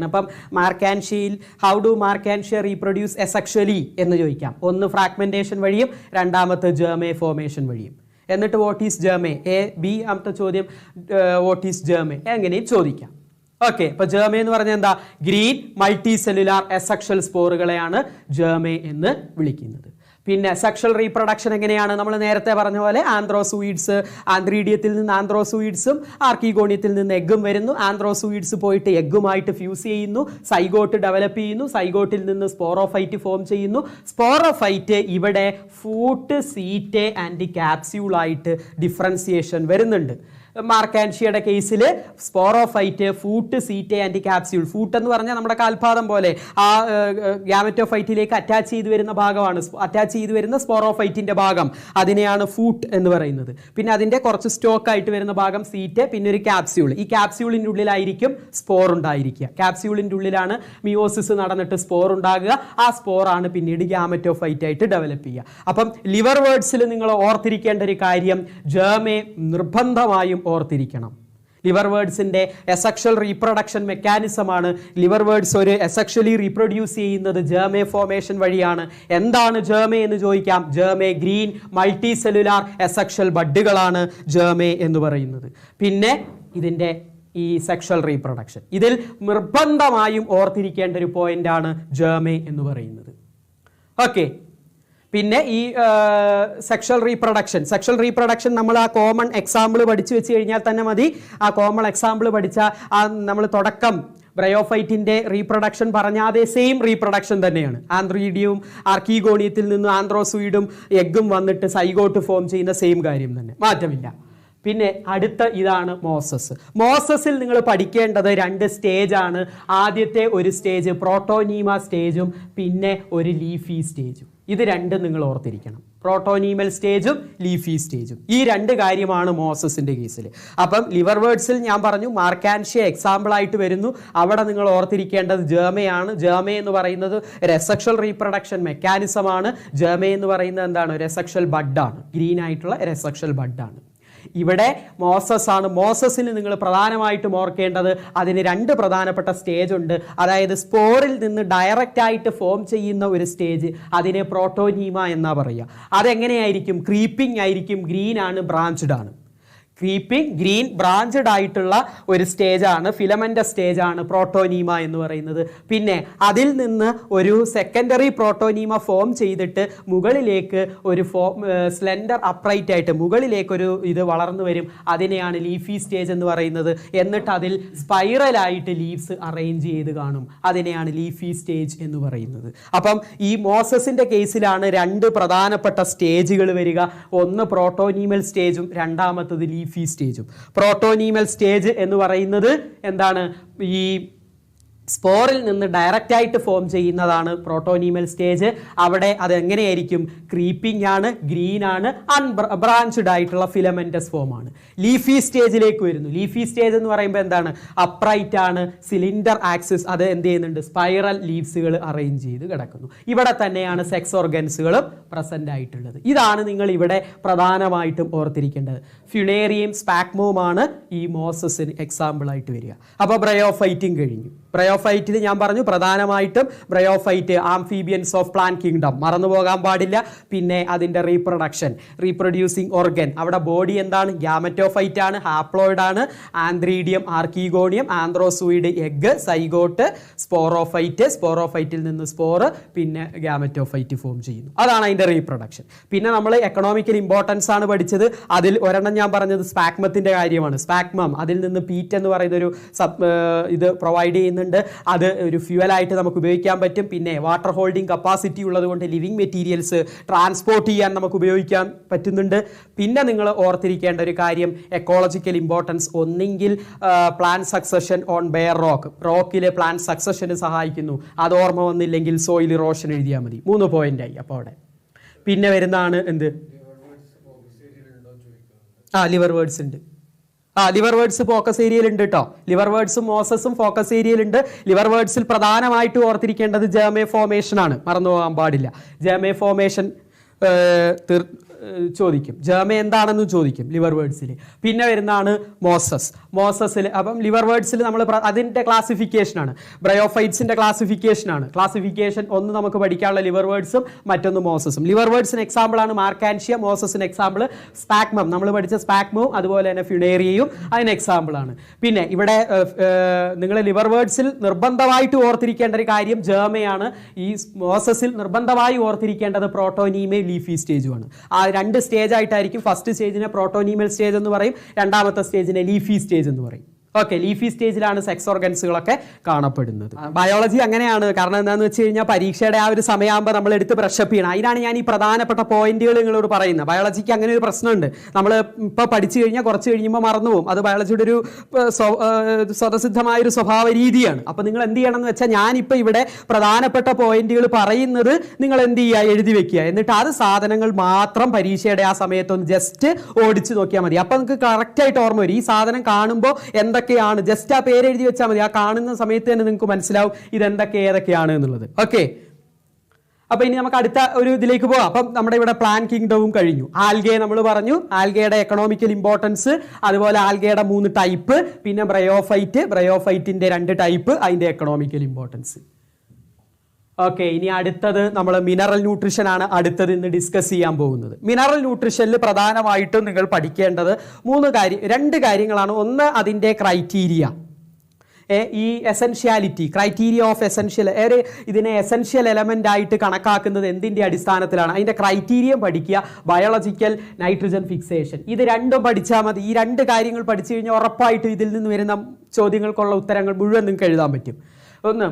അപ്പം മാർക്കാൻഷിയിൽ ഹൗ ഡു മാർക്കാൻഷ്യ റീപ്രൊഡ്യൂസ് എസെക്ഷലി എന്ന് ചോദിക്കാം. ഒന്ന് ഫ്രാഗ്മെന്റേഷൻ വഴിയും, രണ്ടാമത്തെ ജേമേ ഫോർമേഷൻ വഴിയും. എന്നിട്ട് വാട്ട് ഈസ് ജേമേ, ബി ആമത്തെ ചോദ്യം വാട്ട് ഈസ് ജേമേ എങ്ങനെയും ചോദിക്കാം. ഓക്കെ, ഇപ്പൊ ജേമേ എന്ന് പറഞ്ഞാൽ എന്താ? ഗ്രീൻ മൾട്ടി സെല്ലുലാർ എസെക്ഷൽ സ്പോറുകളെയാണ് ജേമേ എന്ന് വിളിക്കുന്നത്. പിന്നെ സെക്ഷൽ റീപ്രൊഡക്ഷൻ എങ്ങനെയാണ്? നമ്മൾ നേരത്തെ പറഞ്ഞ പോലെ ആന്ത്രോസൂയിഡ്സ്, ആന്ത്രീഡിയത്തിൽ നിന്ന് ആന്ത്രോസൂയിഡ്സും ആർക്കിഗോണിയത്തിൽ നിന്ന് എഗ്ഗും വരുന്നു. ആന്ത്രോസൂയിഡ്സ് പോയിട്ട് എഗ്ഗുമായിട്ട് ഫ്യൂസ് ചെയ്യുന്നു, സൈഗോട്ട് ഡെവലപ്പ് ചെയ്യുന്നു, സൈഗോട്ടിൽ നിന്ന് സ്പോറോഫൈറ്റ് ഫോം ചെയ്യുന്നു. സ്പോറോഫൈറ്റ് ഇവിടെ ഫൂട്ട്, സീറ്റ് ആൻഡ് ക്യാപ്സ്യൂളായിട്ട് ഡിഫറൻസിയേഷൻ വരുന്നുണ്ട്. മാർക്കാൻഷിയയുടെ കേസിൽ sporophyte, foot, seat and capsule. Foot എന്ന് പറഞ്ഞാൽ നമ്മുടെ കാൽപാദം പോലെ ആ ഗ്യാമറ്റോഫൈറ്റിലേക്ക് അറ്റാച്ച് ചെയ്ത് വരുന്ന ഭാഗമാണ്, അറ്റാച്ച് ചെയ്ത് വരുന്ന സ്പോറോഫൈറ്റിന്റെ ഭാഗം, അതിനെയാണ് ഫൂട്ട് എന്ന് പറയുന്നത്. പിന്നെ അതിന്റെ കുറച്ച് സ്റ്റോക്ക് ആയിട്ട് വരുന്ന ഭാഗം സീറ്റ്, പിന്നെ ഒരു ക്യാപ്സ്യൂൾ. ഈ ക്യാപ്സ്യൂളിന്റെ ഉള്ളിലായിരിക്കും സ്പോർ ഉണ്ടായിരിക്കുക. ക്യാപ്സ്യൂളിന്റെ ഉള്ളിലാണ് മിയോസിസ് നടന്നിട്ട് സ്പോർ ഉണ്ടാകുക. ആ സ്പോറാണ് പിന്നീട് ഗ്യാമറ്റോഫൈറ്റ് ആയിട്ട് ഡെവലപ്പ് ചെയ്യുക. അപ്പം ലിവർ വേർഡ്സിൽ നിങ്ങൾ ഓർത്തിരിക്കേണ്ട ഒരു കാര്യം, ജേർമേ നിർബന്ധമായും ഓർത്തിരിക്കണം. ലിവർ വേർഡ്സിന്റെ എസെക്ഷൽ റീപ്രൊഡക്ഷൻ മെക്കാനിസമാണ്. ലിവർ വേർഡ്സ് ഒരു എസെക്ഷലി റീപ്രൊഡ്യൂസ് ചെയ്യുന്നത് ജേർമേ ഫോർമേഷൻ വഴിയാണ്. എന്താണ് ജേർമേ എന്ന് ചോദിക്കാം. Gemmae green multicellular asexual ബഡുകളാണ് ജേർമേ എന്ന് പറയുന്നത്. പിന്നെ ഇതിന്റെ ഈ സെക്ഷൽ റീപ്രൊഡക്ഷൻ, ഇതിൽ നിർബന്ധമായും ഓർത്തിരിക്കേണ്ട ഒരു പോയിന്റ് ആണ് ജേർമേ എന്ന് പറയുന്നത്. ഓക്കെ, പിന്നെ ഈ സെക്ഷൽ റീപ്രൊഡക്ഷൻ നമ്മൾ ആ കോമൺ എക്സാമ്പിൾ പഠിച്ചു വെച്ച് കഴിഞ്ഞാൽ തന്നെ മതി. ആ കോമൺ എക്സാമ്പിൾ പഠിച്ച ആ നമ്മൾ തുടക്കം ബ്രയോഫൈറ്റിന്റെ റീപ്രൊഡക്ഷൻ പറഞ്ഞ അതേ സെയിം റീപ്രൊഡക്ഷൻ തന്നെയാണ്. ആന്ത്രീഡിയവും ആർക്കീഗോണിയത്തിൽ നിന്നും ആന്ത്രോസൂയിഡും എഗ്ഗും വന്നിട്ട് സൈഗോട്ട് ഫോം ചെയ്യുന്ന സെയിം കാര്യം തന്നെ, മാറ്റമില്ല. പിന്നെ അടുത്ത ഇതാണ് മോസസ്. മോസസിൽ നിങ്ങൾ പഠിക്കേണ്ടത് 2 സ്റ്റേജ് ആണ്. ആദ്യത്തെ ഒരു സ്റ്റേജ് പ്രോട്ടോനീമ സ്റ്റേജും പിന്നെ ഒരു ലീഫി സ്റ്റേജും. ഇത് രണ്ടും നിങ്ങൾ ഓർത്തിരിക്കണം. പ്രോട്ടോനീമൽ സ്റ്റേജും ലീഫി സ്റ്റേജും, ഈ 2 കാര്യമാണ് മോസസിന്റെ കേസിൽ. അപ്പം ലിവർ വേർഡ്സിൽ ഞാൻ പറഞ്ഞു മാർക്കാൻഷ്യ എക്സാമ്പിൾ ആയിട്ട് വരുന്നു. അവിടെ നിങ്ങൾ ഓർത്തിരിക്കേണ്ടത് ജേർമയാണ്. ജേർമേ എന്ന് പറയുന്നത് സെക്ഷൽ റീപ്രൊഡക്ഷൻ മെക്കാനിസം ആണ്. ജേർമേ എന്ന് പറയുന്നത് എന്താണ്? സെക്ഷൽ ബഡാണ്, ഗ്രീൻ ആയിട്ടുള്ള സെക്ഷൽ ബഡാണ്. ഇവിടെ മോസസ് ആണ്. മോസസിന് നിങ്ങൾ പ്രധാനമായിട്ടും ഓർക്കേണ്ടത് അതിന് 2 പ്രധാനപ്പെട്ട സ്റ്റേജ് ഉണ്ട്. അതായത് സ്പോറിൽ നിന്ന് ഡയറക്റ്റ് ആയിട്ട് ഫോം ചെയ്യുന്ന ഒരു സ്റ്റേജ്, അതിനെ പ്രോട്ടോനീമ എന്നാ പറയുക. അതെങ്ങനെയായിരിക്കും? ക്രീപ്പിംഗ് ആയിരിക്കും, ഗ്രീൻ ആണ്, ബ്രാഞ്ച്ഡ് ആണ്. ക്രീപ്പിംഗ് ഗ്രീൻ ബ്രാഞ്ചഡ് ആയിട്ടുള്ള ഒരു സ്റ്റേജാണ്, ഫിലമെൻ്റ് സ്റ്റേജാണ് പ്രോട്ടോനീമ എന്ന് പറയുന്നത്. പിന്നെ അതിൽ നിന്ന് ഒരു സെക്കൻഡറി പ്രോട്ടോനീമ ഫോം ചെയ്തിട്ട് മുകളിലേക്ക് ഒരു സ്ലെൻഡർ അപ്രൈറ്റ് ആയിട്ട് മുകളിലേക്കൊരു ഇത് വളർന്നു വരും. അതിനെയാണ് ലീഫി സ്റ്റേജ് എന്ന് പറയുന്നത്. എന്നിട്ട് അതിൽ സ്പൈറലായിട്ട് ലീവ്സ് അറേഞ്ച് ചെയ്ത് കാണും. അതിനെയാണ് ലീഫി സ്റ്റേജ് എന്ന് പറയുന്നത്. അപ്പം ഈ മോസസിൻ്റെ കേസിലാണ് 2 പ്രധാനപ്പെട്ട സ്റ്റേജുകൾ വരിക. ഒന്ന് പ്രോട്ടോനീമൽ സ്റ്റേജും രണ്ടാമത്തത് ലീഫി സ്റ്റേജും. പ്രോട്ടോനീമൽ സ്റ്റേജ് എന്ന് പറയുന്നത് എന്താണ്? ഈ സ്പോറിൽ നിന്ന് ഡയറക്റ്റ് ആയിട്ട് ഫോം ചെയ്യുന്നതാണ് പ്രോട്ടോനീമൽ സ്റ്റേജ്. അവിടെ അത് എങ്ങനെയായിരിക്കും? ക്രീപ്പിംഗ് ആണ്, ഗ്രീൻ ആണ്, അൺബ്രാഞ്ച്ഡ് ആയിട്ടുള്ള ഫിലമെന്റസ് ഫോം ആണ്. ലീഫി സ്റ്റേജിലേക്ക് വരുന്നു. ലീഫി സ്റ്റേജ് എന്ന് പറയുമ്പോൾ എന്താണ്? അപ്രൈറ്റ് ആണ്, സിലിണ്ടർ ആക്സിസ്, അത് എന്ത് ചെയ്യുന്നുണ്ട്? സ്പൈറൽ ലീവ്സുകൾ അറേഞ്ച് ചെയ്ത് കിടക്കുന്നു. ഇവിടെ തന്നെയാണ് സെക്സ് ഓർഗൻസുകളും പ്രസന്റ് ആയിട്ടുള്ളത്. ഇതാണ് നിങ്ങൾ ഇവിടെ പ്രധാനമായിട്ടും ഓർത്തിരിക്കേണ്ടത്. ഫ്യുണേറിയയും സ്പാക്മോമാണ് ഈ മോസസിന് എക്സാമ്പിൾ ആയിട്ട് വരിക. അപ്പോൾ ബ്രയോഫൈറ്റിംഗ് കഴിഞ്ഞു. ബ്രയോഫൈറ്റിൽ ഞാൻ പറഞ്ഞു പ്രധാനമായിട്ടും bryophyte amphibians of plant kingdom, മറന്നുപോകാൻ പാടില്ല. പിന്നെ അതിൻ്റെ റീപ്രൊഡ്യൂസിങ് ഓർഗൻ, അവിടെ ബോഡി എന്താണ്? ഗ്യാമറ്റോഫൈറ്റ് ആണ്, ഹാപ്ലോയിഡ് ആണ്, antheridium, archegonium, antherozoid, egg, zygote, sporophyte, സ്പോറോഫൈറ്റിൽ നിന്ന് സ്പോറ്, പിന്നെ ഗ്യാമറ്റോഫൈറ്റ് ഫോം ചെയ്യുന്നു. അതാണ് അതിൻ്റെ റീപ്രൊഡക്ഷൻ. പിന്നെ നമ്മൾ എക്കണോമിക്കൽ ഇമ്പോർട്ടൻസ് ആണ് പഠിച്ചത്. അതിൽ ഒരെണ്ണം ഞാൻ പറഞ്ഞത് സ്പാക്മത്തിന്റെ കാര്യമാണ്. സ്പാക്മം, അതിൽ നിന്ന് പീറ്റ് എന്ന് പറയുന്ന ഒരു ഇത് പ്രൊവൈഡ് ചെയ്യുന്നുണ്ട്. അത് ഒരു ഫ്യൂവലായിട്ട് നമുക്ക് ഉപയോഗിക്കാൻ പറ്റും. പിന്നെ വാട്ടർ ഹോൾഡിംഗ് കപ്പാസിറ്റി ഉള്ളത് കൊണ്ട് ലിവിങ് മെറ്റീരിയൽസ് ട്രാൻസ്പോർട്ട് ചെയ്യാൻ നമുക്ക് ഉപയോഗിക്കാൻ പറ്റുന്നുണ്ട്. പിന്നെ നിങ്ങൾ ഓർത്തിരിക്കേണ്ട ഒരു കാര്യം എക്കോളജിക്കൽ ഇമ്പോർട്ടൻസ്, ഒന്നെങ്കിൽ പ്ലാന്റ് സക്സഷൻ ഓൺ ബെയർ റോക്കിലെ പ്ലാന്റ് സക്സഷന് സഹായിക്കുന്നു. അത് ഓർമ്മ വന്നില്ലെങ്കിൽ സോയിൽ ഇറോഷൻ എഴുതിയാൽ മതി. 3 പോയിന്റായി. അപ്പോൾ അവിടെ പിന്നെ വരുന്നതാണ് എന്ത്? ലിവർ വേർഡ്സ് ഉണ്ട്. ലിവർ വേർഡ്സ് ഫോക്കസ് ഏരിയയിൽ ഉണ്ട് കേട്ടോ. ലിവർ വേർഡ്സും മോസസും ഫോക്കസ് ഏരിയയിലുണ്ട്. ലിവർ വേർഡ്സിൽ പ്രധാനമായിട്ട് ഓർത്തിരിക്കേണ്ടത് ജേർമേ ഫോർമേഷൻ ആണ്, മറന്നു പോകാൻ പാടില്ല. ജേർമേ ഫോർമേഷൻ ചോദിക്കും. ജേർമേ എന്താണെന്ന് ചോദിക്കും ലിവർ വേർഡ്സിൽ. പിന്നെ വരുന്നതാണ് മോസസിൽ. അപ്പം ലിവർ വേർഡ്സിൽ നമ്മൾ അതിൻ്റെ ക്ലാസിഫിക്കേഷനാണ്, ബ്രയോഫൈറ്റ്സിൻ്റെ ക്ലാസിഫിക്കേഷനാണ്. ക്ലാസിഫിക്കേഷൻ ഒന്ന് നമുക്ക് പഠിക്കാനുള്ള ലിവർ വേർഡ്സും മറ്റൊന്ന് മോസസും. ലിവർ വേർഡ്സിന് എക്സാമ്പിളാണ് മാർക്കാൻഷ്യ, മോസസിന് എക്സാമ്പിൾ സ്പാക്മം, നമ്മൾ പഠിച്ച സ്പാക്മവും അതുപോലെ തന്നെ ഫ്യുണേറിയയും അതിന് എക്സാമ്പിളാണ്. പിന്നെ ഇവിടെ നിങ്ങൾ ലിവർ വേർഡ്സിൽ നിർബന്ധമായിട്ട് ഓർത്തിരിക്കേണ്ട ഒരു കാര്യം ജേർമയാണ്. ഈ മോസസിൽ നിർബന്ധമായി ഓർത്തിരിക്കേണ്ടത് പ്രോട്ടോനീമേ ലീഫി സ്റ്റേജുമാണ്. ആ 2 സ്റ്റേജ് ആയിട്ടായിരിക്കും. ഫസ്റ്റ് സ്റ്റേജിനെ പ്രോട്ടോനീമൽ സ്റ്റേജ് എന്ന് പറയും, രണ്ടാമത്തെ സ്റ്റേജിനെ ലീഫി സ്റ്റേജ് എന്ന് പറയും. ഓക്കെ, ലീഫി സ്റ്റേജിലാണ് സെക്സ് ഓർഗൻസുകളൊക്കെ കാണപ്പെടുന്നത്. ബയോളജി അങ്ങനെയാണ്. കാരണം എന്താണെന്ന് വെച്ച് കഴിഞ്ഞാൽ പരീക്ഷയുടെ ആ ഒരു സമയമാകുമ്പോൾ നമ്മൾ എടുത്ത് ബ്രഷപ്പ് ചെയ്യണം. അതിനാണ് ഞാൻ ഈ പ്രധാനപ്പെട്ട പോയിന്റുകൾ നിങ്ങളോട് പറയുന്നത്. ബയോളജിക്ക് അങ്ങനെ ഒരു പ്രശ്നമുണ്ട്. നമ്മൾ ഇപ്പോൾ പഠിച്ചു കഴിഞ്ഞാൽ കുറച്ച് കഴിയുമ്പോൾ മറന്നു പോകും. അത് ബയോളജിയുടെ ഒരു സ്വതസിദ്ധമായൊരു സ്വഭാവ രീതിയാണ്. അപ്പോൾ നിങ്ങൾ എന്ത് ചെയ്യണം എന്ന് വെച്ചാൽ, ഞാനിപ്പോൾ ഇവിടെ പ്രധാനപ്പെട്ട പോയിന്റുകൾ പറയുന്നത് നിങ്ങൾ എന്ത് ചെയ്യുക, എഴുതി വെക്കുക. എന്നിട്ട് അത് സാധനങ്ങൾ മാത്രം പരീക്ഷയുടെ ആ സമയത്തൊന്ന് ജസ്റ്റ് ഓടിച്ച് നോക്കിയാൽ മതി. അപ്പോൾ നിങ്ങൾക്ക് കറക്റ്റായിട്ട് ഓർമ്മ വരും. ഈ സാധനം കാണുമ്പോൾ എന്തൊക്കെയാണ്, ജസ്റ്റ് ആ പേര് എഴുതി വെച്ചാൽ മതി. ആ കാണുന്ന സമയത്ത് തന്നെ നിങ്ങൾക്ക് മനസ്സിലാവും ഇതെന്തൊക്കെ ഏതൊക്കെയാണ് എന്നുള്ളത്. ഓക്കെ, അപ്പൊ ഇനി നമുക്ക് അടുത്ത ഒരു ഇതിലേക്ക് പോകാം. അപ്പം നമ്മുടെ ഇവിടെ പ്ലാൻ കിങ്ഡവും കഴിഞ്ഞു. ആൽഗെ നമ്മൾ പറഞ്ഞു, ആൽഗയുടെ എക്കണോമിക്കൽ ഇമ്പോർട്ടൻസ്, അതുപോലെ ആൽഗയുടെ 3 ടൈപ്പ്, പിന്നെ ബ്രയോഫൈറ്റിന്റെ 2 ടൈപ്പ്, അതിന്റെ എക്കണോമിക്കൽ ഇമ്പോർട്ടൻസ്. ഓക്കെ, ഇനി അടുത്തത് നമ്മൾ മിനറൽ ന്യൂട്രീഷൻ ആണ് അടുത്തത് ഇന്ന് ഡിസ്കസ് ചെയ്യാൻ പോകുന്നത്. മിനറൽ ന്യൂട്രീഷനിൽ പ്രധാനമായിട്ടും നിങ്ങൾ പഠിക്കേണ്ടത് 2 കാര്യങ്ങളാണ്. ഒന്ന്, അതിൻ്റെ ക്രൈറ്റീരിയ, ഈ എസെൻഷ്യാലിറ്റി, ക്രൈറ്റീരിയ ഓഫ് എസെൻഷ്യൽ, ഇതിനെ എസെൻഷ്യൽ എലമെന്റ് ആയിട്ട് കണക്കാക്കുന്നത് എന്തിൻ്റെ അടിസ്ഥാനത്തിലാണ്, അതിൻ്റെ ക്രൈറ്റീരിയം പഠിക്കുക. ബയോളജിക്കൽ നൈട്രജൻ ഫിക്സേഷൻ, ഇത് 2 പഠിച്ചാൽ മതി. ഈ 2 കാര്യങ്ങൾ പഠിച്ചു കഴിഞ്ഞാൽ ഉറപ്പായിട്ടും ഇതിൽ നിന്ന് വരുന്ന ചോദ്യങ്ങൾക്കുള്ള ഉത്തരങ്ങൾ മുഴുവൻ നിങ്ങൾക്ക് എഴുതാൻ പറ്റും. ഒന്ന്,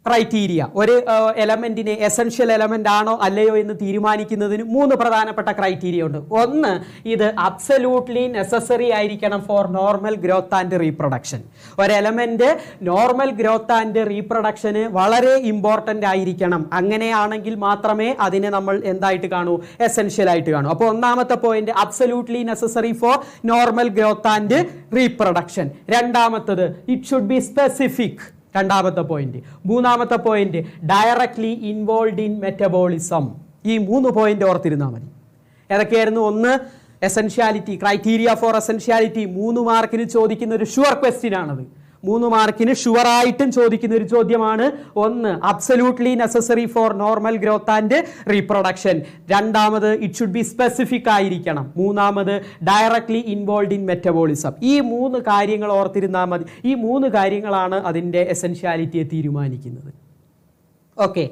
ക്രൈറ്റീരിയ, ഒരു എലമെന്റിനെ എസെൻഷ്യൽ എലമെന്റ് ആണോ അല്ലയോ എന്ന് തീരുമാനിക്കുന്നതിന് 3 പ്രധാനപ്പെട്ട ക്രൈറ്റീരിയ ഉണ്ട്. ഒന്ന്, ഇത് അബ്സല്യൂട്ട്ലി നെസസറി ആയിരിക്കണം for normal growth and reproduction. ഒരു എലമെന്റ് നോർമൽ ഗ്രോത്ത് ആൻഡ് റീപ്രൊഡക്ഷന് വളരെ ഇമ്പോർട്ടൻ്റ് ആയിരിക്കണം. അങ്ങനെയാണെങ്കിൽ മാത്രമേ അതിനെ നമ്മൾ എന്തായിട്ട് കാണൂ, എസെൻഷ്യൽ ആയിട്ട് കാണൂ. അപ്പോൾ ഒന്നാമത്തെ point, absolutely necessary four normal growth and reproduction. രണ്ടാമത്തത്, ഇറ്റ് ഷുഡ് ബി സ്പെസിഫിക്, രണ്ടാമത്തെ പോയിന്റ്. മൂന്നാമത്തെ point, directly involve in metabolism. ഈ 3 പോയിന്റ് ഓർത്തിരുന്നാൽ മതി. ഏതൊക്കെയായിരുന്നു? ഒന്ന്, എസെൻഷ്യാലിറ്റി, ക്രൈറ്റീരിയ ഫോർ എസെൻഷ്യാലിറ്റി. 3 മാർക്കിന് ചോദിക്കുന്ന ഒരു ഷുവർ ക്വസ്റ്റ്യൻ ആണത്. 3 മാർക്കിന് ഷുവറായിട്ടും ചോദിക്കുന്ന ഒരു ചോദ്യമാണ്. ഒന്ന്, absolutely necessary four normal growth and reproduction. രണ്ടാമത്, ഇറ്റ് ഷുഡ് ബി സ്പെസിഫിക് ആയിരിക്കണം. മൂന്നാമത്, ഡയറക്ട്ലി ഇൻവോൾവ് ഇൻ മെറ്റബോളിസം. ഈ 3 കാര്യങ്ങൾ ഓർത്തിരുന്നാൽ മതി. ഈ 3 കാര്യങ്ങളാണ് അതിൻ്റെ എസെൻഷ്യാലിറ്റിയെ തീരുമാനിക്കുന്നത്. ഓക്കെ,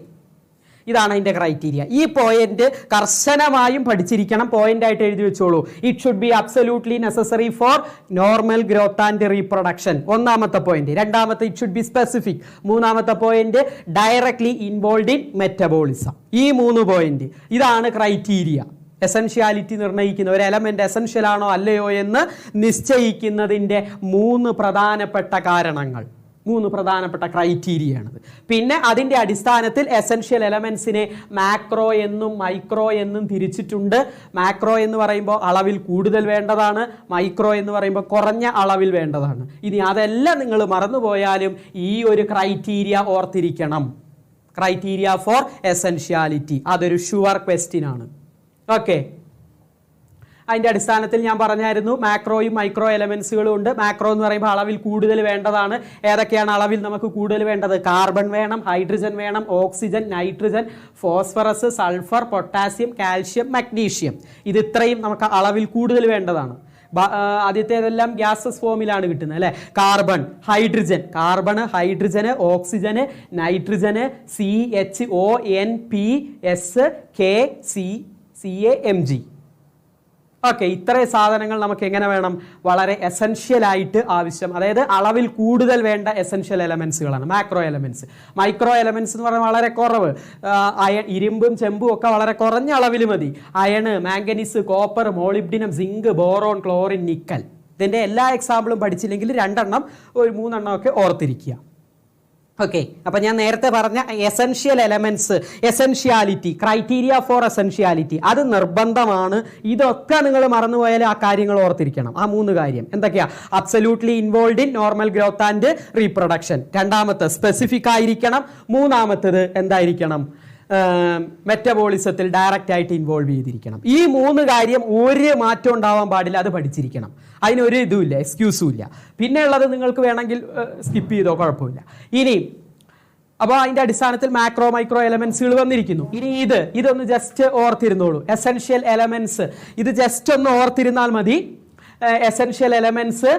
ഇതാണ് അതിൻ്റെ ക്രൈറ്റീരിയ. ഈ പോയിന്റ് കർശനമായും പഠിച്ചിരിക്കണം. പോയിന്റ് ആയിട്ട് എഴുതി വെച്ചോളൂ. It should be absolutely necessary four normal growth and reproduction, ഒന്നാമത്തെ പോയിന്റ്. രണ്ടാമത്തെ, ഇറ്റ് ഷുഡ് ബി സ്പെസിഫിക്. മൂന്നാമത്തെ point, directly involve in metabolism. ഈ 3 പോയിന്റ്, ഇതാണ് ക്രൈറ്റീരിയ. എസെൻഷ്യാലിറ്റി നിർണ്ണയിക്കുന്ന, ഒരു എലമെന്റ് എസെൻഷ്യൽ ആണോ അല്ലയോ എന്ന് നിശ്ചയിക്കുന്നതിൻ്റെ 3 പ്രധാനപ്പെട്ട കാരണങ്ങൾ, 3 പ്രധാനപ്പെട്ട ക്രൈറ്റീരിയയാണത്. പിന്നെ അതിൻ്റെ അടിസ്ഥാനത്തിൽ എസെൻഷ്യൽ എലമെന്റ്സിനെ മാക്രോ എന്നും മൈക്രോ എന്നും തിരിച്ചിട്ടുണ്ട്. മാക്രോ എന്ന് പറയുമ്പോൾ അളവിൽ കൂടുതൽ വേണ്ടതാണ്, മൈക്രോ എന്ന് പറയുമ്പോൾ കുറഞ്ഞ അളവിൽ വേണ്ടതാണ്. ഇനി അതെല്ലാം നിങ്ങൾ മറന്നുപോയാലും ഈ ഒരു ക്രൈറ്റീരിയ ഓർത്തിരിക്കണം. ക്രൈറ്റീരിയ ഫോർ എസെൻഷ്യാലിറ്റി, അതൊരു ഷുവർ ക്വസ്റ്റ്യൻ ആണ്. ഓക്കെ, അതിൻ്റെ അടിസ്ഥാനത്തിൽ ഞാൻ പറഞ്ഞായിരുന്നു മാക്രോയും മൈക്രോ എലമെന്റ്സുകളും ഉണ്ട്. മാക്രോ എന്ന് പറയുമ്പോൾ അളവിൽ കൂടുതൽ വേണ്ടതാണ്. ഏതൊക്കെയാണ് അളവിൽ നമുക്ക് കൂടുതൽ വേണ്ടത്? കാർബൺ വേണം, ഹൈഡ്രജൻ വേണം, oxygen, nitrogen, phosphorus, sulphur, potassium, calcium, magnesium. ഇത് ഇത്രയും നമുക്ക് അളവിൽ കൂടുതൽ വേണ്ടതാണ്. ആദ്യത്തേതെല്ലാം ഗ്യാസസ് ഫോമിലാണ് കിട്ടുന്നത് അല്ലേ. കാർബൺ, ഹൈഡ്രജൻ, ഹൈഡ്രജന്, ഓക്സിജന്, നൈട്രജന്, CHONPSKCAMG. ഓക്കെ, ഇത്രയും സാധനങ്ങൾ നമുക്ക് എങ്ങനെ വേണം? വളരെ എസെൻഷ്യൽ ആയിട്ട് ആവശ്യം, അതായത് അളവിൽ കൂടുതൽ വേണ്ട എസെൻഷ്യൽ എലമെന്റ്സുകളാണ് മാക്രോ എലമെന്റ്സ്. മൈക്രോ എലമെന്റ്സ് എന്ന് പറഞ്ഞാൽ വളരെ കുറവ്, ഇരുമ്പും ചെമ്പും ഒക്കെ വളരെ കുറഞ്ഞ അളവിൽ മതി. Iron, manganese, copper, molybdenum, zinc, boron, chlorine, nickel. ഇതിൻ്റെ എല്ലാ എക്സാമ്പിളും പഠിച്ചില്ലെങ്കിൽ 2 എണ്ണം ഒരു 3 എണ്ണം ഒക്കെ ഓർത്തിരിക്കുക. ഓക്കെ, അപ്പം ഞാൻ നേരത്തെ പറഞ്ഞ essential elements, essentiality, criteria four essentiality, അത് നിർബന്ധമാണ്. ഇതൊക്കെ നിങ്ങൾ മറന്നുപോയാൽ ആ കാര്യങ്ങൾ ഓർത്തിരിക്കണം. ആ 3 കാര്യം എന്തൊക്കെയാ? Absolutely involve in normal growth and reproduction. രണ്ടാമത്തെ, സ്പെസിഫിക് ആയിരിക്കണം. മൂന്നാമത്തത് എന്തായിരിക്കണം? മെറ്റബോളിസത്തിൽ ഡയറക്റ്റ് ആയിട്ട് ഇൻവോൾവ് ചെയ്തിരിക്കണം. ഈ 3 കാര്യം ഒരു മാറ്റം ഉണ്ടാവാൻ പാടില്ല. അത് പഠിച്ചിരിക്കണം. അതിനൊരു ഇതുമില്ല, എക്സ്ക്യൂസും ഇല്ല. പിന്നെ ഉള്ളത് നിങ്ങൾക്ക് വേണമെങ്കിൽ സ്കിപ്പ് ചെയ്തോ, കുഴപ്പമില്ല. ഇനി അപ്പോൾ അതിൻ്റെ അടിസ്ഥാനത്തിൽ മാക്രോ മൈക്രോ എലമെന്റ്സുകൾ വന്നിരിക്കുന്നു. ഇനി ഇതൊന്ന് ജസ്റ്റ് ഓർത്തിരുന്നോളൂ. എസെൻഷ്യൽ എലമെന്റ്സ്, ഇത് ജസ്റ്റ് ഒന്ന് ഓർത്തിരുന്നാൽ മതി. എസെൻഷ്യൽ എലമെന്റ്സ്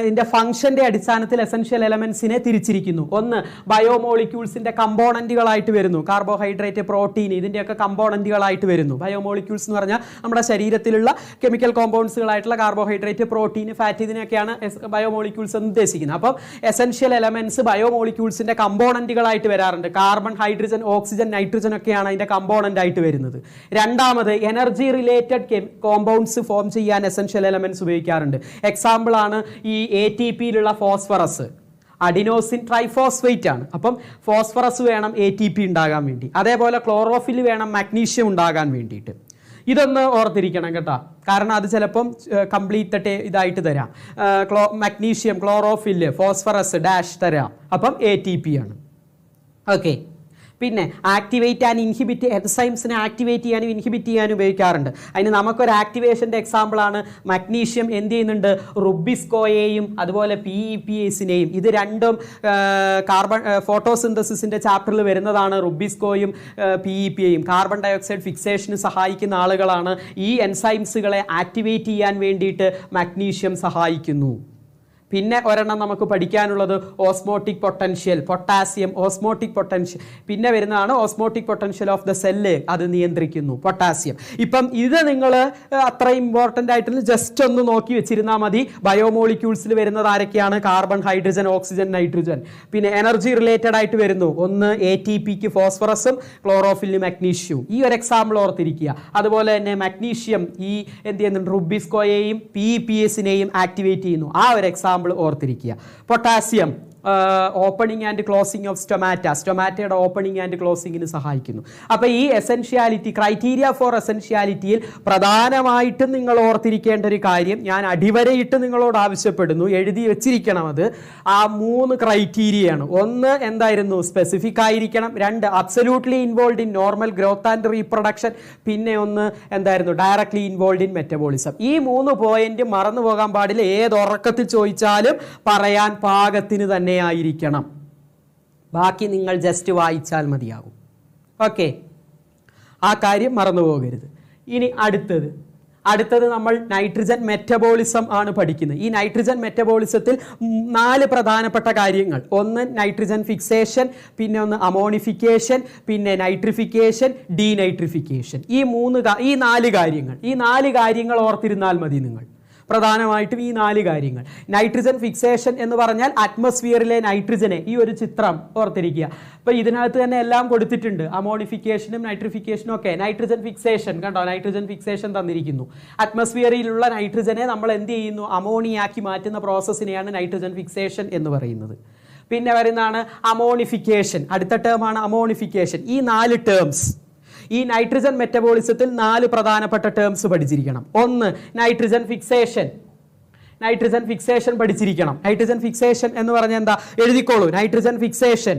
ഇതിന്റെ ഫംഗ്ഷന്റെ അടിസ്ഥാനത്തിൽ എസെൻഷ്യൽ എലമെന്റ്സിനെ തിരിച്ചിരിക്കുന്നു. ഒന്ന് ബയോമോളിക്യൂൾസിന്റെ കമ്പോണന്റുകളായിട്ട് വരുന്നു. കാർബോഹൈഡ്രേറ്റ്, പ്രോട്ടീൻ ഇതിന്റെയൊക്കെ കമ്പോണന്റുകളായിട്ട് വരുന്നു. ബയോമോളിക്യൂൾസ് എന്ന് പറഞ്ഞാൽ നമ്മുടെ ശരീരത്തിലുള്ള കെമിക്കൽ കോമ്പൗണ്ട്സുകളായിട്ടുള്ള കാർബോഹൈഡ്രേറ്റ്, പ്രോട്ടീൻ, ഫാറ്റ് ഇതിനൊക്കെയാണ് ബയോമോളിക്യൂൾസ് എന്ന് ഉദ്ദേശിക്കുന്നത്. അപ്പം എസെൻഷ്യൽ എലമെന്റ്സ് ബയോമോളിക്യൂൾസിന്റെ കമ്പോണന്റുകളായിട്ട് വരാറുണ്ട്. കാർബൺ, ഹൈഡ്രജൻ, ഓക്സിജൻ, നൈട്രജൻ ഒക്കെയാണ് അതിന്റെ കമ്പോണന്റ് ആയിട്ട് വരുന്നത്. രണ്ടാമത് എനർജി റിലേറ്റഡ് കോമ്പൗണ്ട്സ് ഫോം ചെയ്യാൻ എസെൻഷ്യൽ എലമെന്റ്സ് ഉപയോഗിക്കാറുണ്ട്. എക്സാമ്പിൾ ആണ് ഈ ATPയിലുള്ള ഫോസ്ഫറസ്. അഡിനോസിൻ ട്രൈഫോസ്ഫേറ്റ് ആണ്. അപ്പം ഫോസ്ഫറസ് വേണം ATP ഉണ്ടാകാൻ വേണ്ടി. അതേപോലെ ക്ലോറോഫിൽ വേണം മഗ്നീഷ്യം ഉണ്ടാകാൻ വേണ്ടിയിട്ട്. ഇതൊന്ന് ഓർത്തിരിക്കണം കേട്ടോ, കാരണം അത് ചിലപ്പം കംപ്ലീറ്റ് ഇതായിട്ട് തരാം. മഗ്നീഷ്യം, ക്ലോറോഫില്, ഫോസ്ഫറസ് ഡാഷ് തരാം. അപ്പം ATP ആണ്. ഓക്കെ. പിന്നെ ആക്ടിവേറ്റ് ആൻഡ് ഇൻഹിബിറ്റ്, എൻസൈംസിനെ ആക്ടിവേറ്റ് ചെയ്യാനും ഇൻഹിബിറ്റ് ചെയ്യാനും ഉപയോഗിക്കാറുണ്ട്. അതിന് നമുക്കൊരു ആക്ടിവേഷൻ്റെ എക്സാമ്പിളാണ് മഗ്നീഷ്യം എന്ത് ചെയ്യുന്നുണ്ട്, റുബിസ്കോയെയും അതുപോലെ PEPAസിനെയും. ഇത് രണ്ടും കാർബൺ ഫോട്ടോസിന്തസിസിൻ്റെ ചാപ്റ്ററിൽ വരുന്നതാണ്. റുബിസ്കോയും PEPAയും കാർബൺ ഡയോക്സൈഡ് ഫിക്സേഷന് സഹായിക്കുന്ന ആളുകളാണ്. ഈ എൻസൈംസുകളെ ആക്ടിവേറ്റ് ചെയ്യാൻ വേണ്ടിയിട്ട് മഗ്നീഷ്യം സഹായിക്കുന്നു. പിന്നെ ഒരെണ്ണം നമുക്ക് പഠിക്കാനുള്ളത് osmotic potential, potassium osmotic potential. പിന്നെ വരുന്നതാണ് osmotic potential of the cell, അത് നിയന്ത്രിക്കുന്നു പൊട്ടാസ്യം. ഇപ്പം ഇത് നിങ്ങൾ അത്ര ഇമ്പോർട്ടൻ്റ് ആയിട്ട് ജസ്റ്റ് ഒന്ന് നോക്കി വെച്ചിരുന്നാൽ മതി. ബയോമോളിക്യൂൾസിൽ വരുന്നത് ആരൊക്കെയാണ്? Carbon, hydrogen, oxygen, nitrogen. പിന്നെ എനർജി റിലേറ്റഡ് ആയിട്ട് വരുന്നു. ഒന്ന് ATPക്ക് ഫോസ്ഫറസും ക്ലോറോഫിലിന് മഗ്നീഷ്യവും. ഈ ഒരു എക്സാമ്പിൾ ഓർത്തിരിക്കുക. അതുപോലെ തന്നെ മഗ്നീഷ്യം ഈ എന്ത് ചെയ്യുന്നുണ്ട്, റുബിസ്കോയെയും PEPAസിനെയും ആക്ടിവേറ്റ് ചെയ്യുന്നു. ആ ഒരു എക്സാമ്പിൾ ഓർത്തിരിക്കുക. Potassium opening and closing of സ്റ്റൊമാറ്റയുടെ ഓപ്പണിംഗ് ആൻഡ് ക്ലോസിംഗിന് സഹായിക്കുന്നു. അപ്പോൾ ഈ എസെൻഷ്യാലിറ്റി, ക്രൈറ്റീരിയ ഫോർ എസെൻഷ്യാലിറ്റിയിൽ പ്രധാനമായിട്ടും നിങ്ങൾ ഓർത്തിരിക്കേണ്ട ഒരു കാര്യം ഞാൻ അടിവരയിട്ട് നിങ്ങളോട് ആവശ്യപ്പെടുന്നു, എഴുതി വെച്ചിരിക്കണം. അത് ആ 3 ക്രൈറ്റീരിയയാണ്. ഒന്ന് എന്തായിരുന്നു, സ്പെസിഫിക് ആയിരിക്കണം. 2 absolutely involve in normal growth and reproduction. പിന്നെ ഒന്ന് എന്തായിരുന്നു, ഡയറക്ട്ലി ഇൻവോൾവ് ഇൻ മെറ്റബോളിസം. ഈ 3 പോയിന്റ് മറന്നു പോകാൻ പാടില്ല. ഏതൊറക്കത്തിൽ ചോദിച്ചാലും പറയാൻ പാകത്തിന് തന്നെ ആയിരിക്കണം. ബാക്കി നിങ്ങൾ ജസ്റ്റ് വായിച്ചാൽ മതിയാകും. ഓക്കെ, ആ കാര്യം മറന്നു പോകരുത്. ഇനി അടുത്തത് നമ്മൾ നൈട്രജൻ മെറ്റബോളിസം ആണ് പഠിക്കുന്നത്. ഈ നൈട്രജൻ മെറ്റബോളിസത്തിൽ 4 പ്രധാനപ്പെട്ട കാര്യങ്ങൾ. ഒന്ന് നൈട്രജൻ ഫിക്സേഷൻ, പിന്നെ ഒന്ന് അമോണിഫിക്കേഷൻ, പിന്നെ നൈട്രിഫിക്കേഷൻ, ഡീനൈട്രിഫിക്കേഷൻ. ഈ 4 കാര്യങ്ങൾ ഓർത്തിരുന്നാൽ മതി നിങ്ങൾ. പ്രധാനമായിട്ടും ഈ 4 കാര്യങ്ങൾ. നൈട്രജൻ ഫിക്സേഷൻ എന്ന് പറഞ്ഞാൽ അറ്റ്മോസ്ഫിയറിലെ നൈട്രജനെ, ഈ ഒരു ചിത്രം ഓർത്തിരിക്കുക. അപ്പോൾ ഇതിനകത്ത് തന്നെ എല്ലാം കൊടുത്തിട്ടുണ്ട്, അമോണിഫിക്കേഷനും നൈട്രിഫിക്കേഷനും ഒക്കെ. നൈട്രജൻ ഫിക്സേഷൻ കണ്ടോ, നൈട്രജൻ ഫിക്സേഷൻ തന്നിരിക്കുന്നു. അറ്റ്മോസ്ഫിയറിലുള്ള നൈട്രജനെ നമ്മൾ എന്ത് ചെയ്യുന്നു, അമോണിയാക്കി മാറ്റുന്ന പ്രോസസ്സിനെയാണ് നൈട്രജൻ ഫിക്സേഷൻ എന്ന് പറയുന്നത്. പിന്നെ വരുന്നതാണ് അമോണിഫിക്കേഷൻ. അടുത്ത ടേമാണ് അമോണിഫിക്കേഷൻ. ഈ 4 ടേംസ് ഈ നൈട്രജൻ മെറ്റബോളിസത്തിൽ 4 പ്രധാനപ്പെട്ട ടേംസ് പഠിച്ചിരിക്കണം. ഒന്ന് നൈട്രജൻ ഫിക്സേഷൻ. പഠിച്ചിരിക്കണം. നൈട്രജൻ ഫിക്സേഷൻ എന്ന് പറഞ്ഞാൽ എന്താ, എഴുതിക്കോളൂ. നൈട്രജൻ ഫിക്സേഷൻ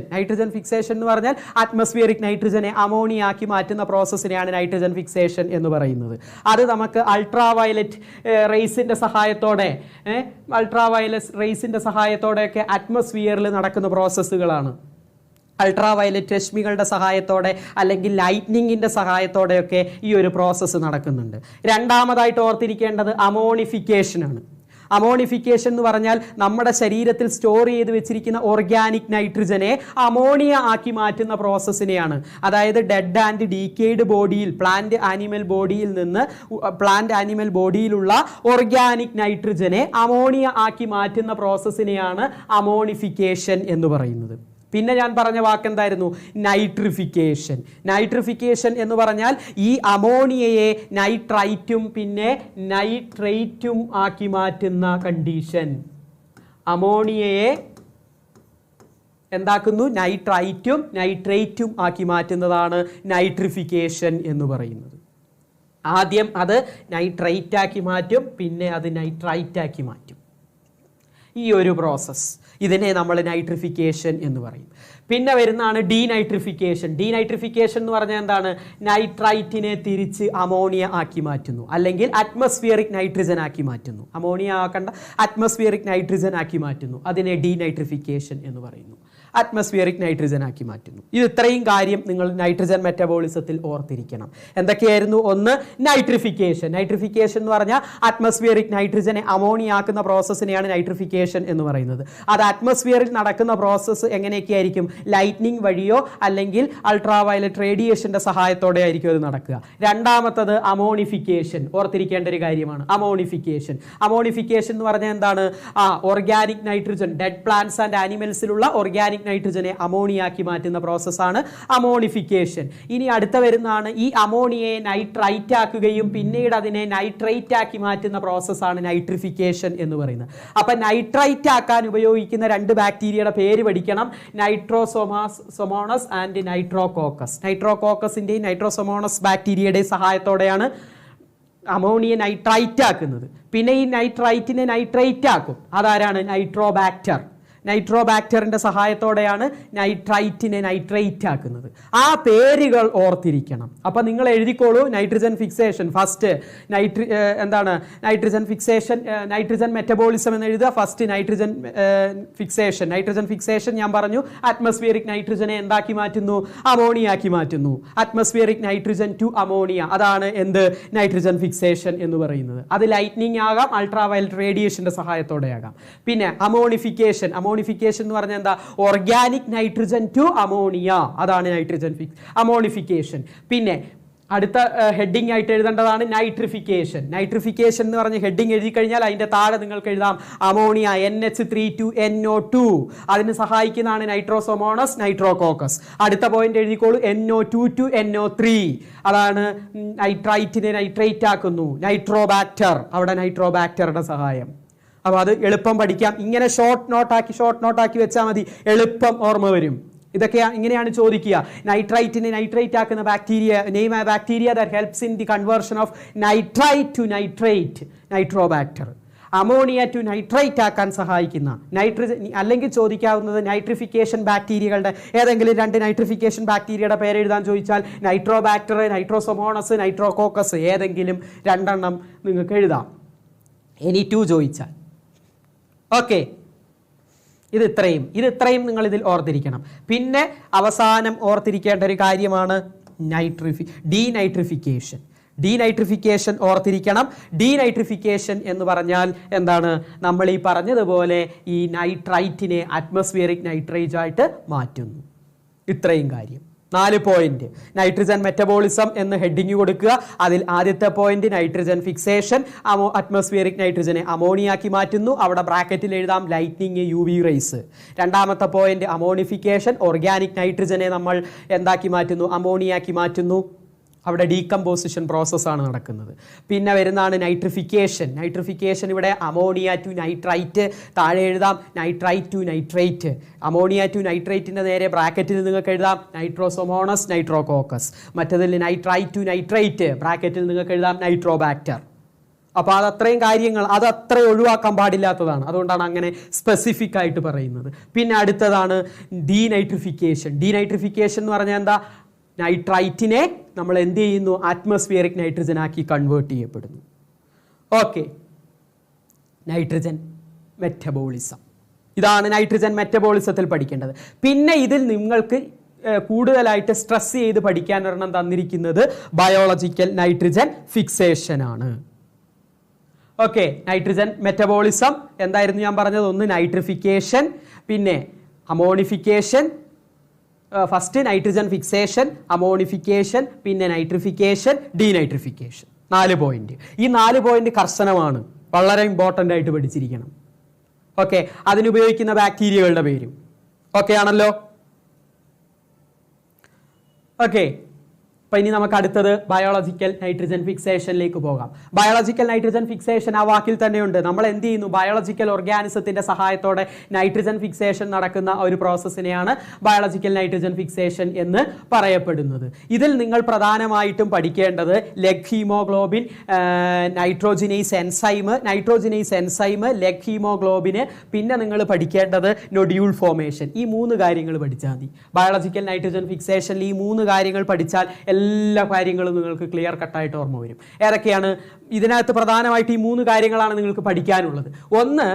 എന്ന് പറഞ്ഞാൽ അറ്റ്മോസ്ഫിയറിക് നൈട്രജനെ അമോണിയാക്കി മാറ്റുന്ന പ്രോസസ്സിനെയാണ് നൈട്രജൻ ഫിക്സേഷൻ എന്ന് പറയുന്നത്. അത് നമുക്ക് അൾട്രാവയലറ്റ് റേസിന്റെ സഹായത്തോടെയൊക്കെ അറ്റ്മോസ്ഫിയറിൽ നടക്കുന്ന പ്രോസസ്സുകളാണ്. അൾട്രാവയലറ്റ് രശ്മികളുടെ സഹായത്തോടെ അല്ലെങ്കിൽ ലൈറ്റ്നിങ്ങിൻ്റെ സഹായത്തോടെയൊക്കെ ഈ ഒരു പ്രോസസ്സ് നടക്കുന്നുണ്ട്. രണ്ടാമതായിട്ട് ഓർത്തിരിക്കേണ്ടത് അമോണിഫിക്കേഷനാണ്. അമോണിഫിക്കേഷൻ എന്ന് പറഞ്ഞാൽ നമ്മുടെ ശരീരത്തിൽ സ്റ്റോർ ചെയ്ത് വെച്ചിരിക്കുന്ന ഓർഗാനിക് നൈട്രജനെ അമോണിയ ആക്കി മാറ്റുന്ന പ്രോസസ്സിനെയാണ്. അതായത് ഡെഡ് ആൻഡ് ഡീക്കേഡ് ബോഡിയിൽ, പ്ലാന്റ് ആനിമൽ ബോഡിയിലുള്ള ഓർഗാനിക് നൈട്രജനെ അമോണിയ ആക്കി മാറ്റുന്ന പ്രോസസ്സിനെയാണ് അമോണിഫിക്കേഷൻ എന്ന് പറയുന്നത്. പിന്നെ ഞാൻ പറഞ്ഞ വാക്കെന്തായിരുന്നു, നൈട്രിഫിക്കേഷൻ എന്ന് പറഞ്ഞാൽ ഈ അമോണിയയെ നൈട്രൈറ്റും പിന്നെ നൈട്രേറ്റും ആക്കി മാറ്റുന്ന കണ്ടീഷൻ. അമോണിയയെ എന്താക്കുന്നു, നൈട്രൈറ്റും നൈട്രേറ്റും ആക്കി മാറ്റുന്നതാണ് നൈട്രിഫിക്കേഷൻ എന്ന് പറയുന്നത്. ആദ്യം അത് നൈട്രൈറ്റ് ആക്കി മാറ്റും, പിന്നെ അത് നൈട്രൈറ്റ് ആക്കി മാറ്റും. ഈ ഒരു പ്രോസസ്സ്, ഇതിനെ നമ്മൾ നൈട്രിഫിക്കേഷൻ എന്ന് പറയും. പിന്നെ വരുന്നതാണ് ഡീനൈട്രിഫിക്കേഷൻ. ഡീനൈട്രിഫിക്കേഷൻ എന്ന് പറഞ്ഞാൽ എന്താണ്, നൈട്രൈറ്റിനെ തിരിച്ച് അമോണിയ ആക്കി മാറ്റുന്നു, അല്ലെങ്കിൽ അറ്റ്മോസ്ഫിയറിക് നൈട്രജൻ ആക്കി മാറ്റുന്നു. അമോണിയ ആക്കേണ്ട അറ്റ്മോസ്ഫിയറിക് നൈട്രജൻ ആക്കി മാറ്റുന്നു. അതിനെ ഡീനൈട്രിഫിക്കേഷൻ എന്ന് പറയുന്നു. അറ്റ്മോസ്ഫിയറിക് നൈട്രജൻ ആക്കി മാറ്റുന്നു. ഇത് ഇത്രയും കാര്യം നിങ്ങൾ നൈട്രജൻ മെറ്റബോളിസത്തിൽ ഓർത്തിരിക്കണം. എന്തൊക്കെയായിരുന്നു? ഒന്ന്, നൈട്രിഫിക്കേഷൻ. നൈട്രിഫിക്കേഷൻ എന്ന് പറഞ്ഞാൽ അറ്റ്മോസ്ഫിയറിക് നൈട്രജനെ അമോണിയ ആക്കുന്ന പ്രോസസ്സിനെയാണ് നൈട്രിഫിക്കേഷൻ എന്ന് പറയുന്നത്. അത് അറ്റ്മോസ്ഫിയറിൽ നടക്കുന്ന പ്രോസസ്സ് എങ്ങനെയൊക്കെ ആയിരിക്കും? ലൈറ്റ്നിങ് വഴിയോ അല്ലെങ്കിൽ അൾട്രാ വയലറ്റ് റേഡിയേഷന്റെ സഹായത്തോടെ ആയിരിക്കും അത് നടക്കുക. രണ്ടാമത്തത് അമോണിഫിക്കേഷൻ. ഓർത്തിരിക്കേണ്ട ഒരു കാര്യമാണ് അമോണിഫിക്കേഷൻ. അമോണിഫിക്കേഷൻ എന്ന് പറഞ്ഞാൽ എന്താണ്? Organic nitrogen, dead plants and ആനിമൽസിലുള്ള ഓർഗാനിക് നൈട്രജനെ അമോണിയാക്കി മാറ്റുന്ന പ്രോസസ്സാണ് അമോണിഫിക്കേഷൻ. ഇനി അടുത്ത വരുന്നതാണ് ഈ അമോണിയയെ നൈട്രൈറ്റ് ആക്കുകയും പിന്നീട് അതിനെ നൈട്രേറ്റ് ആക്കി മാറ്റുന്ന പ്രോസസ്സാണ് നൈട്രിഫിക്കേഷൻ എന്ന് പറയുന്നത്. അപ്പൊ നൈട്രൈറ്റ് ആക്കാൻ ഉപയോഗിക്കുന്ന രണ്ട് ബാക്ടീരിയയുടെ പേര് പഠിക്കണം. നൈട്രോസൊമോണസ് ആൻഡ് നൈട്രോകോക്കസ്. നൈട്രോകോക്കസിന്റെയും നൈട്രോസൊമോണസ് ബാക്ടീരിയയുടെയും സഹായത്തോടെയാണ് അമോണിയ നൈട്രൈറ്റ് ആക്കുന്നത്. പിന്നെ ഈ നൈട്രൈറ്റിനെ നൈട്രേറ്റ് ആക്കും. അതാരാണ്? നൈട്രോബാക്ടർ. നൈട്രോബാക്ടറിന്റെ സഹായത്തോടെയാണ് നൈട്രൈറ്റിനെ നൈട്രേറ്റ് ആക്കുന്നത്. ആ പേരുകൾ ഓർത്തിരിക്കണം. അപ്പൊ നിങ്ങൾ എഴുതിക്കോളൂ. Nitrogen fixation first, nitrogen fixation, nitrogen metabolism എന്ന് എഴുതുക. First nitrogen fixation. Nitrogen fixation ഞാൻ പറഞ്ഞു, അറ്റ്മോസ്ഫിയറിക് നൈട്രജനെ എന്താക്കി മാറ്റുന്നു? അമോണിയാക്കി മാറ്റുന്നു. അറ്റ്മോസ്ഫിയറിക് നൈട്രജൻ ടു അമോണിയ, അതാണ് എന്ത്? നൈട്രജൻ ഫിക്സേഷൻ എന്ന് പറയുന്നത്. അത് ലൈറ്റ്നിങ് ആകാം, അൾട്രാ വയലറ്റ് റേഡിയേഷന്റെ സഹായത്തോടെ ആകാം. പിന്നെ അമോണിഫിക്കേഷൻ. അമോണിഫിക്കേഷൻ എന്ന് പറഞ്ഞാൽ എന്താ? ഓർഗാനിക് നൈട്രജൻ ടു അമോണിയ, അതാണ് അമോണിഫിക്കേഷൻ. പിന്നെ അടുത്ത ഹെഡിങ് ആയിട്ട് എഴുതേണ്ടതാണ് നൈട്രിഫിക്കേഷൻ. നൈട്രിഫിക്കേഷൻ എന്ന് പറഞ്ഞ് ഹെഡിങ് എഴുതി കഴിഞ്ഞാൽ അതിന്റെ താഴെ നിങ്ങൾക്ക് എഴുതാം അമോണിയ NH3 to NO2. അതിന് സഹായിക്കുന്നതാണ് നൈട്രോസൊമോണസ്, നൈട്രോകോക്കസ്. അടുത്ത പോയിന്റ് എഴുതിക്കോളൂ, NO2 to NO3. അതാണ് നൈട്രൈറ്റിനെ നൈട്രേറ്റ് ആക്കുന്നു. നൈട്രോബാക്ടർ, അവിടെ നൈട്രോബാക്ടറുടെ സഹായം. അപ്പോൾ അത് എളുപ്പം പഠിക്കാം. ഇങ്ങനെ ഷോർട്ട് നോട്ടാക്കി വെച്ചാൽ മതി, എളുപ്പം ഓർമ്മ വരും. ഇതൊക്കെ ഇങ്ങനെയാണ് ചോദിക്കുക. നൈട്രൈറ്റിനെ നൈട്രേറ്റ് ആക്കുന്ന bacteria, name a bacteria that helps in the conversion of nitrite to nitrate, Nitrobacter. Ammonia to nitrate ആക്കാൻ സഹായിക്കുന്ന നൈട്രജൻ. അല്ലെങ്കിൽ ചോദിക്കാവുന്നത് നൈട്രിഫിക്കേഷൻ ബാക്ടീരിയകളുടെ ഏതെങ്കിലും രണ്ട് നൈട്രിഫിക്കേഷൻ ബാക്ടീരിയയുടെ പേര് എഴുതാൻ ചോദിച്ചാൽ നൈട്രോബാക്ടർ, നൈട്രോസൊമോണസ്, നൈട്രോകോക്കസ് ഏതെങ്കിലും രണ്ടെണ്ണം നിങ്ങൾക്ക് എഴുതാം. എനി ടു ചോദിച്ചാൽ. ഓക്കെ, ഇത് ഇത്രയും നിങ്ങൾ ഇതിൽ ഓർത്തിരിക്കണം. പിന്നെ അവസാനം ഓർത്തിരിക്കേണ്ട ഒരു കാര്യമാണ് ഡീനൈട്രിഫിക്കേഷൻ. ഡീനൈട്രിഫിക്കേഷൻ ഓർത്തിരിക്കണം. ഡീനൈട്രിഫിക്കേഷൻ എന്ന് പറഞ്ഞാൽ എന്താണ്? നമ്മൾ ഈ പറഞ്ഞതുപോലെ ഈ നൈട്രൈറ്റിനെ അറ്റ്മോസ്ഫിയറിക് നൈട്രേറ്റ് ആയിട്ട് മാറ്റുന്നു. ഇത്രയും കാര്യം. 4 പോയിന്റ്. നൈട്രജൻ മെറ്റബോളിസം എന്ന് ഹെഡിങ് കൊടുക്കുക. അതിൽ ആദ്യത്തെ പോയിന്റ് നൈട്രജൻ ഫിക്സേഷൻ, അറ്റ്മോസ്ഫിയറിക് നൈട്രജനെ അമോണിയാക്കി മാറ്റുന്നു. അവിടെ ബ്രാക്കറ്റിൽ എഴുതാം ലൈറ്റ്നിങ് UV റേസ്. രണ്ടാമത്തെ പോയിന്റ് അമോണിഫിക്കേഷൻ, ഓർഗാനിക് നൈട്രജനെ നമ്മൾ എന്താക്കി മാറ്റുന്നു? അമോണിയാക്കി മാറ്റുന്നു. അവിടെ ഡീകമ്പോസിഷൻ പ്രോസസ്സാണ് നടക്കുന്നത്. പിന്നെ വരുന്നതാണ് നൈട്രിഫിക്കേഷൻ. നൈട്രിഫിക്കേഷൻ ഇവിടെ അമോണിയ ടു നൈട്രൈറ്റ്, താഴെ എഴുതാം nitrite to nitrate. Ammonia to നൈട്രേറ്റിൻ്റെ നേരെ ബ്രാക്കറ്റിൽ നിങ്ങൾക്ക് എഴുതാം നൈട്രോസൊമോണസ്, നൈട്രോകോക്കസ്. മറ്റതിൽ നൈട്രൈറ്റ് ടു നൈട്രേറ്റ്, ബ്രാക്കറ്റിൽ നിങ്ങൾക്ക് എഴുതാം നൈട്രോബാക്ടർ. അപ്പോൾ അതത്രയും കാര്യങ്ങൾ, അതത്ര ഒഴിവാക്കാൻ പാടില്ലാത്തതാണ്. അതുകൊണ്ടാണ് അങ്ങനെ സ്പെസിഫിക് ആയിട്ട് പറയുന്നത്. പിന്നെ അടുത്തതാണ് ഡീനൈട്രിഫിക്കേഷൻ. ഡീനൈട്രിഫിക്കേഷൻ എന്ന് പറഞ്ഞാൽ എന്താ? നൈട്രൈറ്റിനെ നമ്മൾ എന്ത് ചെയ്യുന്നു? അറ്റ്മോസ്ഫിയറിക് നൈട്രജൻ ആക്കി കൺവേർട്ട് ചെയ്യപ്പെടുന്നു. Okay, nitrogen metabolism. ഇതാണ് നൈട്രജൻ മെറ്റബോളിസത്തിൽ പഠിക്കേണ്ടത്. പിന്നെ ഇതിൽ നിങ്ങൾക്ക് കൂടുതലായിട്ട് സ്ട്രെസ് ചെയ്ത് പഠിക്കാൻ ഒരെണ്ണം തന്നിരിക്കുന്നത് ബയോളജിക്കൽ നൈട്രജൻ ഫിക്സേഷൻ ആണ്. ഓക്കെ, നൈട്രജൻ മെറ്റബോളിസം എന്തായിരുന്നു ഞാൻ പറഞ്ഞത്? ഒന്ന് നൈട്രിഫിക്കേഷൻ, പിന്നെ ammonification, first nitrogen fixation, ammonification, പിന്നെ നൈട്രിഫിക്കേഷൻ, ഡീനൈട്രിഫിക്കേഷൻ. 4 പോയിന്റ്. ഈ 4 പോയിന്റ് കർശനമാണ്, വളരെ ഇമ്പോർട്ടൻ്റ് ആയിട്ട് പഠിച്ചിരിക്കണം. ഓക്കെ, അതിനുപയോഗിക്കുന്ന ബാക്ടീരിയകളുടെ പേരും ഓക്കെ ആണല്ലോ. ഓക്കെ, അപ്പോൾ ഇനി നമുക്ക് അടുത്തത് ബയോളജിക്കൽ നൈട്രജൻ ഫിക്സേഷനിലേക്ക് പോകാം. ബയോളജിക്കൽ നൈട്രജൻ ഫിക്സേഷൻ ആ വാക്കിൽ തന്നെയുണ്ട്. നമ്മൾ എന്ത് ചെയ്യുന്നു? ബയോളജിക്കൽ ഓർഗാനിസത്തിന്റെ സഹായത്തോടെ നൈട്രജൻ ഫിക്സേഷൻ നടക്കുന്ന ഒരു പ്രോസസ്സിനെയാണ് ബയോളജിക്കൽ നൈട്രജൻ ഫിക്സേഷൻ എന്ന് പറയപ്പെടുന്നത്. ഇതിൽ നിങ്ങൾ പ്രധാനമായിട്ടും പഠിക്കേണ്ടത് leg haemoglobin, nitrogenase enzyme, leg ഹീമോഗ്ലോബിന്, പിന്നെ നിങ്ങൾ പഠിക്കേണ്ടത് നൊഡ്യൂൾ ഫോർമേഷൻ. ഈ 3 കാര്യങ്ങൾ പഠിച്ചാൽ മതി. ബയോളജിക്കൽ നൈട്രജൻ ഫിക്സേഷനിൽ ഈ 3 കാര്യങ്ങൾ പഠിച്ചാൽ എല്ലാ കാര്യങ്ങളും നിങ്ങൾക്ക് ക്ലിയർ കട്ടായിട്ട് ഓർമ്മ വരും. ഏതൊക്കെയാണ്? ഇതിനകത്ത് പ്രധാനമായിട്ട് ഈ 3 കാര്യങ്ങളാണ് നിങ്ങൾക്ക് പഠിക്കാനുള്ളത്. ഒന്ന്,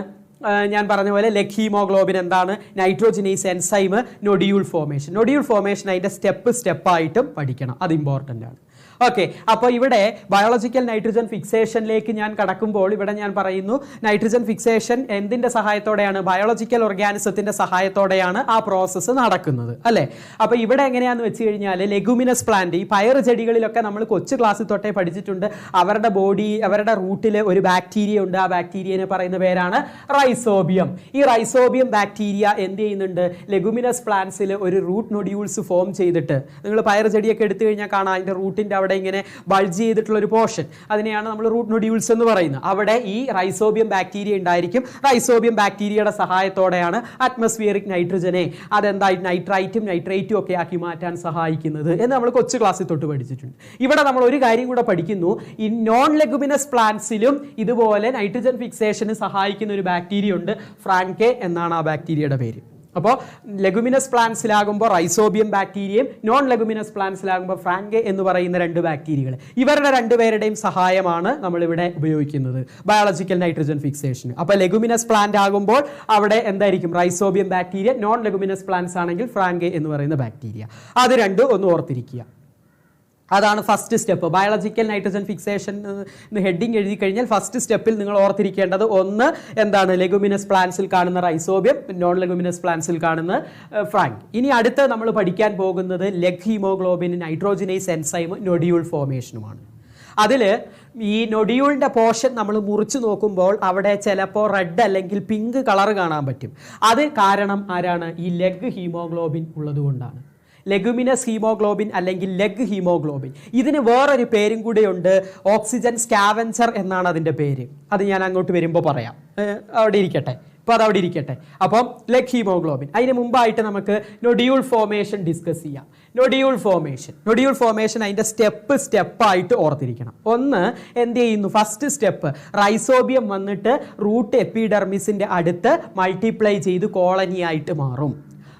ഞാൻ പറഞ്ഞ പോലെ ലെഗ് ഹീമോഗ്ലോബിൻ എന്താണ്, nitrogenase enzyme, nodule formation. Nodule formation അതിൻ്റെ സ്റ്റെപ്പായിട്ടും പഠിക്കണം, അത് ഇമ്പോർട്ടൻ്റ് ആണ്. ഓക്കെ, അപ്പോൾ ഇവിടെ ബയോളജിക്കൽ നൈട്രജൻ ഫിക്സേഷനിലേക്ക് ഞാൻ കടക്കുമ്പോൾ ഇവിടെ ഞാൻ പറയുന്നു നൈട്രജൻ ഫിക്സേഷൻ എന്തിൻ്റെ സഹായത്തോടെയാണ്, ബയോളജിക്കൽ ഓർഗാനിസത്തിൻ്റെ സഹായത്തോടെയാണ് ആ പ്രോസസ്സ് നടക്കുന്നത് അല്ലേ. അപ്പോൾ ഇവിടെ എങ്ങനെയാണെന്ന് വെച്ച് കഴിഞ്ഞാൽ ലെഗുമിനസ് പ്ലാന്റ്, ഈ പയർ ചെടികളിലൊക്കെ നമ്മൾ കൊച്ചു ക്ലാസ്സിൽ തൊട്ടേ പഠിച്ചിട്ടുണ്ട്. അവരുടെ അവരുടെ റൂട്ടിൽ ഒരു ബാക്ടീരിയ ഉണ്ട്, ആ ബാക്ടീരിയനെ പറയുന്ന പേരാണ് റൈസോബിയം. ഈ റൈസോബിയം ബാക്ടീരിയ എന്ത് ചെയ്യുന്നുണ്ട്, ലെഗുമിനസ് പ്ലാന്റ്സിൽ ഒരു റൂട്ട് നൊഡ്യൂൾസ് ഫോം ചെയ്തിട്ട്, നിങ്ങൾ പയർ ചെടിയൊക്കെ എടുത്തു കഴിഞ്ഞാൽ കാണാം അതിൻ്റെ റൂട്ടിൻ്റെ അവിടെ ഇങ്ങനെ ബൾജ് ചെയ്തിട്ടുള്ള ഒരു പോർഷൻ, അതിനെയാണ് നമ്മൾ റൂട്ട് നൊഡ്യൂൾസ് എന്ന് പറയുന്നത്. അവിടെ ഈ റൈസോബിയം ബാക്ടീരിയ ഉണ്ടായിരിക്കും. റൈസോബിയം ബാക്ടീരിയയുടെ സഹായത്തോടെയാണ് അറ്റ്മോസ്ഫിയറിക് നൈട്രജനെ അതെന്തായി നൈട്രൈറ്റും നൈട്രേറ്റും ഒക്കെ ആക്കി മാറ്റാൻ സഹായിക്കുന്നത് എന്ന് നമ്മൾ കൊച്ചു ക്ലാസ്സിൽ തൊട്ട് പഠിച്ചിട്ടുണ്ട്. ഇവിടെ നമ്മൾ ഒരു കാര്യം കൂടെ പഠിക്കുന്നു, ഈ നോൺ ലെഗുമിനസ് പ്ലാന്റ്സിലും ഇതുപോലെ നൈട്രജൻ ഫിക്സേഷന് സഹായിക്കുന്ന ഒരു ബാക്ടീരിയ ഉണ്ട്, ഫ്രാങ്കെ എന്നാണ് ആ ബാക്ടീരിയയുടെ പേര്. അപ്പോൾ ലെഗുമിനസ് പ്ലാന്റ്സിലാകുമ്പോൾ റൈസോബിയം ബാക്ടീരിയയും നോൺ ലെഗുമിനസ് പ്ലാന്റ്സിലാകുമ്പോൾ ഫ്രാങ്കെ എന്ന് പറയുന്ന രണ്ട് ബാക്ടീരിയകൾ, ഇവരുടെ രണ്ടുപേരുടെയും സഹായമാണ് നമ്മളിവിടെ ഉപയോഗിക്കുന്നത് ബയോളജിക്കൽ നൈട്രജൻ ഫിക്സേഷന്. അപ്പോൾ ലെഗുമിനസ് പ്ലാന്റ് ആകുമ്പോൾ അവിടെ എന്തായിരിക്കും, rhizobium bacteria, non leguminous plants ആണെങ്കിൽ ഫ്രാങ്കെ എന്ന് പറയുന്ന ബാക്ടീരിയ. അത് രണ്ടും ഒന്ന് ഓർത്തിരിക്കുക. അതാണ് first step. Biological nitrogen fixation heading എഴുതി കഴിഞ്ഞാൽ ഫസ്റ്റ് സ്റ്റെപ്പിൽ നിങ്ങൾ ഓർത്തിരിക്കേണ്ടത് ഒന്ന് എന്താണ്, ലെഗുമിനസ് പ്ലാന്റ്സിൽ കാണുന്ന റൈസോബിയം, നോൺ ലെഗുമിനസ് പ്ലാന്റ്സിൽ കാണുന്ന ഫ്രാങ്ക്. ഇനി അടുത്ത് നമ്മൾ പഠിക്കാൻ പോകുന്നത് leg haemoglobin, nitrogenase enzyme, nodule ഫോർമേഷനുമാണ്. അതിൽ ഈ നൊഡ്യൂളിൻ്റെ പോർഷൻ നമ്മൾ മുറിച്ച് നോക്കുമ്പോൾ അവിടെ ചിലപ്പോൾ റെഡ് അല്ലെങ്കിൽ പിങ്ക് കളർ കാണാൻ പറ്റും. അത് കാരണം ആരാണ്, ഈ ലെഗ് ഹീമോഗ്ലോബിൻ ഉള്ളത് കൊണ്ടാണ്. ലെഗുമിനസ് ഹീമോഗ്ലോബിൻ അല്ലെങ്കിൽ ലെഗ് ഹീമോഗ്ലോബിൻ, ഇതിന് വേറൊരു പേരും കൂടെയുണ്ട്, ഓക്സിജൻ സ്കാവഞ്ചർ എന്നാണ് അതിൻ്റെ പേര്. അത് ഞാൻ അങ്ങോട്ട് വരുമ്പോൾ പറയാം, അവിടെ ഇരിക്കട്ടെ, ഇപ്പോൾ അത് അവിടെ ഇരിക്കട്ടെ. അപ്പം ലെഗ് ഹീമോഗ്ലോബിൻ, അതിന് മുമ്പായിട്ട് നമുക്ക് നൊഡ്യൂൾ ഫോർമേഷൻ ഡിസ്കസ് ചെയ്യാം. നൊഡ്യൂൾ ഫോർമേഷൻ അതിൻ്റെ സ്റ്റെപ്പായിട്ട് ഓർത്തിരിക്കണം. ഒന്ന് എന്ത് ചെയ്യുന്നു, ഫസ്റ്റ് സ്റ്റെപ്പ് റൈസോബിയം വന്നിട്ട് റൂട്ട് എപ്പിഡെർമിസിൻ്റെ അടുത്ത് മൾട്ടിപ്ലൈ ചെയ്ത് കോളനി ആയിട്ട് മാറും.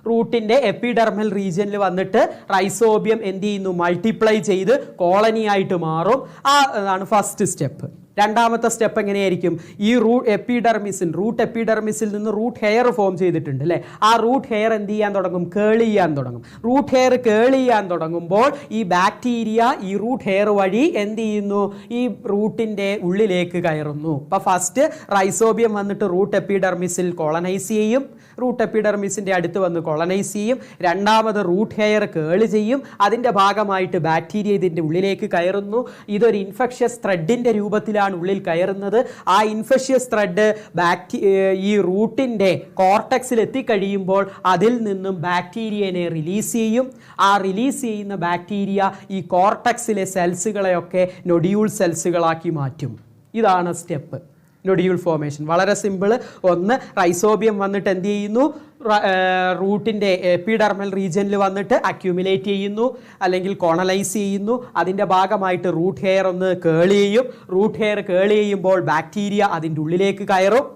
റൂട്ടിൻ്റെ എപ്പിഡെർമൽ റീജിയനിൽ വന്നിട്ട് റൈസോബിയം എന്ത് ചെയ്യുന്നു, മൾട്ടിപ്ലൈ ചെയ്ത് കോളനി ആയിട്ട് മാറും. അതാണ് ഫസ്റ്റ് സ്റ്റെപ്പ്. രണ്ടാമത്തെ സ്റ്റെപ്പ് എങ്ങനെയായിരിക്കും, ഈ റൂട്ട് എപ്പിഡെർമിസിൽ നിന്ന് റൂട്ട് ഹെയർ ഫോം ചെയ്തിട്ടുണ്ട് അല്ലേ, ആ റൂട്ട് ഹെയർ എന്ത് ചെയ്യാൻ തുടങ്ങും, കേൾ ചെയ്യാൻ തുടങ്ങും. റൂട്ട് ഹെയർ കേൾ ചെയ്യാൻ തുടങ്ങുമ്പോൾ ഈ ബാക്ടീരിയ ഈ റൂട്ട് ഹെയർ വഴി എന്ത് ചെയ്യുന്നു, ഈ റൂട്ടിൻ്റെ ഉള്ളിലേക്ക് കയറുന്നു. അപ്പോൾ ഫസ്റ്റ് റൈസോബിയം വന്നിട്ട് റൂട്ട് എപ്പിഡെർമിസിൽ കോളനൈസ് ചെയ്യും, റൂട്ട് എപ്പിഡെർമിസിൻ്റെ അടുത്ത് വന്ന് കോളനൈസ് ചെയ്യും. രണ്ടാമത് റൂട്ട് ഹെയർ കേൾ ചെയ്യും, അതിൻ്റെ ഭാഗമായിട്ട് ബാക്ടീരിയ ഇതിൻ്റെ ഉള്ളിലേക്ക് കയറുന്നു. ഇതൊരു ഇൻഫെക്ഷ്യസ് ത്രെഡിൻ്റെ രൂപത്തിലാണ് ഉള്ളിൽ കയറുന്നത്. ആ ഇൻഫെക്ഷ്യസ് ത്രെഡ് ഈ റൂട്ടിൻ്റെ കോർട്ടക്സിൽ എത്തിക്കഴിയുമ്പോൾ അതിൽ നിന്നും ബാക്ടീരിയനെ റിലീസ് ചെയ്യും. ആ റിലീസ് ചെയ്യുന്ന ബാക്ടീരിയ ഈ കോർട്ടക്സിലെ സെൽസുകളെയൊക്കെ നൊഡ്യൂൾ സെൽസുകളാക്കി മാറ്റും. ഇതാണ് സ്റ്റെപ്പ് നൊഡ്യൂൾ ഫോർമേഷൻ. വളരെ സിമ്പിൾ. ഒന്ന് റൈസോബിയം വന്നിട്ട് എന്ത് ചെയ്യുന്നു, റൂട്ടിൻ്റെ എപ്പിഡെർമൽ റീജിയനിൽ വന്നിട്ട് അക്യൂമുലേറ്റ് ചെയ്യുന്നു അല്ലെങ്കിൽ കോളനൈസ് ചെയ്യുന്നു. അതിൻ്റെ ഭാഗമായിട്ട് റൂട്ട് ഹെയർ ഒന്ന് കേൾ ചെയ്യും. റൂട്ട് ഹെയർ കേൾ ചെയ്യുമ്പോൾ ബാക്ടീരിയ അതിൻ്റെ ഉള്ളിലേക്ക് കയറും.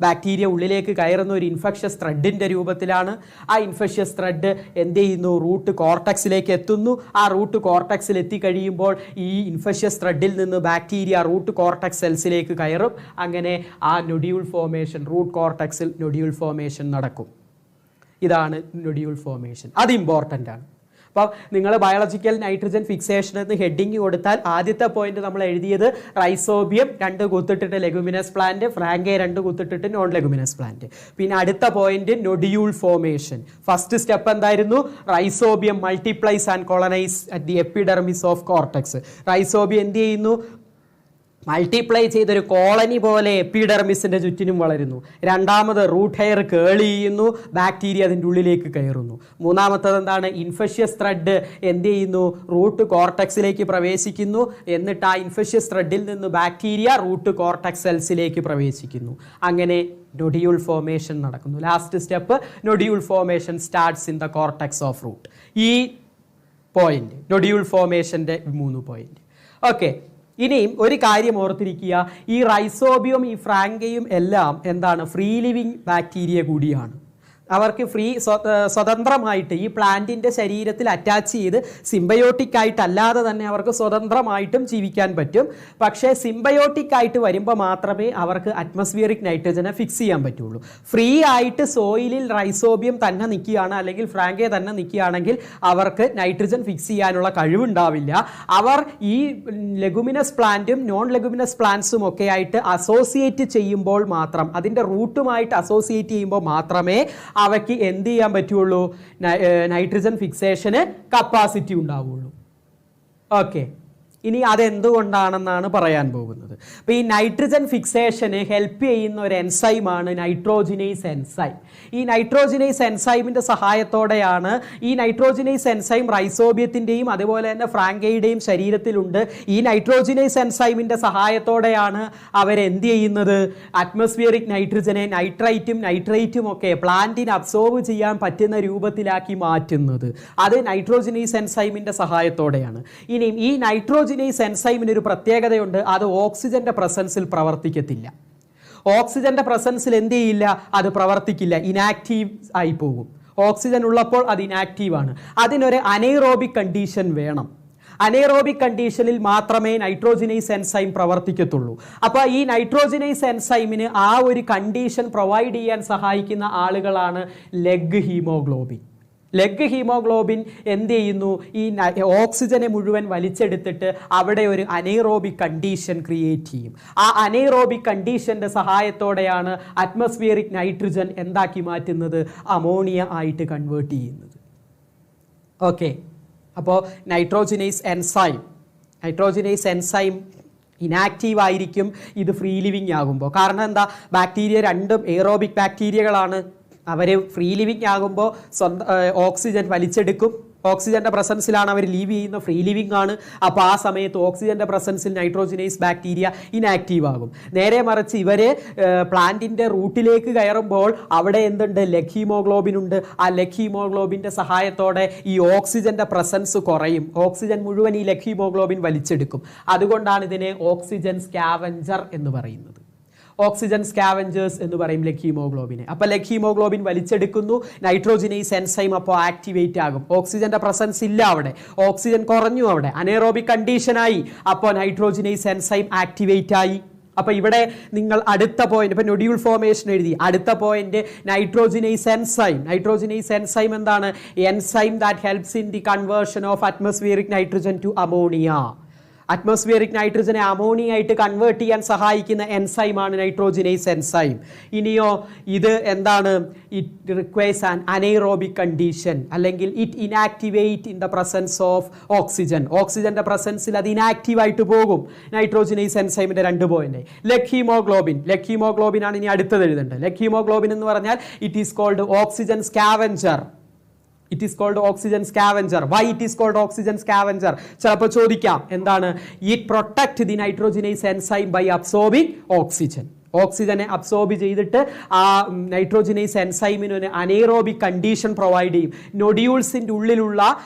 ബാക്ടീരിയ ഉള്ളിലേക്ക് കയറുന്ന ഒരു ഇൻഫെക്ഷ്യസ് ത്രെഡിൻ്റെ രൂപത്തിലാണ്. ആ ഇൻഫെക്ഷ്യസ് ത്രെഡ് എന്ത് ചെയ്യുന്നു, റൂട്ട് കോർട്ടക്സിലേക്ക് എത്തുന്നു. ആ റൂട്ട് കോർട്ടക്സിൽ എത്തിക്കഴിയുമ്പോൾ ഈ ഇൻഫെക്ഷ്യസ് ത്രെഡിൽ നിന്ന് ബാക്ടീരിയ റൂട്ട് കോർട്ടക്സ് സെൽസിലേക്ക് കയറും. അങ്ങനെ ആ നൊഡ്യൂൾ ഫോർമേഷൻ, റൂട്ട് കോർട്ടക്സിൽ നൊഡ്യൂൾ ഫോർമേഷൻ നടക്കും. ഇതാണ് നൊഡ്യൂൾ ഫോർമേഷൻ. അത് ഇമ്പോർട്ടൻ്റ് ആണ്. അപ്പോൾ നിങ്ങൾ ബയോളജിക്കൽ നൈട്രജൻ ഫിക്സേഷൻ എന്ന് ഹെഡിങ് കൊടുത്താൽ ആദ്യത്തെ പോയിന്റ് നമ്മൾ എഴുതിയത് റൈസോബിയം 2 കുത്തിട്ടിട്ട് ലെഗുമിനസ് പ്ലാന്റ്, ഫ്രാങ്കെ 2 കുത്തിട്ടിട്ട് നോൺ ലെഗുമിനസ് പ്ലാന്റ്. പിന്നെ അടുത്ത point nodule formation. First step എന്തായിരുന്നു, Rhizobium multiplies and colonise at the epidermis of cortex. Rhizobium എന്ത് ചെയ്യുന്നു, മൾട്ടിപ്ലൈ ചെയ്തൊരു കോളനി പോലെ എപ്പിഡെർമിസിൻ്റെ ചുറ്റിനും വളരുന്നു. രണ്ടാമത് റൂട്ട് ഹെയർ കേൾ ചെയ്യുന്നു, ബാക്ടീരിയ അതിൻ്റെ ഉള്ളിലേക്ക് കയറുന്നു. മൂന്നാമത്തത് എന്താണ്, ഇൻഫെക്ഷ്യസ് ത്രെഡ് എന്ത് ചെയ്യുന്നു, റൂട്ട് കോർട്ടക്സിലേക്ക് പ്രവേശിക്കുന്നു. എന്നിട്ട് ആ ഇൻഫെക്ഷ്യസ് ത്രെഡിൽ നിന്ന് ബാക്ടീരിയ റൂട്ട് കോർട്ടക്സ് സെൽസിലേക്ക് പ്രവേശിക്കുന്നു. അങ്ങനെ നൊഡ്യൂൾ ഫോർമേഷൻ നടക്കുന്നു. Last step nodule formation starts in the cortex of root. ഈ പോയിന്റ് നൊഡ്യൂൾ ഫോർമേഷൻ്റെ 3 പോയിന്റ്. ഓക്കെ, ഇനിയും ഒരു കാര്യം ഓർത്തിരിക്കുക, ഈ റൈസോബിയം ഈ ഫ്രാങ്കയും എല്ലാം എന്താണ്, ഫ്രീ ലിവിങ് ബാക്ടീരിയ കൂടിയാണ്. അവർക്ക് സ്വതന്ത്രമായിട്ട് ഈ പ്ലാന്റിൻ്റെ ശരീരത്തിൽ അറ്റാച്ച് ചെയ്ത് സിംബയോട്ടിക് ആയിട്ടല്ലാതെ തന്നെ അവർക്ക് സ്വതന്ത്രമായിട്ടും ജീവിക്കാൻ പറ്റും. പക്ഷേ സിംബയോട്ടിക് ആയിട്ട് വരുമ്പോൾ മാത്രമേ അവർക്ക് അറ്റ്മോസ്ഫിയറിക് നൈട്രജനെ ഫിക്സ് ചെയ്യാൻ പറ്റുള്ളൂ. ഫ്രീ ആയിട്ട് സോയിലിൽ റൈസോബിയം തന്നെ നിൽക്കുകയാണ്, അല്ലെങ്കിൽ ഫ്രാങ്കെ തന്നെ നിൽക്കുകയാണെങ്കിൽ അവർക്ക് നൈട്രജൻ ഫിക്സ് ചെയ്യാനുള്ള കഴിവുണ്ടാവില്ല. അവർ ഈ ലെഗുമിനസ് പ്ലാന്റും നോൺ ലെഗുമിനസ് പ്ലാന്റ്സും ഒക്കെ ആയിട്ട് അസോസിയേറ്റ് ചെയ്യുമ്പോൾ മാത്രം, അതിൻ്റെ റൂട്ടുമായിട്ട് അസോസിയേറ്റ് ചെയ്യുമ്പോൾ മാത്രമേ അവയ്ക്ക് എന്ത് ചെയ്യാൻ പറ്റുള്ളൂ, നൈട്രജൻ ഫിക്സേഷന് കപ്പാസിറ്റി ഉണ്ടാവുള്ളൂ. ഓക്കെ, ഇനി അതെന്തുകൊണ്ടാണെന്നാണ് പറയാൻ പോകുന്നത്. അപ്പോൾ ഈ നൈട്രജൻ ഫിക്സേഷന് ഹെൽപ്പ് ചെയ്യുന്ന ഒരു എൻസൈമാണ് നൈട്രോജിനേസ് എൻസൈം. ഈ നൈട്രോജിനേസ് എൻസൈമിൻ്റെ സഹായത്തോടെയാണ്, ഈ നൈട്രോജിനേസ് എൻസൈം റൈസോബിയത്തിൻ്റെയും അതുപോലെ തന്നെ ഫ്രാങ്കയുടെയും ശരീരത്തിലുണ്ട്. ഈ നൈട്രോജിനേസ് എൻസൈമിൻ്റെ സഹായത്തോടെയാണ് അവരെന്ത് ചെയ്യുന്നത്, അറ്റ്മോസ്ഫിയറിക് നൈട്രജനെ നൈട്രേറ്റും ഒക്കെ പ്ലാന്റിന് അബ്സോർബ് ചെയ്യാൻ പറ്റുന്ന രൂപത്തിലാക്കി മാറ്റുന്നത്. അത് നൈട്രോജിനേസ് എൻസൈമിൻ്റെ സഹായത്തോടെയാണ്. ഇനിയും ഈ നൈട്രോജിനേസ് എൻസൈമിന് ഒരു പ്രത്യേകതയുണ്ട്, അത് ഓക്സിജന്റെ പ്രസൻസിൽ പ്രവർത്തിക്കത്തില്ല. ഓക്സിജന്റെ പ്രസൻസിൽ എന്ത് ചെയ്യില്ല, അത് പ്രവർത്തിക്കില്ല, ഇനാക്റ്റീവ് ആയി പോകും. ഓക്സിജൻ ഉള്ളപ്പോൾ അത് ഇനാക്റ്റീവ് ആണ്. അതിനൊരു അനൈറോബിക് കണ്ടീഷൻ വേണം. അനൈറോബിക് കണ്ടീഷനിൽ മാത്രമേ നൈട്രോജിനേസ് എൻസൈം പ്രവർത്തിക്കത്തുള്ളൂ. അപ്പോൾ ഈ നൈട്രോജിനേസ് എൻസൈമിന് ആ ഒരു കണ്ടീഷൻ പ്രൊവൈഡ് ചെയ്യാൻ സഹായിക്കുന്ന ആളുകളാണ് ലെഗ് ഹീമോഗ്ലോബിൻ. ലെഗ് ഹീമോഗ്ലോബിൻ എന്ത് ചെയ്യുന്നു, ഈ ഓക്സിജനെ മുഴുവൻ വലിച്ചെടുത്തിട്ട് അവിടെ ഒരു അനൈറോബിക് കണ്ടീഷൻ ക്രിയേറ്റ് ചെയ്യും. ആ അനൈറോബിക് കണ്ടീഷൻ്റെ സഹായത്തോടെയാണ് അറ്റ്മോസ്ഫിയറിക് നൈട്രജൻ എന്താക്കി മാറ്റുന്നത്, അമോണിയ ആയിട്ട് കൺവേർട്ട് ചെയ്യുന്നത്. ഓക്കെ, അപ്പോൾ നൈട്രോജിനേസ് എൻസൈം ഇനാക്റ്റീവ് ആയിരിക്കും ഇത് ഫ്രീ ലിവിങ് ആകുമ്പോൾ. കാരണം എന്താ, ബാക്ടീരിയ രണ്ടും എയറോബിക് ബാക്ടീരിയകളാണ്. അവർ ഫ്രീ ലിവിങ് ആകുമ്പോൾ ഓക്സിജൻ വലിച്ചെടുക്കും. ഓക്സിജന്റെ പ്രസൻസിലാണ് അവർ ലീവ് ചെയ്യുന്നത്, ഫ്രീ ലിവിങ് ആണ്. അപ്പോൾ ആ സമയത്ത് ഓക്സിജന്റെ പ്രസൻസിൽ നൈട്രോജിനേസ് ബാക്ടീരിയ ഇനാക്റ്റീവ് ആകും. നേരെ മറിച്ച് ഇവർ പ്ലാന്റിന്റെ റൂട്ടിലേക്ക് കയറുമ്പോൾ അവിടെ എന്തുണ്ട്, ലെഗ് ഹീമോഗ്ലോബിൻ ഉണ്ട്. ആ ലെഗ് ഹീമോഗ്ലോബിന്റെ സഹായത്തോടെ ഈ ഓക്സിജന്റെ പ്രസൻസ് കുറയും. ഓക്സിജൻ മുഴുവൻ ഈ ലെഗ് ഹീമോഗ്ലോബിൻ വലിച്ചെടുക്കും. അതുകൊണ്ടാണ് ഇതിനെ ഓക്സിജൻ സ്കാവഞ്ചർ എന്ന് പറയുന്നത്. ഓക്സിജൻ സ്കാവഞ്ചേഴ്സ് എന്ന് പറയും ലെഗ് ഹീമോഗ്ലോബിനെ. അപ്പോൾ ലെഗ് ഹീമോഗ്ലോബിൻ വലിച്ചെടുക്കുന്നു, നൈട്രോജിനേസ് എൻസൈം അപ്പോൾ ആക്ടിവേറ്റ് ആകും. ഓക്സിജന്റെ പ്രസൻസ് ഇല്ല അവിടെ, ഓക്സിജൻ കുറഞ്ഞു, അവിടെ അനൈറോബിക് കണ്ടീഷനായി. അപ്പോൾ നൈട്രോജിനേസ് എൻസൈം ആക്ടിവേറ്റ് ആയി. അപ്പോൾ ഇവിടെ നിങ്ങൾ അടുത്ത പോയിന്റ്, ഇപ്പോൾ നൊഡ്യൂൾ ഫോർമേഷൻ എഴുതി, അടുത്ത പോയിന്റ് നൈട്രോജിനേസ് എൻസൈം എന്താണ്, enzyme that helps in the conversion of atmospheric nitrogen to ammonia. Atmospheric നൈട്രജനെ അമോണിയ ആയിട്ട് കൺവേർട്ട് ചെയ്യാൻ സഹായിക്കുന്ന എൻസൈമാണ് നൈട്രോജിനേസ് എൻസൈം. ഇനിയോ ഇത് എന്താണ്, it requires an anaerobic condition, അല്ലെങ്കിൽ it inactivate in the presence of oxygen. ഓക്സിജന്റെ പ്രസൻസിൽ അത് ഇനാക്റ്റീവ് ആയിട്ട് പോകും. നൈട്രോജിനേസ് എൻസൈമിന്റെ 2 പോയിന്റ്. ലെഗ് ഹീമോഗ്ലോബിൻ ആണ് ഇനി അടുത്തത് എഴുതേണ്ടത്. ലെഗ് ഹീമോഗ്ലോബിൻ എന്ന് പറഞ്ഞാൽ it is called oxygen scavenger. It is called oxygen scavenger. Why it is called oxygen scavenger? ചിലപ്പോൾ ചോദിക്കാം, എന്താണ്, it protect the nitrogenase enzyme by absorbing oxygen. ഓക്സിജനെ അബ്സോർബ് ചെയ്തിട്ട് ആ നൈട്രോജിനേസ് എൻസൈമിന് ഒരു അനൈറോബിക് കണ്ടീഷൻ പ്രൊവൈഡ് ചെയ്യും. നൊഡ്യൂൾസിൻ്റെ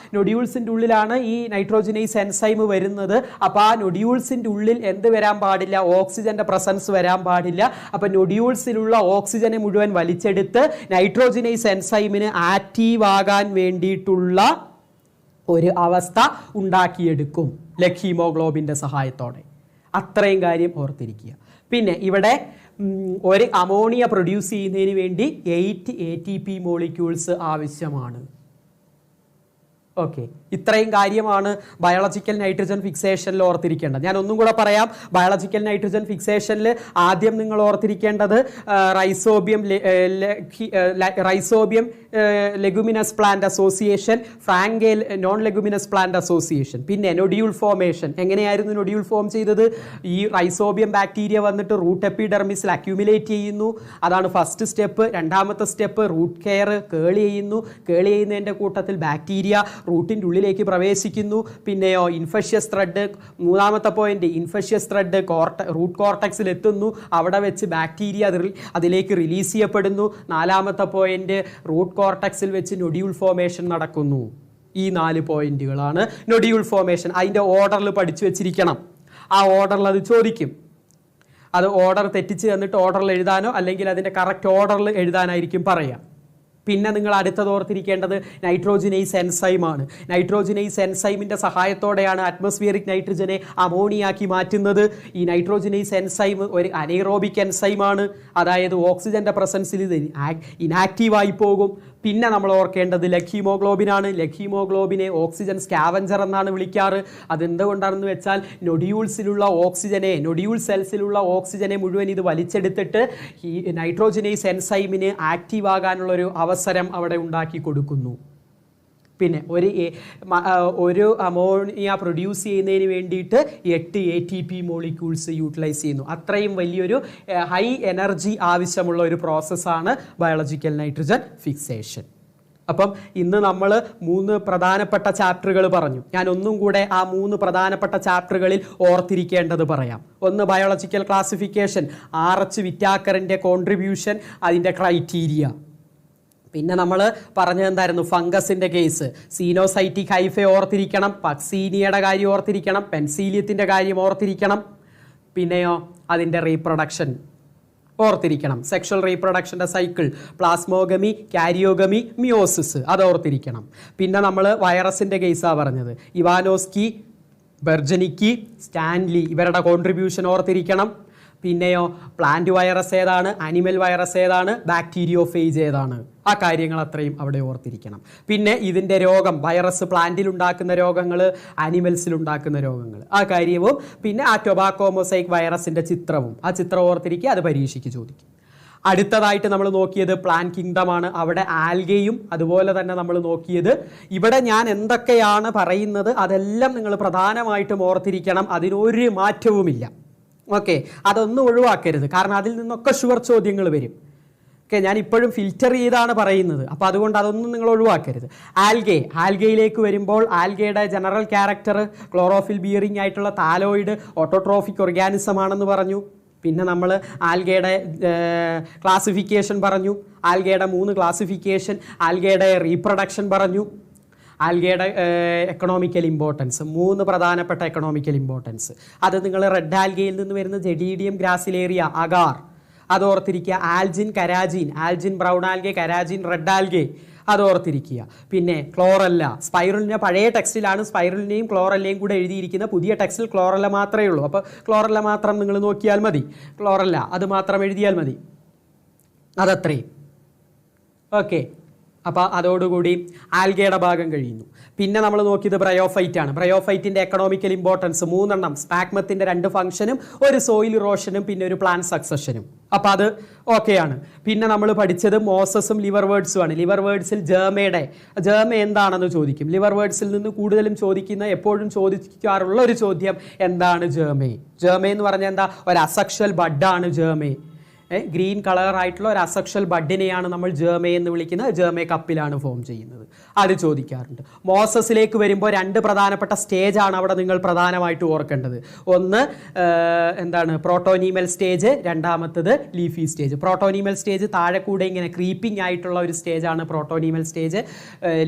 ഉള്ളിലാണ് ഈ നൈട്രോജിനേസ് എൻസൈം വരുന്നത്. അപ്പോൾ ആ നൊഡ്യൂൾസിൻ്റെ ഉള്ളിൽ എന്ത് വരാൻ പാടില്ല, ഓക്സിജന്റെ പ്രസൻസ് വരാൻ പാടില്ല. അപ്പോൾ നൊഡ്യൂൾസിലുള്ള ഓക്സിജനെ മുഴുവൻ വലിച്ചെടുത്ത് നൈട്രോജിനേസ് എൻസൈമിന് ആക്റ്റീവ് ആകാൻ വേണ്ടിയിട്ടുള്ള ഒരു അവസ്ഥ ഉണ്ടാക്കിയെടുക്കും ലെഗ് ഹീമോഗ്ലോബിൻ്റെ സഹായത്തോടെ. അത്രയും കാര്യം ഓർത്തിരിക്കുക. പിന്നെ ഇവിടെ ഒരു അമോണിയ പ്രൊഡ്യൂസ് ചെയ്യുന്നതിന് വേണ്ടി 8 ATP മോളിക്യൂൾസ് ആവശ്യമാണ്. ഓക്കെ, ഇത്രയും കാര്യമാണ് ബയോളജിക്കൽ നൈട്രജൻ ഫിക്സേഷനിൽ ഓർത്തിരിക്കേണ്ടത്. ഞാൻ ഒന്നും കൂടെ പറയാം. ബയോളജിക്കൽ നൈട്രജൻ ഫിക്സേഷനിൽ ആദ്യം നിങ്ങൾ ഓർത്തിരിക്കേണ്ടത് Rhizobium leguminous plant association, Frankia non leguminous plant association. പിന്നെ നൊഡ്യൂൾ ഫോർമേഷൻ. എങ്ങനെയായിരുന്നു നൊഡ്യൂൾ ഫോം ചെയ്തത്? ഈ റൈസോബിയം ബാക്ടീരിയ വന്നിട്ട് റൂട്ട് എപ്പിഡെർമിസിൽ അക്യൂമുലേറ്റ് ചെയ്യുന്നു. അതാണ് ഫസ്റ്റ് സ്റ്റെപ്പ്. രണ്ടാമത്തെ സ്റ്റെപ്പ് റൂട്ട് കെയർ, കേളി ചെയ്യുന്നതിൻ്റെ കൂട്ടത്തിൽ ബാക്ടീരിയ റൂട്ടിൻ്റെ ഉള്ളിലേക്ക് പ്രവേശിക്കുന്നു. പിന്നെയോ ഇൻഫെഷ്യസ് ത്രെഡ്. മൂന്നാമത്തെ പോയിന്റ്, ഇൻഫെഷ്യസ് ത്രെഡ് റൂട്ട് കോർട്ടക്സിൽ എത്തുന്നു. അവിടെ വെച്ച് ബാക്ടീരിയ അതിലേക്ക് റിലീസ് ചെയ്യപ്പെടുന്നു. നാലാമത്തെ പോയിന്റ്, റൂട്ട് കോർട്ടക്സിൽ വെച്ച് നൊഡ്യൂൾ ഫോർമേഷൻ നടക്കുന്നു. ഈ 4 പോയിന്റുകളാണ് നൊഡ്യൂൾ ഫോർമേഷൻ. അതിൻ്റെ ഓർഡറിൽ പഠിച്ചു വെച്ചിരിക്കണം. ആ ഓർഡറിൽ അത് ചോദിക്കും. അത് ഓർഡർ തെറ്റിച്ച് തന്നിട്ട് ഓർഡറിൽ എഴുതാനോ അല്ലെങ്കിൽ അതിൻ്റെ കറക്റ്റ് ഓർഡറിൽ എഴുതാനായിരിക്കും പറയാം. പിന്നെ നിങ്ങൾ അടുത്തത് ഓർത്തിരിക്കേണ്ടത് നൈട്രോജിനേസ് എൻസൈമാണ്. നൈട്രോജിനേസ് എൻസൈമിൻ്റെ സഹായത്തോടെയാണ് അറ്റ്മോസ്ഫിയറിക് നൈട്രജനെ അമോണിയാക്കി മാറ്റുന്നത്. ഈ നൈട്രോജിനേസ് എൻസൈം ഒരു അനൈറോബിക് എൻസൈമാണ്, അതായത് ഓക്സിജൻ്റെ പ്രസൻസിൽ ഇത് ഇനാക്റ്റീവായി പോകും. പിന്നെ നമ്മൾ ഓർക്കേണ്ടത് ലഖീമോഗ്ലോബിനാണ്. ലഖീമോഗ്ലോബിനെ ഓക്സിജൻ സ്കാവഞ്ചർ എന്നാണ് വിളിക്കാറ്. അതെന്തുകൊണ്ടാണെന്ന് വെച്ചാൽ നൊഡ്യൂൾ സെൽസിലുള്ള ഓക്സിജനെ മുഴുവൻ ഇത് വലിച്ചെടുത്തിട്ട് ഈ നൈട്രോജിനേസ് എൻസൈമിന് ആക്റ്റീവ് ആകാനുള്ളൊരു അവസരം അവിടെ ഉണ്ടാക്കി കൊടുക്കുന്നു. പിന്നെ ഒരു അമോണിയ പ്രൊഡ്യൂസ് ചെയ്യുന്നതിന് വേണ്ടിയിട്ട് 8 ATP മോളിക്യൂൾസ് യൂട്ടിലൈസ് ചെയ്യുന്നു. അത്രയും വലിയൊരു ഹൈ എനർജി ആവശ്യമുള്ള ഒരു പ്രോസസ്സാണ് ബയോളജിക്കൽ നൈട്രജൻ ഫിക്സേഷൻ. അപ്പം ഇന്ന് നമ്മൾ 3 പ്രധാനപ്പെട്ട ചാപ്റ്ററുകൾ പറഞ്ഞു. ഞാൻ ഒന്നും കൂടെ ആ 3 പ്രധാനപ്പെട്ട ചാപ്റ്ററുകളിൽ ഓർത്തിരിക്കേണ്ടത് പറയാം. ഒന്ന് ബയോളജിക്കൽ ക്ലാസിഫിക്കേഷൻ, RH വിറ്റാക്കറിൻ്റെ കോൺട്രിബ്യൂഷൻ, അതിൻ്റെ ക്രൈറ്റീരിയ. പിന്നെ നമ്മൾ പറഞ്ഞതെന്തായിരുന്നു? ഫംഗസിൻ്റെ കേസ്, സീനോസൈറ്റിക് ഹൈഫെ ഓർത്തിരിക്കണം, പക്സീനിയയുടെ കാര്യം ഓർത്തിരിക്കണം, പെൻസീലിയത്തിൻ്റെ കാര്യം ഓർത്തിരിക്കണം. പിന്നെയോ അതിൻ്റെ റീപ്രൊഡക്ഷൻ ഓർത്തിരിക്കണം. സെക്ഷൽ റീപ്രൊഡക്ഷൻ്റെ സൈക്കിൾ, പ്ലാസ്മോഗമി, കാരിയോഗമി, മിയോസിസ്, അത് ഓർത്തിരിക്കണം. പിന്നെ നമ്മൾ വൈറസിൻ്റെ കേസാണ് പറഞ്ഞത്. ഇവാനോസ്കി, ബെർജനിക്കി, സ്റ്റാൻലി, ഇവരുടെ കോൺട്രിബ്യൂഷൻ ഓർത്തിരിക്കണം. പിന്നെയോ പ്ലാന്റ് വൈറസ് ഏതാണ്, അനിമൽ വൈറസ് ഏതാണ്, ബാക്ടീരിയോഫേജ് ഏതാണ്, ആ കാര്യങ്ങൾ അത്രയും അവിടെ ഓർത്തിരിക്കണം. പിന്നെ ഇതിൻ്റെ രോഗം, വൈറസ് പ്ലാന്റിൽ ഉണ്ടാക്കുന്ന രോഗങ്ങൾ, ആനിമൽസിൽ ഉണ്ടാക്കുന്ന രോഗങ്ങൾ, ആ കാര്യവും. പിന്നെ ആ ടൊബാക്കോ മൊസൈക്ക് വൈറസിൻ്റെ ചിത്രവും, ആ ചിത്രം ഓർത്തിരിക്കുക, അത് പരീക്ഷയ്ക്ക് ചോദിക്കും. അടുത്തതായിട്ട് നമ്മൾ നോക്കിയത് പ്ലാൻ കിങ്ഡമാണ്. അവിടെ ആൽഗയും അതുപോലെ തന്നെ നമ്മൾ നോക്കിയത്. ഇവിടെ ഞാൻ എന്തൊക്കെയാണ് പറയുന്നത് അതെല്ലാം നിങ്ങൾ പ്രധാനമായിട്ടും ഓർത്തിരിക്കണം, അതിനൊരു മാറ്റവുമില്ല. ഓക്കെ, അതൊന്നും ഒഴിവാക്കരുത്, കാരണം അതിൽ നിന്നൊക്കെ ഷുവർ ചോദ്യങ്ങൾ വരും. ഓക്കെ, ഞാൻ ഇപ്പോഴും ഫിൽറ്റർ ചെയ്താണ് പറയുന്നത്, അപ്പോൾ അതുകൊണ്ട് അതൊന്നും നിങ്ങൾ ഒഴിവാക്കരുത്. ആൽഗയിലേക്ക് വരുമ്പോൾ ആൽഗയുടെ ജനറൽ ക്യാരക്ടർ ക്ലോറോഫിൽ ബിയറിംഗ് ആയിട്ടുള്ള താലോയിഡ് ഓട്ടോട്രോഫിക് ഓർഗാനിസം ആണെന്ന് പറഞ്ഞു. പിന്നെ നമ്മൾ ആൽഗയുടെ ക്ലാസിഫിക്കേഷൻ പറഞ്ഞു, ആൽഗയുടെ 3 ക്ലാസിഫിക്കേഷൻ, ആൽഗയുടെ റീപ്രൊഡക്ഷൻ പറഞ്ഞു, ആൽഗയുടെ എക്കണോമിക്കൽ ഇമ്പോർട്ടൻസ്, 3 പ്രധാനപ്പെട്ട എക്കണോമിക്കൽ ഇമ്പോർട്ടൻസ്. അത് നിങ്ങൾ റെഡ് ആൽഗയിൽ നിന്ന് വരുന്ന ജെഡീഡിയം ഗ്രാസിലേറിയ, അഗാർ, അത് ഓർത്തിരിക്കുക. Algin, carrageenan, algin brown algae, carrageenan red algae, അത് ഓർത്തിരിക്കുക. പിന്നെ ക്ലോറല്ല, സ്പൈറലിൻ്റെ പഴയ ടെക്സ്റ്റിലാണ് സ്പൈറലിനെയും ക്ലോറല്ലയും കൂടെ എഴുതിയിരിക്കുന്നത്, പുതിയ ടെക്സ്റ്റിൽ ക്ലോറല്ല മാത്രമേ ഉള്ളൂ. അപ്പോൾ ക്ലോറല്ല മാത്രം നിങ്ങൾ നോക്കിയാൽ മതി, ക്ലോറല്ല അത് മാത്രം എഴുതിയാൽ മതി, അതത്രയും. ഓക്കെ, അപ്പോൾ അതോടുകൂടി ആൽഗയുടെ ഭാഗം കഴിയുന്നു. പിന്നെ നമ്മൾ നോക്കിയത് ബ്രയോഫൈറ്റ് ആണ്. ബ്രയോഫൈറ്റിൻ്റെ എക്കണോമിക്കൽ ഇമ്പോർട്ടൻസ് 3 സ്പാഗ്മത്തിൻ്റെ 2 ഫംഗ്ഷനും, ഒരു സോയിൽ ഇറോഷനും, പിന്നെ ഒരു പ്ലാന്റ് സക്സഷനും. അപ്പോൾ അത് ഓക്കെയാണ്. പിന്നെ നമ്മൾ പഠിച്ചത് മോസസും ലിവർ വേർഡ്സുമാണ്. ലിവർ വേർഡ്സിൽ ജേമ എന്താണെന്ന് ചോദിക്കും. ലിവർ വേർഡ്സിൽ നിന്ന് കൂടുതലും ചോദിക്കുന്ന, എപ്പോഴും ചോദിക്കാറുള്ള ഒരു ചോദ്യം, എന്താണ് ജേമ എന്ന് പറഞ്ഞാൽ എന്താ? ഒരു അസെക്ഷൽ ബഡാണ് ജേമ. ഗ്രീൻ കളറായിട്ടുള്ള ഒരു അസെക്ഷൽ ബഡിനെയാണ് നമ്മൾ ജേമ എന്ന് വിളിക്കുന്നത്. ജേമ കപ്പിലാണ് ഫോം ചെയ്യുന്നത്, അത് ചോദിക്കാറുണ്ട്. മോസസിലേക്ക് വരുമ്പോൾ 2 പ്രധാനപ്പെട്ട സ്റ്റേജാണ് അവിടെ നിങ്ങൾ പ്രധാനമായിട്ട് ഓർക്കേണ്ടത്. ഒന്ന് എന്താണ്? പ്രോട്ടോനീമൽ സ്റ്റേജ്, രണ്ടാമത്തത് ലീഫി സ്റ്റേജ്. പ്രോട്ടോനീമൽ സ്റ്റേജ് താഴെ കൂടെ ഇങ്ങനെ ക്രീപ്പിംഗ് ആയിട്ടുള്ള ഒരു സ്റ്റേജാണ് പ്രോട്ടോനീമൽ സ്റ്റേജ്.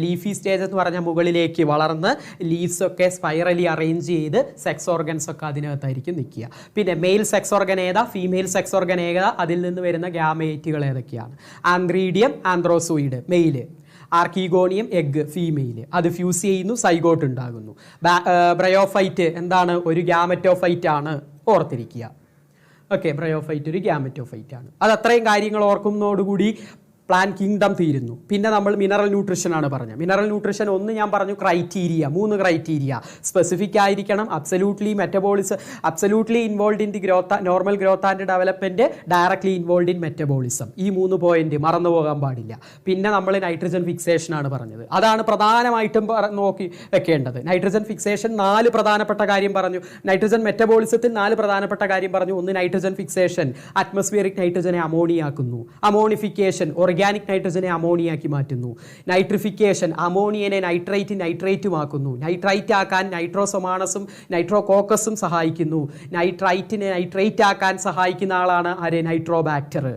ലീഫി സ്റ്റേജ് എന്ന് പറഞ്ഞാൽ മുകളിലേക്ക് വളർന്ന് ലീവ്സ് ഒക്കെ സ്പൈറലി അറേഞ്ച് ചെയ്ത് സെക്സ് ഓർഗൻസ് ഒക്കെ അതിനകത്തായിരിക്കും നിൽക്കുക. പിന്നെ മെയിൽ സെക്സ് ഓർഗൻ ഏതാ, ഫീമെയിൽ സെക്സ് ഓർഗൻ ഏതാ, അതിൽ നിന്ന് വരുന്ന ഗ്യാമേറ്റുകൾ ഏതൊക്കെയാണ്? ആന്ത്രീഡിയം, ആന്ത്രോസോയിഡ് മെയില്, ആർക്കിഗോണിയം എഗ് ഫീമെയിൽ, അത് ഫ്യൂസ് ചെയ്യുന്നു, സൈഗോട്ട് ഉണ്ടാകുന്നു. ബ്രയോഫൈറ്റ് എന്താണ്? ഒരു ഗ്യാമറ്റോഫൈറ്റ് ആണ്, ഓർത്തിരിക്കുക. ഓക്കെ, ബ്രയോഫൈറ്റ് ഒരു ഗ്യാമറ്റോഫൈറ്റ് ആണ്. അത് അത്രയും കാര്യങ്ങൾ ഓർക്കുന്നതോടുകൂടി പ്ലാൻ കിങ്ഡം തീരുന്നു. പിന്നെ നമ്മൾ മിനറൽ ന്യൂട്രിഷൻ ആണ് പറഞ്ഞത്. മിനറൽ ന്യൂട്രിഷൻ ഒന്ന് ഞാൻ പറഞ്ഞു, ക്രൈറ്റീരിയ, 3 ക്രൈറ്റീരിയ. സ്പെസിഫിക് ആയിരിക്കണം, absolutely involve in the growth, normal growth and development, directly involve in metabolism. ഈ 3 പോയിന്റ് മറന്നു പോകാൻ പാടില്ല. പിന്നെ നമ്മൾ നൈട്രജൻ ഫിക്സേഷൻ ആണ് പറഞ്ഞത്. അതാണ് പ്രധാനമായിട്ടും നോക്കി വെക്കേണ്ടത്. നൈട്രജൻ ഫിക്സേഷൻ 4 പ്രധാനപ്പെട്ട കാര്യം പറഞ്ഞു. നൈട്രജൻ മെറ്റബോളിസത്തിൽ 4 പ്രധാനപ്പെട്ട കാര്യം പറഞ്ഞു. ഒന്ന് നൈട്രജൻ ഫിക്സേഷൻ, അറ്റ്മോസ്ഫിയറിക് നൈട്രജനെ അമോണിയാക്കുന്നു. അമോണിഫിക്കേഷൻ, ഓർഗാനിക് നൈട്രജനെ അമോണിയാക്കി മാറ്റുന്നു. നൈട്രിഫിക്കേഷൻ, അമോണിയനെ നൈട്രൈറ്റുമാക്കുന്നു. നൈട്രൈറ്റ് ആക്കാൻ നൈട്രോസൊമാണസും നൈട്രോകോക്കസും സഹായിക്കുന്നു. നൈട്രൈറ്റിനെ നൈട്രേറ്റ് ആക്കാൻ സഹായിക്കുന്ന ആളാണ് ആര്? നൈട്രോബാക്ടർ.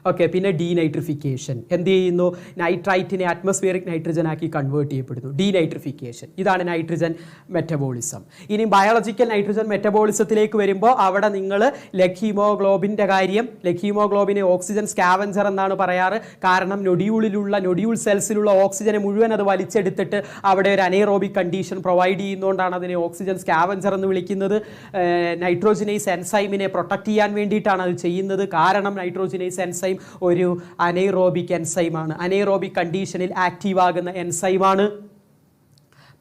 ഓക്കെ. പിന്നെ ഡീനൈട്രിഫിക്കേഷൻ എന്ത് ചെയ്യുന്നു? നൈട്രൈറ്റിനെ അറ്റ്മോസ്ഫിയറിക് നൈട്രജൻ ആക്കി കൺവേർട്ട് ചെയ്യപ്പെടുന്നു. ഡീനൈട്രിഫിക്കേഷൻ, ഇതാണ് നൈട്രജൻ മെറ്റബോളിസം. ഇനി ബയോളജിക്കൽ നൈട്രജൻ മെറ്റബോളിസത്തിലേക്ക് വരുമ്പോൾ അവിടെ നിങ്ങൾ ലെഗ് ഹീമോഗ്ലോബിൻ്റെ കാര്യം, ലെഗ് ഹീമോഗ്ലോബിനെ ഓക്സിജൻ സ്കാവഞ്ചർ എന്നാണ് പറയാറ്. കാരണം നൊഡ്യൂൾ സെൽസിലുള്ള ഓക്സിജനെ മുഴുവൻ അത് വലിച്ചെടുത്തിട്ട് അവിടെ ഒരു അനേറോബിക് കണ്ടീഷൻ പ്രൊവൈഡ് ചെയ്യുന്നതുകൊണ്ടാണ് അതിനെ ഓക്സിജൻ സ്കാവഞ്ചർ എന്ന് വിളിക്കുന്നത്. നൈട്രോജനൈസ് എൻസൈമിനെ പ്രൊട്ടക്ട് ചെയ്യാൻ വേണ്ടിയിട്ടാണ് അത് ചെയ്യുന്നത്. കാരണം നൈട്രോജനൈസ് എൻസൈം ഒരു അനൈറോബിക് എൻസൈമാണ്, അനൈറോബിക് കണ്ടീഷനിൽ ആക്റ്റീവ് ആകുന്ന എൻസൈമാണ്.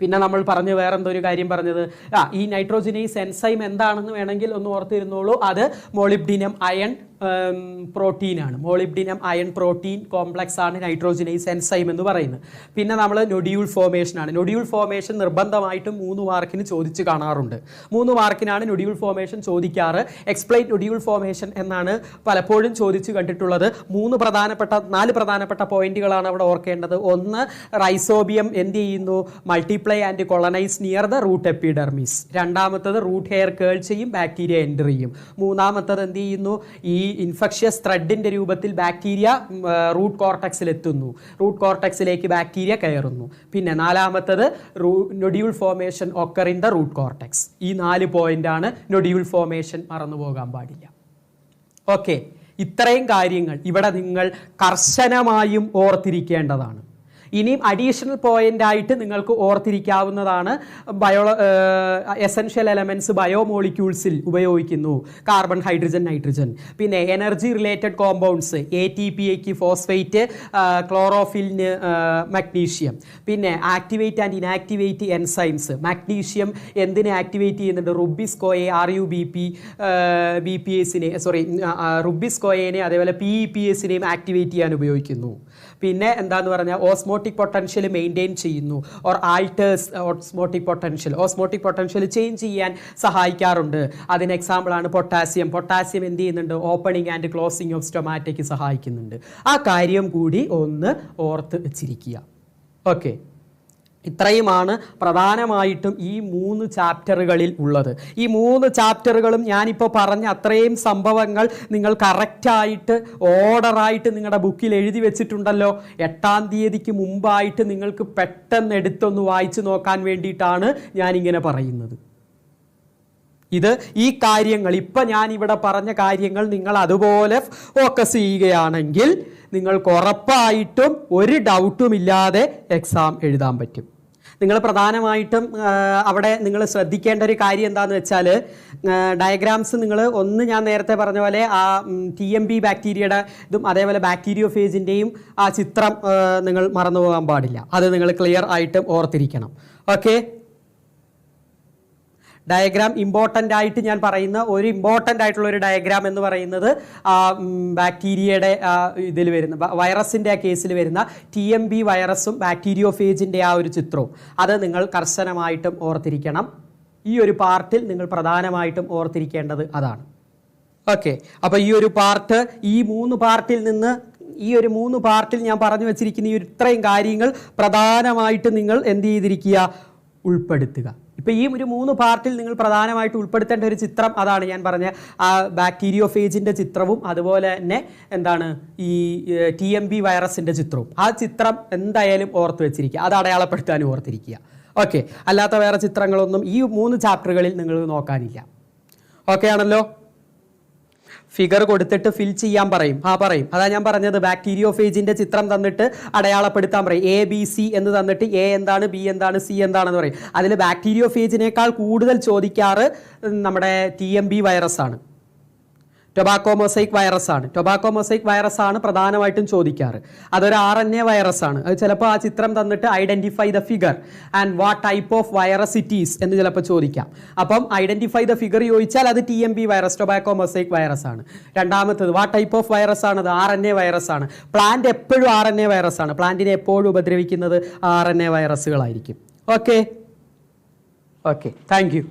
പിന്നെ നമ്മൾ പറഞ്ഞു വേറെന്തൊരു കാര്യം പറഞ്ഞത്, ഈ നൈട്രോജനൈസ് എൻസൈം എന്താണെന്ന് വേണമെങ്കിൽ ഒന്ന് ഓർത്തിരുന്നോളൂ. അത് മോളിബ്ഡിനം അയൺ പ്രോട്ടീനാണ്. മോളിബ്ഡിനം അയൺ പ്രോട്ടീൻ കോംപ്ലക്സ് ആണ് നൈട്രോജനൈസ് എൻസൈം എന്ന് പറയുന്നത്. പിന്നെ നമ്മൾ നൊഡ്യൂൾ ഫോർമേഷനാണ്. നൊഡ്യൂൾ ഫോർമേഷൻ നിർബന്ധമായിട്ടും 3 മാർക്കിന് ചോദിച്ച് കാണാറുണ്ട്. 3 മാർക്കിനാണ് നൊഡ്യൂൾ ഫോർമേഷൻ ചോദിക്കാറ്. എക്സ്പ്ലെയിൻ നൊഡ്യൂൾ ഫോർമേഷൻ എന്നാണ് പലപ്പോഴും ചോദിച്ച് കണ്ടിട്ടുള്ളത്. 4 പ്രധാനപ്പെട്ട പോയിന്റുകളാണ് അവിടെ ഓർക്കേണ്ടത്. ഒന്ന്, റൈസോബിയം എന്ത് ചെയ്യുന്നു? Multiply and colonise near the root epidermis. രണ്ടാമത്തത്, റൂട്ട് ഹെയർ കേൾ ചെയ്യും, ബാക്ടീരിയ എൻ്റർ ചെയ്യും. മൂന്നാമത്തത് എന്ത് ചെയ്യുന്നു? ഈ ഇൻഫെക്ഷ്യസ് ത്രെഡിന്റെ രൂപത്തിൽ ബാക്ടീരിയ റൂട്ട് കോർട്ടക്സിൽ എത്തുന്നു, റൂട്ട് കോർട്ടക്സിലേക്ക് ബാക്ടീരിയ കയറുന്നു. പിന്നെ നാലാമത്തത്, nodule formation occur in the root cortex. ഈ 4 പോയിന്റാണ് നൊഡ്യൂൾ ഫോർമേഷൻ, മറന്നു പോകാൻ പാടില്ല. ഓക്കെ, ഇത്രയും കാര്യങ്ങൾ ഇവിടെ നിങ്ങൾ കർശനമായും ഓർത്തിരിക്കേണ്ടതാണ്. ഇനിയും അഡീഷണൽ പോയിന്റ് ആയിട്ട് നിങ്ങൾക്ക് ഓർത്തിരിക്കാവുന്നതാണ്, എസെൻഷ്യൽ എലമെന്റ്സ് ബയോമോളിക്യൂൾസിൽ ഉപയോഗിക്കുന്നു. Carbon, hydrogen, nitrogen. പിന്നെ എനർജി റിലേറ്റഡ് കോമ്പൗണ്ട്സ്, ATPയ്ക്ക് ഫോസ്ഫേറ്റ്, ക്ലോറോഫിലിന് മഗ്നീഷ്യം. പിന്നെ activate and inactivate enzymes. Magnesium എന്തിനെ ആക്ടിവേറ്റ് ചെയ്യുന്നുണ്ട്? റുബിസ്കോയെ, റുബിസ്കോയേനെ അതേപോലെ PEPSനെയും ആക്ടിവേറ്റ് ചെയ്യാൻ ഉപയോഗിക്കുന്നു. പിന്നെ എന്താന്ന് പറഞ്ഞാൽ ഓസ്മോട്ടിക് പൊട്ടൻഷ്യൽ മെയിൻറ്റെയിൻ ചെയ്യുന്നു, or alters osmotic potential change ചെയ്യാൻ സഹായിക്കാറുണ്ട്. അതിന് എക്സാമ്പിളാണ് പൊട്ടാസ്യം. പൊട്ടാസ്യം എന്ത് ചെയ്യുന്നുണ്ട്? ഓപ്പണിംഗ് ആൻഡ് ക്ലോസിംഗ് ഓഫ് സ്റ്റൊമാറ്റയ്ക്ക് സഹായിക്കുന്നുണ്ട്. ആ കാര്യം കൂടി ഒന്ന് ഓർത്ത് വെച്ചിരിക്കുക. ഓക്കെ, ഇത്രയുമാണ് പ്രധാനമായിട്ടും ഈ 3 ചാപ്റ്ററുകളിൽ ഉള്ളത്. ഈ 3 ചാപ്റ്ററുകളും ഞാനിപ്പോൾ പറഞ്ഞ അത്രയും സംഭവങ്ങൾ നിങ്ങൾ കറക്റ്റായിട്ട് ഓർഡറായിട്ട് നിങ്ങളുടെ ബുക്കിൽ എഴുതി വെച്ചിട്ടുണ്ടല്ലോ. 8-ാം തീയതിക്ക് മുമ്പായിട്ട് നിങ്ങൾക്ക് പെട്ടെന്ന് എടുത്തൊന്ന് വായിച്ചു നോക്കാൻ വേണ്ടിയിട്ടാണ് ഞാനിങ്ങനെ പറയുന്നത്. ഈ കാര്യങ്ങൾ ഇപ്പം ഞാനിവിടെ പറഞ്ഞ കാര്യങ്ങൾ നിങ്ങൾ അതുപോലെ ഫോക്കസ് ചെയ്യുകയാണെങ്കിൽ നിങ്ങൾക്ക് ഉറപ്പായിട്ടും ഒരു ഡൗട്ടും ഇല്ലാതെ എക്സാം എഴുതാൻ പറ്റും. നിങ്ങൾ പ്രധാനമായിട്ടും അവിടെ നിങ്ങൾ ശ്രദ്ധിക്കേണ്ട ഒരു കാര്യം എന്താണെന്ന് വെച്ചാൽ, ഡയഗ്രാംസ് നിങ്ങൾ ഞാൻ നേരത്തെ പറഞ്ഞ പോലെ ആ TMB ബാക്ടീരിയയുടെ ഇതും അതേപോലെ ബാക്ടീരിയോഫേജിൻ്റെയും ആ ചിത്രം നിങ്ങൾ മറന്നു പോകാൻ പാടില്ല. അത് നിങ്ങൾ ക്ലിയർ ആയിട്ടും ഓർത്തിരിക്കണം. ഓക്കെ, ഡയഗ്രാം ഇമ്പോർട്ടൻ്റ് ആയിട്ട് ഞാൻ പറയുന്ന ഒരു ഇമ്പോർട്ടൻ്റ് ആയിട്ടുള്ള ഒരു ഡയഗ്രാം എന്ന് പറയുന്നത് ബാക്ടീരിയയുടെ ഇതിൽ വരുന്ന വൈറസിൻ്റെ കേസിൽ വരുന്ന TMB വൈറസും ബാക്ടീരിയോഫേജിൻ്റെ ആ ഒരു ചിത്രവും അത് നിങ്ങൾ കർശനമായിട്ടും ഓർത്തിരിക്കണം. ഈ ഒരു പാർട്ടിൽ നിങ്ങൾ പ്രധാനമായിട്ടും ഓർത്തിരിക്കേണ്ടത് അതാണ്. ഓക്കെ, അപ്പോൾ ഈ ഒരു പാർട്ട്, ഈ 3 പാർട്ടിൽ നിന്ന് ഈ ഒരു 3 പാർട്ടിൽ ഞാൻ പറഞ്ഞു വെച്ചിരിക്കുന്ന ഈ ഇത്രയും കാര്യങ്ങൾ പ്രധാനമായിട്ട് നിങ്ങൾ എന്ത് ചെയ്തിരിക്കുക? ഉൾപ്പെടുത്തുക. ഇപ്പോൾ ഈ ഒരു 3 പാർട്ടിൽ നിങ്ങൾ പ്രധാനമായിട്ട് ഉൾപ്പെടുത്തേണ്ട ഒരു ചിത്രം അതാണ് ഞാൻ പറഞ്ഞ ആ ബാക്ടീരിയോഫേജിൻ്റെ ചിത്രവും അതുപോലെ തന്നെ എന്താണ് ഈ TMB വൈറസിൻ്റെ ചിത്രവും. ആ ചിത്രം എന്തായാലും ഓർത്ത് വെച്ചിരിക്കുക, അത് അടയാളപ്പെടുത്താനും ഓർത്തിരിക്കുക. ഓക്കെ, അല്ലാത്ത വേറെ ചിത്രങ്ങളൊന്നും ഈ 3 ചാപ്റ്ററുകളിൽ നിങ്ങൾ നോക്കാനില്ല. ഓക്കെ ആണല്ലോ? ഫിഗർ കൊടുത്തിട്ട് ഫിൽ ചെയ്യാൻ പറയും. പറയും. അതാ ഞാൻ പറഞ്ഞത്, ബാക്ടീരിയോഫേജിന്റെ ചിത്രം തന്നിട്ട് അടയാളപ്പെടുത്താൻ പറയും. ABC എന്ന് തന്നിട്ട് A എന്താണ്, B എന്താണ്, C എന്താണെന്ന് പറയും. അതിൽ ബാക്ടീരിയോഫേജിനേക്കാൾ കൂടുതൽ ചോദിക്കാറ് നമ്മുടെ TMB വൈറസ് ആണ്, ടൊബാക്കോ മൊസൈക്ക് വൈറസ് ആണ് പ്രധാനമായിട്ടും ചോദിക്കാറ്. അതൊരു RNA വൈറസ് ആണ്. അത് ചിലപ്പോൾ ആ ചിത്രം തന്നിട്ട് identify the figure and what type of virus it is എന്ന് ചിലപ്പോൾ ചോദിക്കാം. അപ്പം ഐഡന്റിഫൈ ദ ഫിഗർ ചോദിച്ചാൽ അത് TMB virus, tobacco mosaic virus ആണ്. രണ്ടാമത്തത് വാട്ട് ടൈപ്പ് ഓഫ് വൈറസ് ആണ്? അത് RNA വൈറസ് ആണ്. പ്ലാന്റ് എപ്പോഴും RNA വൈറസ് ആണ്. പ്ലാന്റിനെ എപ്പോഴും ഉപദ്രവിക്കുന്നത് RNA വൈറസുകളായിരിക്കും. Okay, thank U.